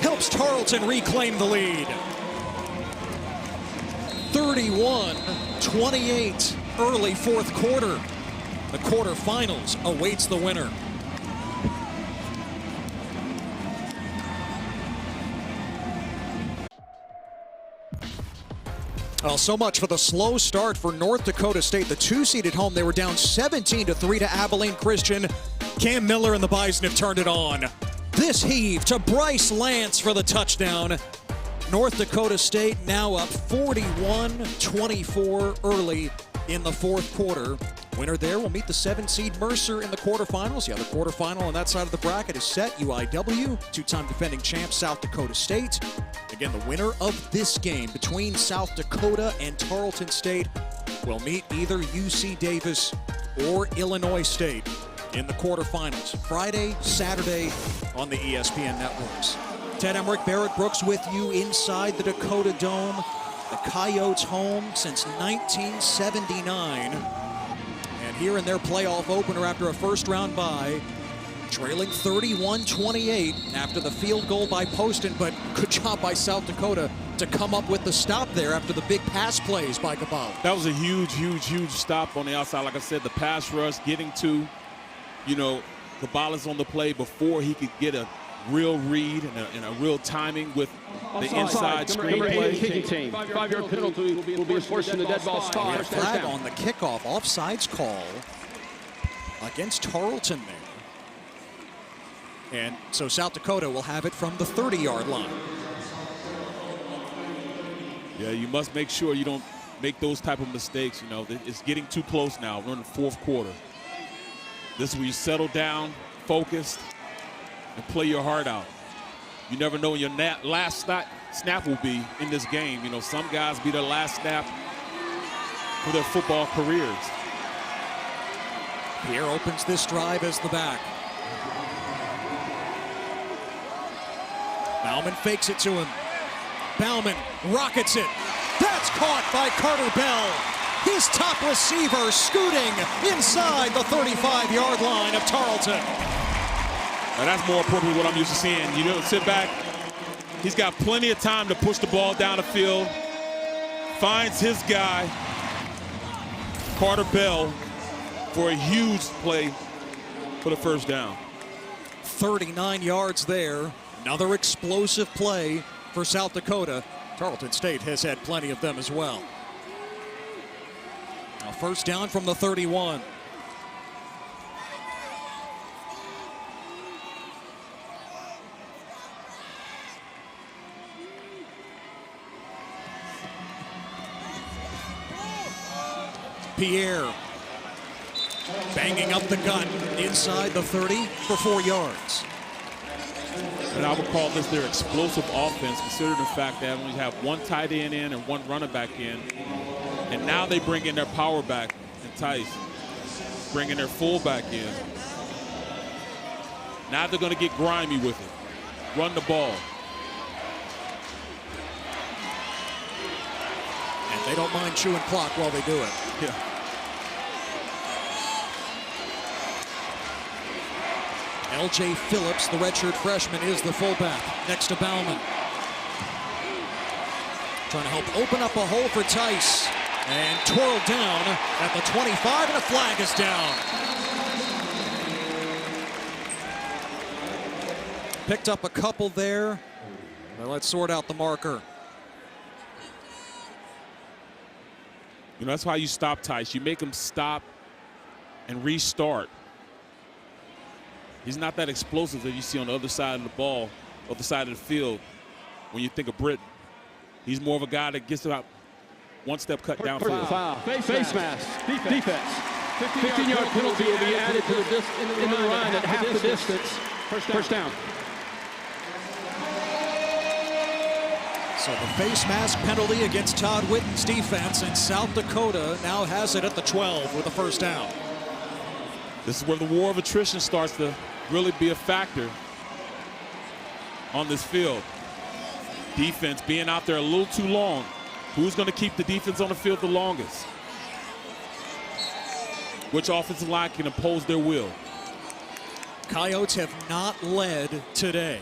helps Tarleton reclaim the lead. 31-28 early fourth quarter. The quarterfinals awaits the winner. Well, so much for the slow start for North Dakota State. The 2 seed at home, they were down 17-3 to Abilene Christian. Cam Miller and the Bison have turned it on. This heave to Bryce Lance for the touchdown. North Dakota State now up 41-24 early in the fourth quarter. Winner there will meet the 7-seed Mercer in the quarterfinals. The other quarterfinal on that side of the bracket is set. UIW, two-time defending champ South Dakota State. Again, the winner of this game between South Dakota and Tarleton State will meet either UC Davis or Illinois State in the quarterfinals. Friday, Saturday on the ESPN networks. Ted Emmerich, Barrett Brooks with you inside the Dakota Dome. The Coyotes home since 1979. And here in their playoff opener after a first-round bye, trailing 31-28 after the field goal by Poston, but good job by South Dakota to come up with the stop there after the big pass plays by Cabal. That was a huge stop on the outside. Like I said, the pass rush, getting to, Cabal on the play before he could get a real read and a real timing with the inside screen play. Kicking team. 5-yard penalty will be enforced in the dead ball spot. Flag on the kickoff, offsides call against Tarleton there. And so South Dakota will have it from the 30-yard line. Yeah, you must make sure you don't make those type of mistakes. It's getting too close now. We're in the fourth quarter. This is where you settle down, focused, and play your heart out. You never know when your last snap will be in this game. Some guys be their last snap for their football careers. Pierre opens this drive as the back. Bauman fakes it to him. Bauman rockets it. That's caught by Carter Bell. His top receiver scooting inside the 35-yard line of Tarleton. Now that's more appropriately what I'm used to seeing. Sit back. He's got plenty of time to push the ball down the field. Finds his guy, Carter Bell, for a huge play for the first down. 39 yards there. Another explosive play for South Dakota. Tarleton State has had plenty of them as well. Now first down from the 31. Pierre banging up the gun inside the 30 for 4 yards. And I would call this their explosive offense, considering the fact that only have one tight end in and one running back in. And now they bring in their power back and Tice, bringing their fullback in. Now they're going to get grimy with it. Run the ball. And they don't mind chewing clock while they do it. Yeah. L.J. Phillips, the redshirt freshman, is the fullback next to Bauman. Trying to help open up a hole for Tice. And twirled down at the 25, and a flag is down. Picked up a couple there. Now let's sort out the marker. That's how you stop Tice. You make him stop and restart. He's not that explosive that you see on the other side of the ball, other side of the field when you think of Britton. He's more of a guy that gets about one step cut downfield. Foul. Face mask. Defense. 15-yard penalty will be added to the line at half the distance. First down. So the face mask penalty against Todd Witten's defense, and South Dakota now has it at the 12 with a first down. This is where the war of attrition starts to really be a factor on this field. Defense being out there a little too long. Who's going to keep the defense on the field the longest? which offensive line can impose their will. Coyotes have not led today.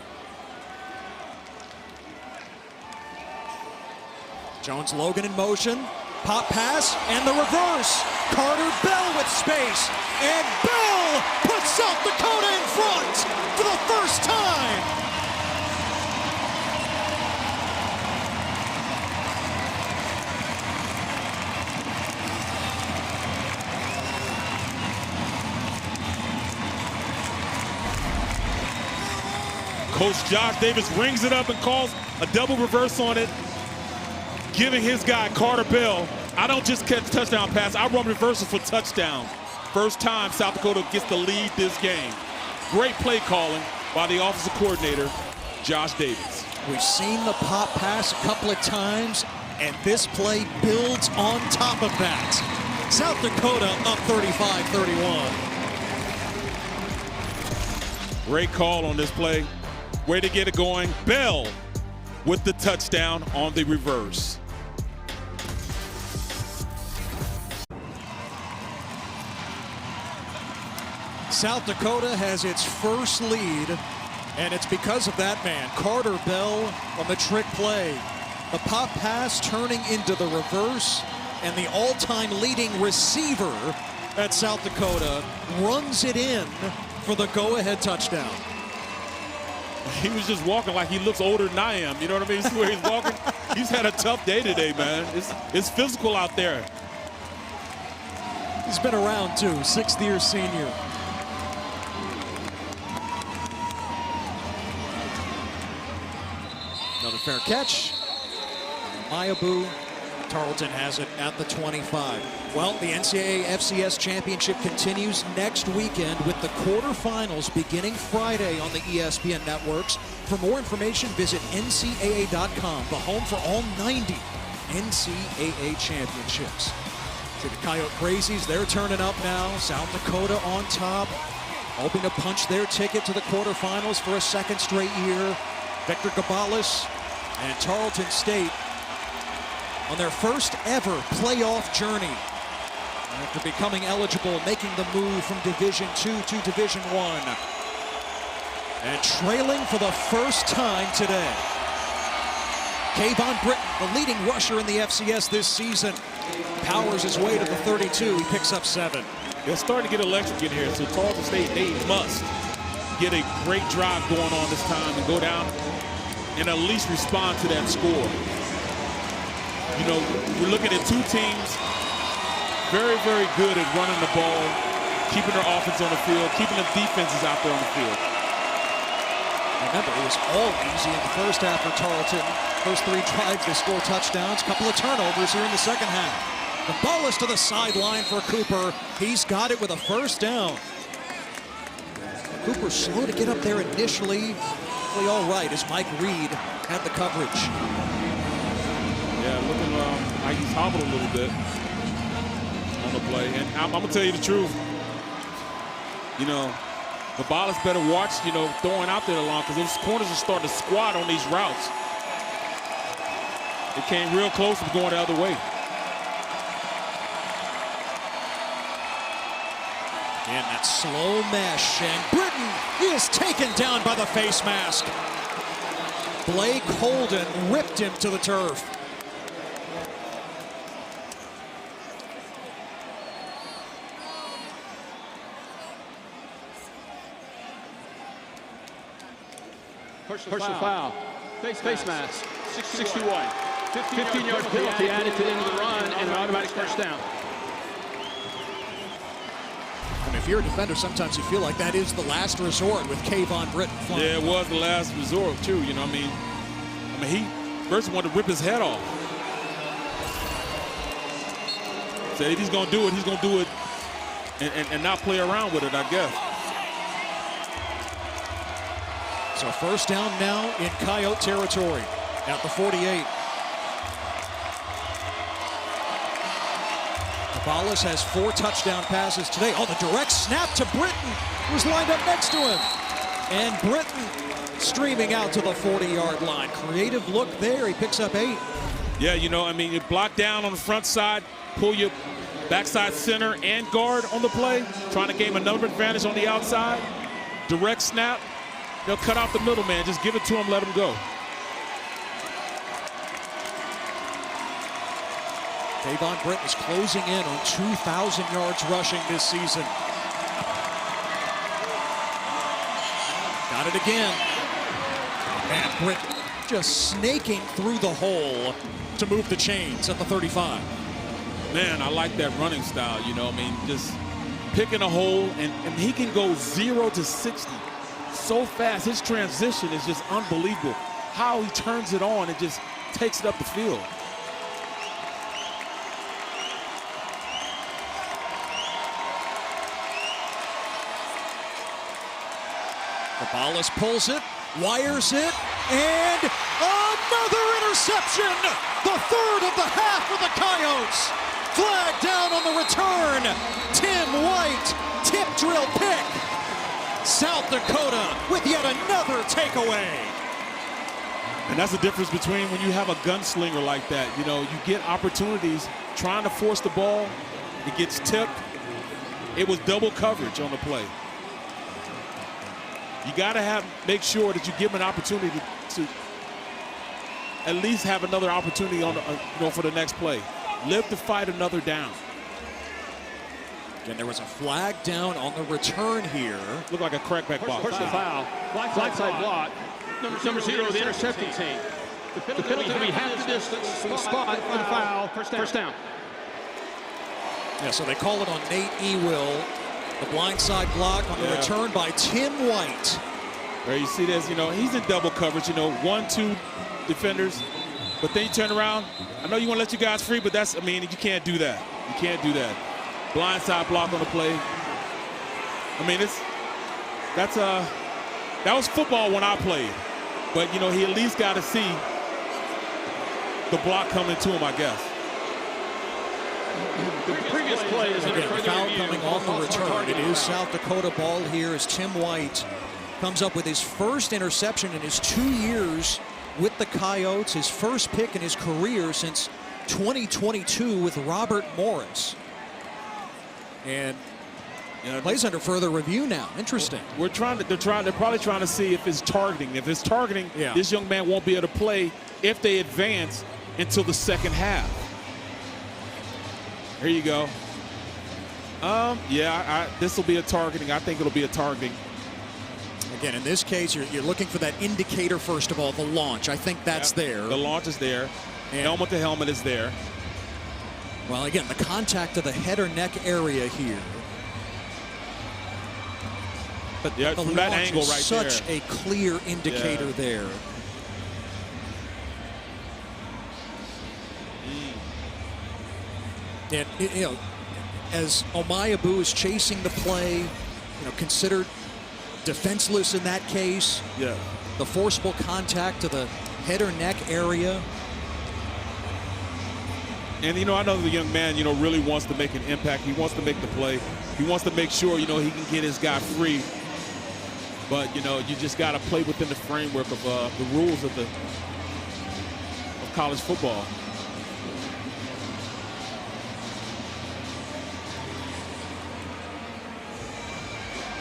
Jones-Logan in motion. Pop pass and the reverse. Carter Bell with space. And Bell puts South Dakota in front for the first time. Coach Josh Davis rings it up and calls a double reverse on it, giving his guy Carter Bell, I don't just catch touchdown pass, I run reversals for touchdown. First time South Dakota gets to lead this game. Great play calling by the offensive coordinator, Josh Davis. We've seen the pop pass a couple of times, and this play builds on top of that. South Dakota up 35-31. Great call on this play. Way to get it going. Bell with the touchdown on the reverse. South Dakota has its first lead, and it's because of that man, Carter Bell, on the trick play. The pop pass turning into the reverse, and the all-time leading receiver at South Dakota runs it in for the go-ahead touchdown. He was just walking like he looks older than I am. You know what I mean? See where he's walking? He's had a tough day today, man. It's physical out there. He's been around, too. 6th-year senior. Another fair catch. Mayabu. Tarleton has it at the 25. Well, the NCAA FCS Championship continues next weekend with the quarterfinals beginning Friday on the ESPN networks. For more information, visit NCAA.com, the home for all 90 NCAA championships. See the Coyote Crazies, they're turning up now. South Dakota on top, hoping to punch their ticket to the quarterfinals for a second straight year. Victor Gabalis and Tarleton State on their first ever playoff journey after becoming eligible, making the move from Division II to Division I. And trailing for the first time today. Kayvon Britton, the leading rusher in the FCS this season, powers his way to the 32. He picks up 7. They're starting to get electric in here, so Tarleton State, they must get a great drive going on this time and go down and at least respond to that score. You know, we're looking at two teams very, very good at running the ball, keeping their offense on the field, keeping the defenses out there on the field. Remember, it was all easy in the first half for Tarleton. First 3 drives, they score touchdowns. Couple of turnovers here in the second half. The ball is to the sideline for Cooper. He's got it with a first down. Cooper slow to get up there initially. Really all right as Mike Reed had the coverage. Yeah, looking like he's hobbled a little bit on the play. And I'm going to tell you the truth. You know, the ball is better watched, you know, throwing out there long because those corners are starting to squat on these routes. It came real close to going the other way. And that slow mesh, and Britton is taken down by the face mask. Blake Holden ripped him to the turf. Personal foul. Face mask. 61. 15-yard penalty added to the end of the run and an automatic first down. I mean, if you're a defender, sometimes you feel like that is the last resort with Kayvon Britton flying. Yeah, it was the last resort too. You know, I mean, he first wanted to rip his head off. So if he's gonna do it, he's gonna do it and not play around with it, I guess. So first down now in Coyote territory at the 48. Gabalis has 4 touchdown passes today. Oh, the direct snap to Britton, who's lined up next to him. And Britton streaming out to the 40-yard line. Creative look there. He picks up 8. Yeah, you know, I mean, you block down on the front side, pull your backside center and guard on the play, trying to gain a number advantage on the outside. Direct snap, they'll cut out the middleman. Just give it to him, let him go. Davon Britton is closing in on 2,000 yards rushing this season. Got it again. And Britton just snaking through the hole to move the chains at the 35. Man, I like that running style, you know. I mean, just picking a hole, and he can go 0 to 60 so fast. His transition is just unbelievable. How he turns it on and just takes it up the field. Gonzalez pulls it, wires it, and another interception! The third of the half for the Coyotes. Flag down on the return. Tim White, tip drill pick. South Dakota with yet another takeaway. And that's the difference between when you have a gunslinger like that. You know, you get opportunities trying to force the ball. It gets tipped. It was double coverage on the play. You got to make sure that you give him an opportunity to at least have another opportunity on for the next play. Live to fight another down. And there was a flag down on the return here. Looked like a crackback block. Personal foul. Flagside block. Number 0, the intercepting team. The penalty will be half the distance from the spot for the foul. First down. Yeah, so they call it on Nate Ewell. The blindside block on the return by Tim White. There you see this, you know, he's in double coverage, you know, 1-2 defenders. But then you turn around. I know you want to let you guys free, but that's, I mean, you can't do that. You can't do that. Blindside block on the play. I mean, that was football when I played. But, you know, he at least got to see the block coming to him, I guess. The previous play is again, foul coming off the return. It is South Dakota ball here as Tim White comes up with his first interception in his 2 years with the Coyotes, his first pick in his career since 2022 with Robert Morris. And plays under further review now. Interesting. They're probably trying to see if it's targeting. If it's targeting, this young man won't be able to play if they advance until the second half. Here you go. This will be a targeting. I think it'll be a targeting. Again, in this case, you're looking for that indicator, first of all, the launch. I think that's there. The launch is there. And helmet to helmet is there. Well, again, the contact to the head or neck area here. But the from launch that angle is right such a clear indicator there. And, you know, as Omayabu is chasing the play, you know, considered defenseless in that case. Yeah. The forcible contact to the head or neck area. And, you know, I know the young man, you know, really wants to make an impact. He wants to make the play. He wants to make sure, you know, he can get his guy free. But, you know, you just got to play within the framework of the rules of college football.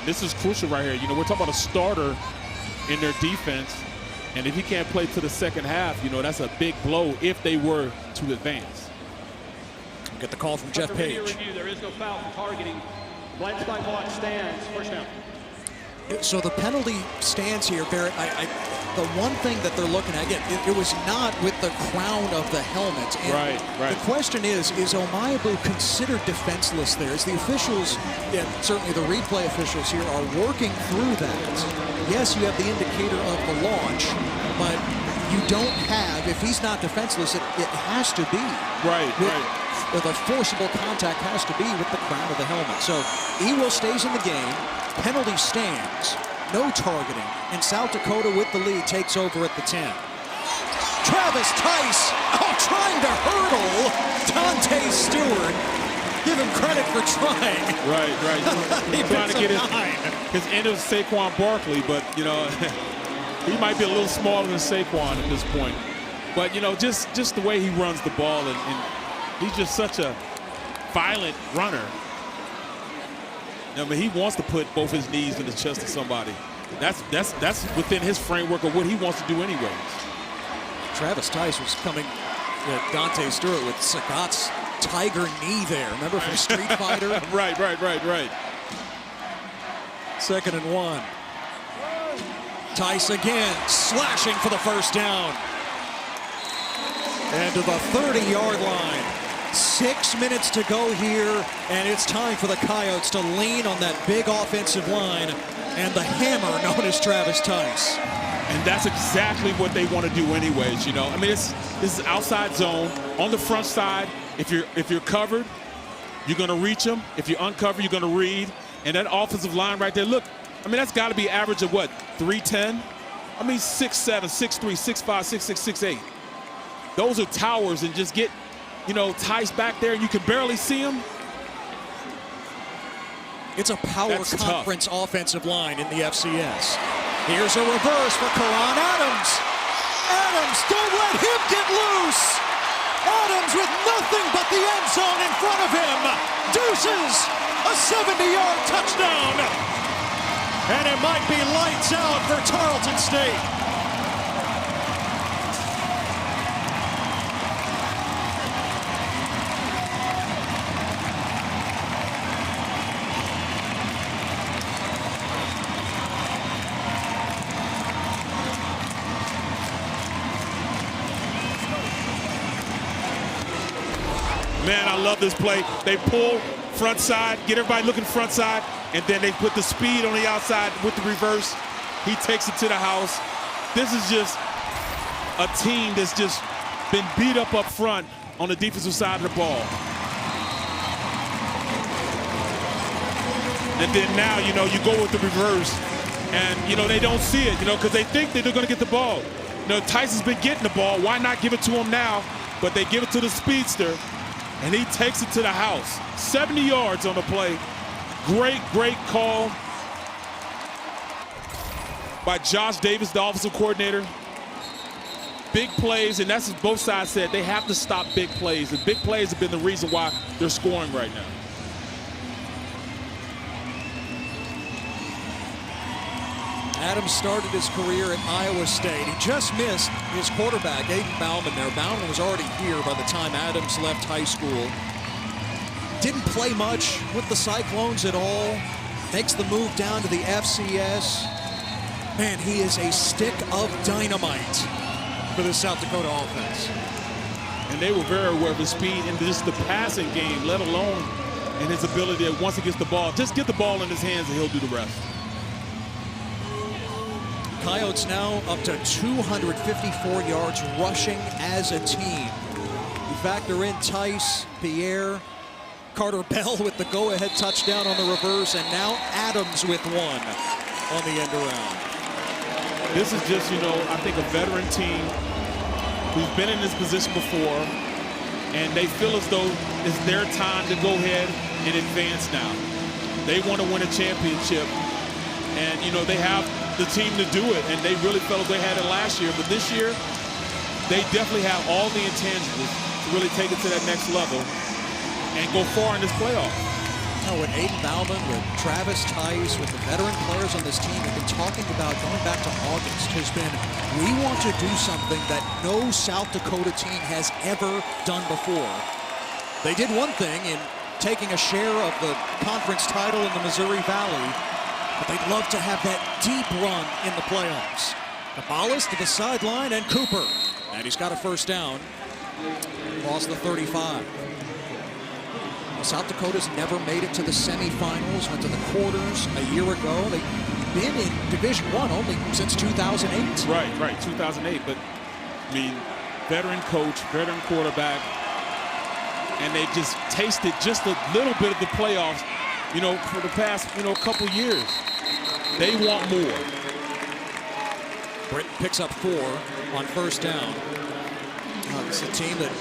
This is crucial right here. You know, we're talking about a starter in their defense. And if he can't play to the second half, you know, that's a big blow if they were to advance. Get the call from Jeff Page. Review, there is no foul for targeting. Blindside block stands. First down. So the penalty stands here, Barrett. The one thing that they're looking at, again, it was not with the crown of the helmet. And right. The question is Omayabu considered defenseless there? As the officials, and certainly the replay officials here, are working through that. Yes, you have the indicator of the launch, but you don't have, if he's not defenseless, it has to be. Right. The forcible contact has to be with the crown of the helmet. So Ewell stays in the game. Penalty stands. No targeting. And South Dakota with the lead takes over at the 10. Travis Tice trying to hurdle Dante Stewart. Give him credit for trying. Right. He's trying to get his end of Saquon Barkley, but, you know, he might be a little smaller than Saquon at this point. But, you know, just the way he runs the ball, and he's just such a violent runner. I mean, he wants to put both his knees in the chest of somebody. That's within his framework of what he wants to do anyways. Travis Tice was coming at Dante Stewart with Sagat's tiger knee there. Remember from Street Fighter? Right. 2nd and 1. Tice again, slashing for the first down. And to the 30-yard line. 6 minutes to go here, and it's time for the Coyotes to lean on that big offensive line and the hammer known as Travis Tice. And that's exactly what they want to do anyways, you know. I mean, this is outside zone. On the front side, if you're covered, you're going to reach them. If you're uncovered, you're going to read. And that offensive line right there, look, I mean, that's got to be average of what, 310? I mean, 6'7", 6'3", 6'5", 6'6", 6'8". Those are towers, and just get, you know, Tice back there, and you can barely see him. It's a power That's conference offensive line in the FCS. Here's a reverse for Karan Adams. Adams, don't let him get loose. Adams with nothing but the end zone in front of him. Deuces, a 70-yard touchdown. And it might be lights out for Tarleton State. Man, I love this play. They pull front side, get everybody looking front side, and then they put the speed on the outside with the reverse. He takes it to the house. This is just a team that's just been beat up front on the defensive side of the ball. And then now, you know, you go with the reverse, and, you know, they don't see it, you know, because they think that they're going to get the ball. You know, Tyson's been getting the ball. Why not give it to him now? But they give it to the speedster, and he takes it to the house. 70 yards on the play. Great call by Josh Davis, the offensive coordinator. Big plays, and that's what both sides said. They have to stop big plays, and big plays have been the reason why they're scoring right now. Adams started his career at Iowa State. He just missed his quarterback, Aiden Bauman there. Bauman was already here by the time Adams left high school. Didn't play much with the Cyclones at all. Makes the move down to the FCS. Man, he is a stick of dynamite for the South Dakota offense. And they were very aware of his speed and just the passing game, let alone and his ability to, once he gets the ball, just get the ball in his hands and he'll do the rest. Coyotes now up to 254 yards rushing as a team. You factor in Tice, Pierre, Carter Bell with the go-ahead touchdown on the reverse, and now Adams with one on the end around. This is just, you know, I think a veteran team who's been in this position before, and they feel as though it's their time to go ahead and advance now. They want to win a championship, and, you know, they have the team to do it, and they really felt they had it last year. But this year, they definitely have all the intangibles to really take it to that next level and go far in this playoff. Now with Aiden Bauman, with Travis Tice, with the veteran players on this team, have been talking about going back to August has been, we want to do something that no South Dakota team has ever done before. They did one thing in taking a share of the conference title in the Missouri Valley, but they'd love to have that deep run in the playoffs. Cabales to the sideline, and Cooper. And he's got a first down. Lost the 35. Well, South Dakota's never made it to the semifinals, went to the quarters a year ago. They've been in Division I only since 2008. Right, 2008. But, I mean, veteran coach, veteran quarterback, and they just tasted just a little bit of the playoffs, you know, for the past, you know, couple years. They want more. Britton picks up 4 on first down. It's a team that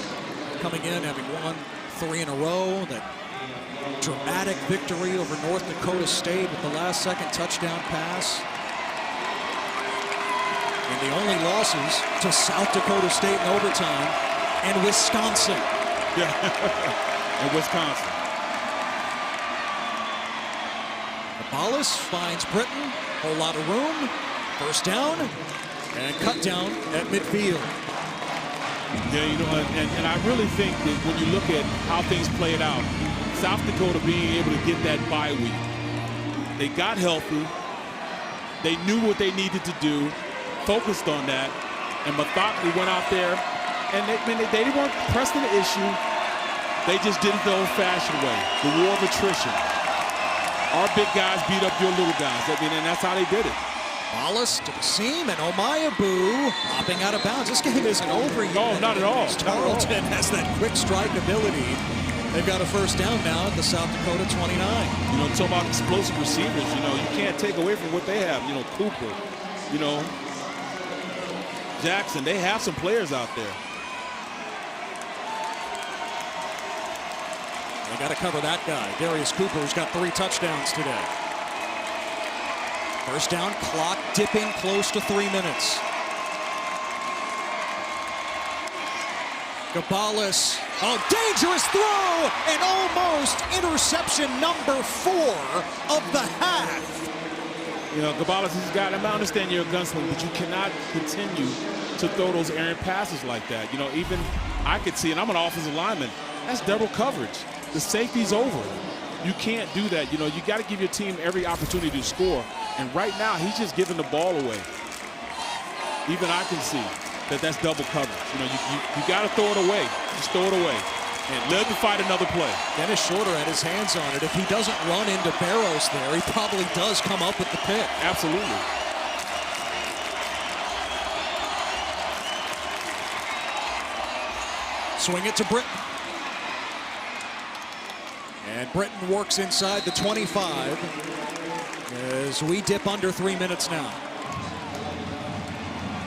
coming in having won 3 in a row. That dramatic victory over North Dakota State with the last-second touchdown pass. And And the only losses to South Dakota State in overtime and Wisconsin. Yeah, and Wisconsin. Ballas finds Britton, whole lot of room, first down, and cut down at midfield. Yeah, you know, and I really think that when you look at how things played out, South Dakota being able to get that bye week, they got healthy, they knew what they needed to do, focused on that, and methodically went out there, and they weren't pressing the issue, they just did it the old-fashioned way, the war of attrition. Our big guys beat up your little guys, and that's how they did it. Ballas to the seam, and Omayabu hopping out of bounds. This game isn't over yet. No, not at all. Tarleton has that quick strike ability. They've got a first down now at the South Dakota 29. You know, talk about explosive receivers, you know, you can't take away from what they have. You know, Cooper, you know, Jackson, they have some players out there. They got to cover that guy. Darius Cooper, who's got 3 touchdowns today. First down, clock dipping close to 3 minutes. Ballas, oh, dangerous throw, and almost interception number 4 of the half. You know, Ballas has got, I understand you're a gunslinger, but you cannot continue to throw those errant passes like that. You know, even I could see, and I'm an offensive lineman, that's double coverage. The safety's over. You can't do that. You know, you got to give your team every opportunity to score. And right now, he's just giving the ball away. Even I can see that that's double coverage. You know, you got to throw it away. Just throw it away. And live to fight another play. Dennis Shorter had his hands on it. If he doesn't run into Barrows there, he probably does come up with the pick. Absolutely. Swing it to Britton. And Britton works inside the 25 as we dip under 3 minutes now.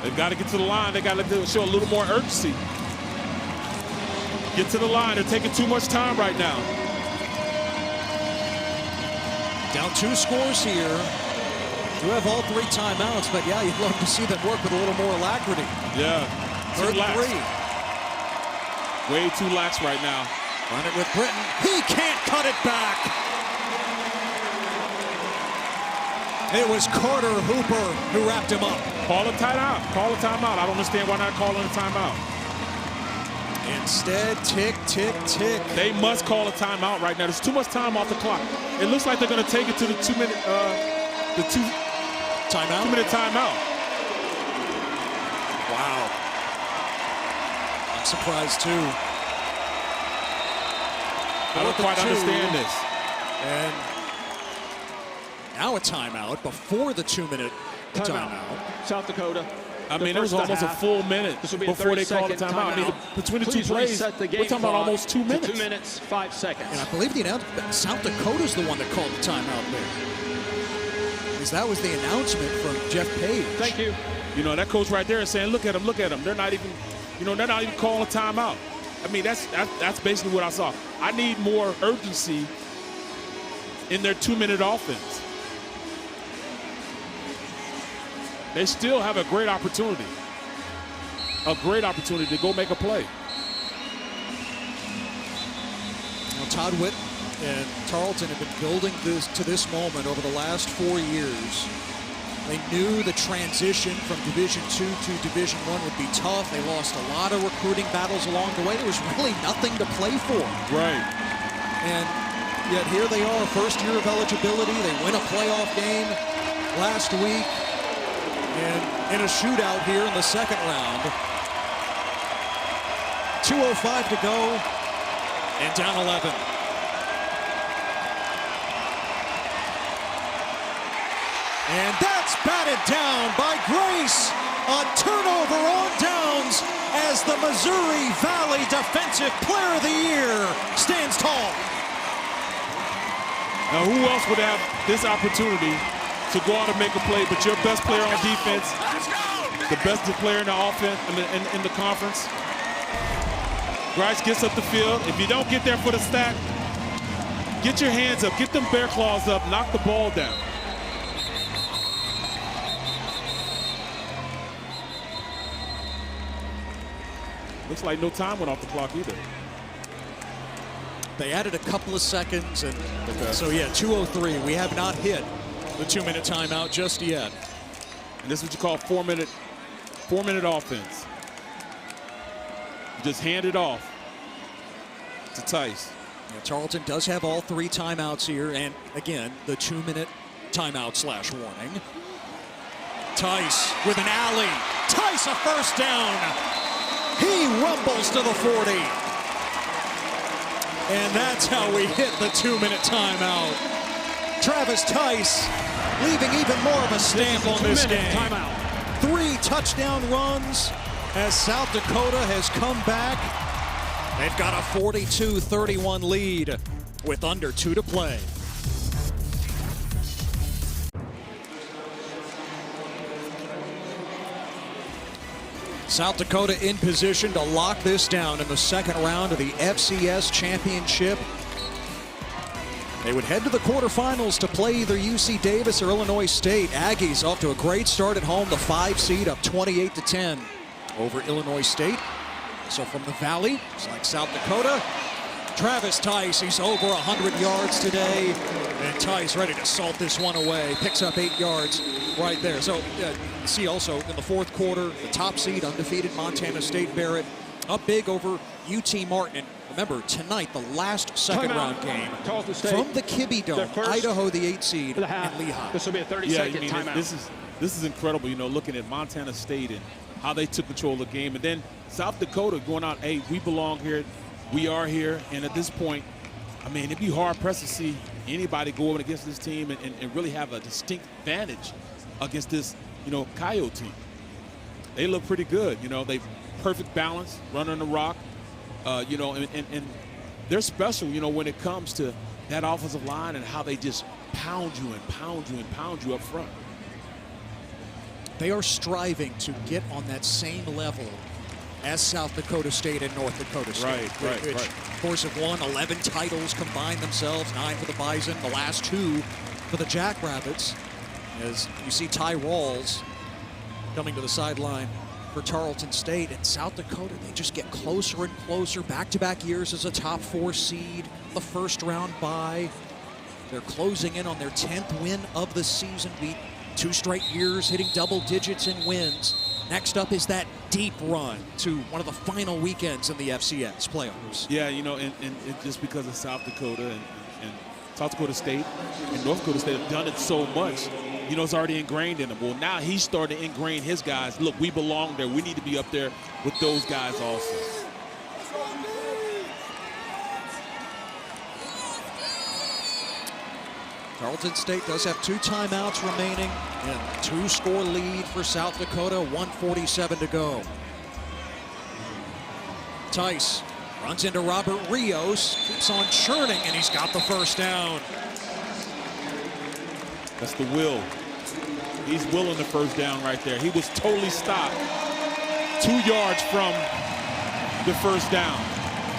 They've got to get to the line. They got to show a little more urgency. Get to the line. They're taking too much time right now. Down 2 scores here. Do have all 3 timeouts, but yeah, you'd love to see them work with a little more alacrity. Yeah. 3rd and 3. Way too lax right now. Run it with Britton. He can't cut it back. It was Carter Hooper who wrapped him up. Call a timeout. Call a timeout. I don't understand why not calling a timeout. Instead, tick, tick, tick. They must call a timeout right now. There's too much time off the clock. It looks like they're going to take it to the 2 minute, timeout. 2 minute timeout. Wow. I'm surprised too. I don't quite understand this. And now a timeout before the 2 minute timeout. South Dakota. I mean, it was almost a full minute before they called the timeout. I mean, between the 2 plays, we're talking about almost 2 minutes. 2 minutes, 5 seconds. And I believe the announcement, South Dakota's the one that called the timeout there. Because that was the announcement from Jeff Page. Thank you. You know, that coach right there is saying, look at them, look at them. They're not even, you know, they're not even calling a timeout. I mean, that's basically what I saw. I need more urgency in their 2 minute offense. They still have a great opportunity to go make a play. Now, Todd Witt and Tarleton have been building this to this moment over the last 4 years. They knew the transition from Division II to Division I would be tough. They lost a lot of recruiting battles along the way. There was really nothing to play for. Right. And yet here they are, first year of eligibility. They win a playoff game last week. And in a shootout here in the second round. 2:05 to go and down 11. And that's batted down by Grace. A turnover on downs as the Missouri Valley Defensive Player of the Year stands tall. Now, who else would have this opportunity to go out and make a play, but your best player on defense, the best player in the offense, in the conference. Grice gets up the field. If you don't get there for the stack, get your hands up, get them bear claws up, knock the ball down. Looks like no time went off the clock either. They added a couple of seconds, and so yeah, 2:03. We have not hit the 2-minute timeout just yet. And this is what you call 4-minute offense. You just hand it off to Tice. Yeah, Tarleton does have all 3 timeouts here, and again, the 2-minute timeout / warning. Tice with an alley. Tice a first down. He rumbles to the 40. And that's how we hit the 2-minute timeout. Travis Tice leaving even more of a stamp on this game. Timeout. 3 touchdown runs as South Dakota has come back. They've got a 42-31 lead with under 2 to play. South Dakota in position to lock this down in the second round of the FCS championship. They would head to the quarterfinals to play either UC Davis or Illinois State. Aggies off to a great start at home, the 5 seed up 28-10 over Illinois State. So from the Valley, it's like South Dakota. Travis Tice, he's over 100 yards today. And Tice ready to salt this one away. Picks up 8 yards right there. So see also in the fourth quarter, the top seed, undefeated Montana State Barrett, up big over UT Martin. And remember, tonight, the last second round game from the Kibbe Dome, Idaho, the 8 seed, and Lehigh. This will be a 30-second timeout. This is incredible, you know, looking at Montana State and how they took control of the game. And then South Dakota going out, hey, we belong here. We are here. And at this point, I mean, it'd be hard-pressed to see anybody going against this team and really have a distinct advantage against this, you know, Coyote team. They look pretty good. You know, they perfect balance, running the rock. You know, and they're special, you know, when it comes to that offensive line and how they just pound you and pound you and pound you up front. They are striving to get on that same level as South Dakota State and North Dakota State. Which, of course, have won 11 titles combined themselves, 9 for the Bison, the last 2 for the Jackrabbits. As you see Ty Rawls coming to the sideline for Tarleton State. And South Dakota, they just get closer and closer. Back-to-back years as a top 4 seed, the first round bye. They're closing in on their 10th win of the season. Beat 2 straight years, hitting double digits in wins. Next up is that deep run to one of the final weekends in the FCS playoffs. Yeah, you know, and just because of South Dakota and South Dakota State and North Dakota State have done it so much, you know, it's already ingrained in them. Well, now he's starting to ingrain his guys. Look, we belong there. We need to be up there with those guys also. Tarleton State does have 2 timeouts remaining and 2-score lead for South Dakota, 1:47 to go. Tice runs into Robert Rios, keeps on churning, and he's got the first down. That's the will. He's willing the first down right there. He was totally stopped 2 yards from the first down.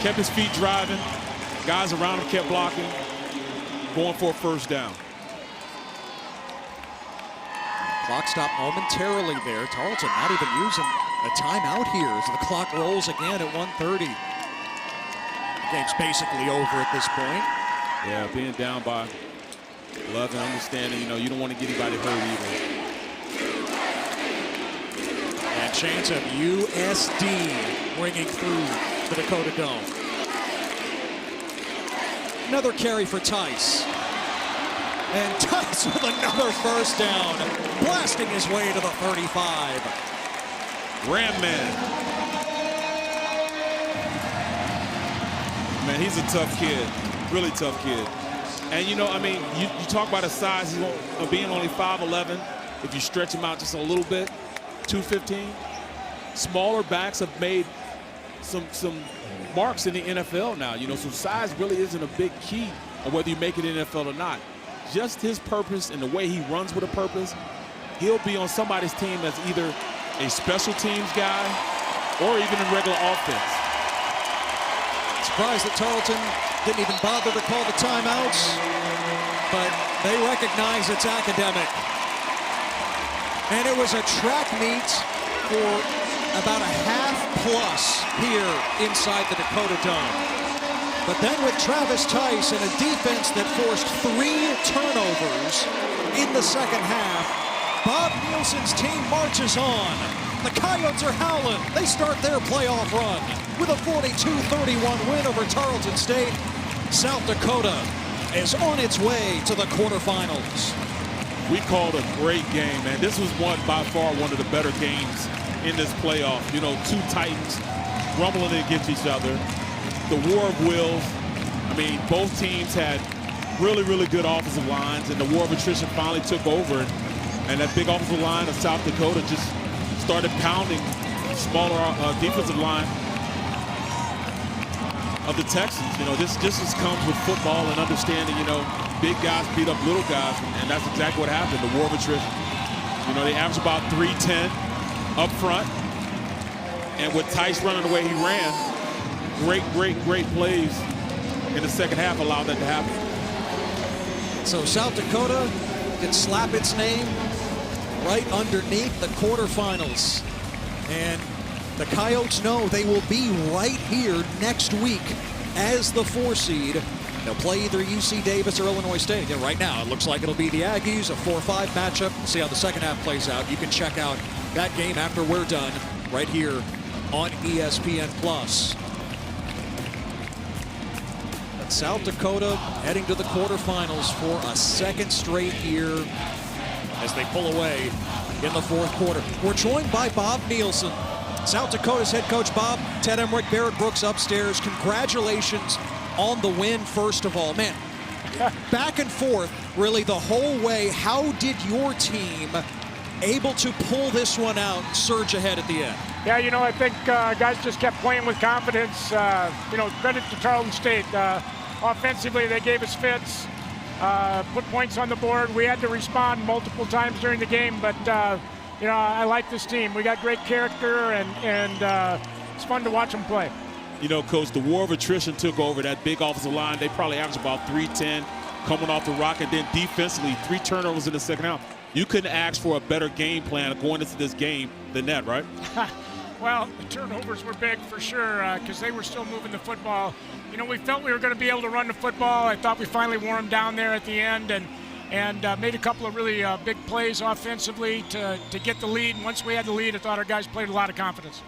Kept his feet driving. Guys around him kept blocking. Going for a first down. Clock stopped momentarily there. Tarleton not even using a timeout here as the clock rolls again at 1:30. The game's basically over at this point. Yeah, being down by 11, understanding, you know, you don't want to get anybody hurt either. And chance of USD ringing through the DakotaDome. Another carry for Tice. And Tice with another first down, blasting his way to the 35. Ram man. Man, he's a tough kid, really tough kid. And, you know, I mean, you talk about his size, he's being only 5'11". If you stretch him out just a little bit, 215. Smaller backs have made some marks in the NFL now, you know, so size really isn't a big key on whether you make it in the NFL or not. Just his purpose and the way he runs with a purpose, he'll be on somebody's team that's either a special teams guy or even in regular offense. Surprised that Tarleton didn't even bother to call the timeouts, but they recognize it's academic. And it was a track meet for about a half plus here inside the DakotaDome. But then with Travis Tice and a defense that forced 3 turnovers in the second half, Bob Nielsen's team marches on. The Coyotes are howling. They start their playoff run with a 42-31 win over Tarleton State. South Dakota is on its way to the quarterfinals. We called a great game, man. This was by far one of the better games in this playoff. You know, 2 Titans rumbling against each other. The war of wills. I mean, both teams had really, really good offensive lines, and the war of attrition finally took over. And that big offensive line of South Dakota just started pounding the smaller defensive line of the Texans. You know, this just comes with football and understanding, you know, big guys beat up little guys, and that's exactly what happened, the war of attrition. You know, they averaged about 310 up front, and with Tice running the way he ran, great plays in the second half allowed that to happen. So South Dakota can slap its name right underneath the quarterfinals. And the Coyotes know they will be right here next week as the 4 seed. They'll play either UC Davis or Illinois State. Again, right now, it looks like it'll be the Aggies, a 4-5 matchup. We'll see how the second half plays out. You can check out that game after we're done right here on ESPN+. But South Dakota heading to the quarterfinals for a second straight year as they pull away in the 4th quarter. We're joined by Bob Nielsen, South Dakota's head coach. Bob, Ted Emmerich, Barrett Brooks upstairs. Congratulations on the win, first of all. Man, back and forth really the whole way. How did your team able to pull this one out and surge ahead at the end? Yeah, you know, I think guys just kept playing with confidence. You know, credit to Tarleton State. Offensively, they gave us fits, put points on the board. We had to respond multiple times during the game, but, you know, I like this team. We got great character, and it's fun to watch them play. You know, Coach, the war of attrition took over that big offensive line. They probably averaged about 310 coming off the rock, and then defensively, 3 turnovers in the second half. You couldn't ask for a better game plan going into this game than that, right? Well, the turnovers were big for sure because they were still moving the football. You know, we felt we were going to be able to run the football. I thought we finally wore them down there at the end and made a couple of really big plays offensively to get the lead. And once we had the lead, I thought our guys played a lot of confidence.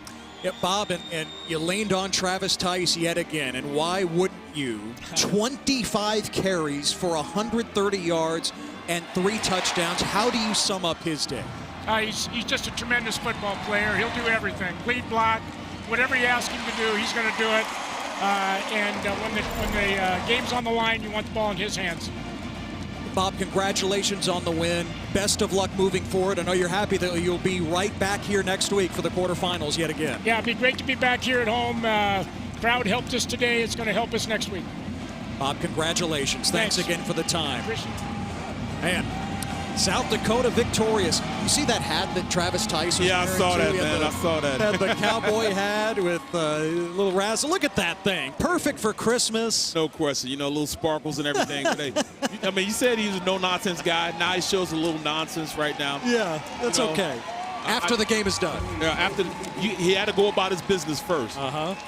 Yeah, Bob, and you leaned on Travis Tice yet again, and why wouldn't you? 25 carries for 130 yards and 3 touchdowns. How do you sum up his day? He's just a tremendous football player. He'll do everything. Lead block, whatever you ask him to do, he's going to do it. When the game's on the line, you want the ball in his hands. Bob, congratulations on the win. Best of luck moving forward. I know you're happy that you'll be right back here next week for the quarterfinals yet again. Yeah, it'd be great to be back here at home. Crowd helped us today. It's going to help us next week. Bob, congratulations. Thanks again for the time. Appreciate it. Man, South Dakota victorious. You see that hat that Travis Tice was wearing? I saw that, man. I saw that. Had the cowboy hat with a little razzle. Look at that thing. Perfect for Christmas. No question. You know, little sparkles and everything. I mean, you said he was a no-nonsense guy. Now he shows a little nonsense right now. Yeah, that's okay. After the game is done. Yeah, he had to go about his business first.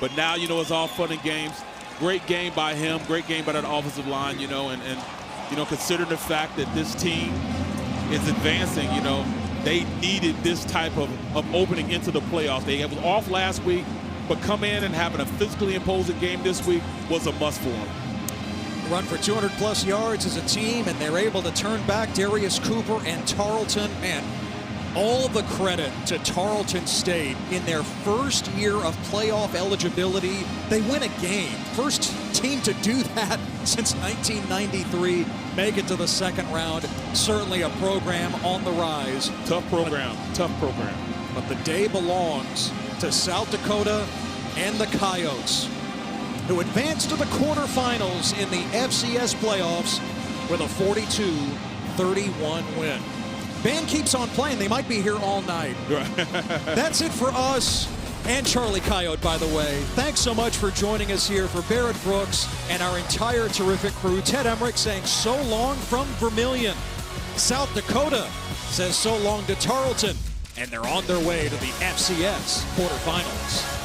But now, you know, it's all fun and games. Great game by him. Great game by that offensive line, you know, and you know, considering the fact that this team is advancing, you know, they needed this type of opening into the playoffs. They was off last week, but come in and having a physically imposing game this week was a must for them. Run for 200-plus yards as a team, and they're able to turn back Darius Cooper and Tarleton. Man, all the credit to Tarleton State in their first year of playoff eligibility. They win a game. First team to do that since 1993. Make it to the second round. Certainly a program on the rise. Tough program. Tough program. But the day belongs to South Dakota and the Coyotes, who advanced to the quarterfinals in the FCS playoffs with a 42-31 win. Band keeps on playing. They might be here all night. That's it for us and Charlie Coyote, by the way. Thanks so much for joining us here. For Barrett Brooks and our entire terrific crew, Ted Emmerich saying so long from Vermillion. South Dakota says so long to Tarleton. and they're on their way to the FCS quarterfinals.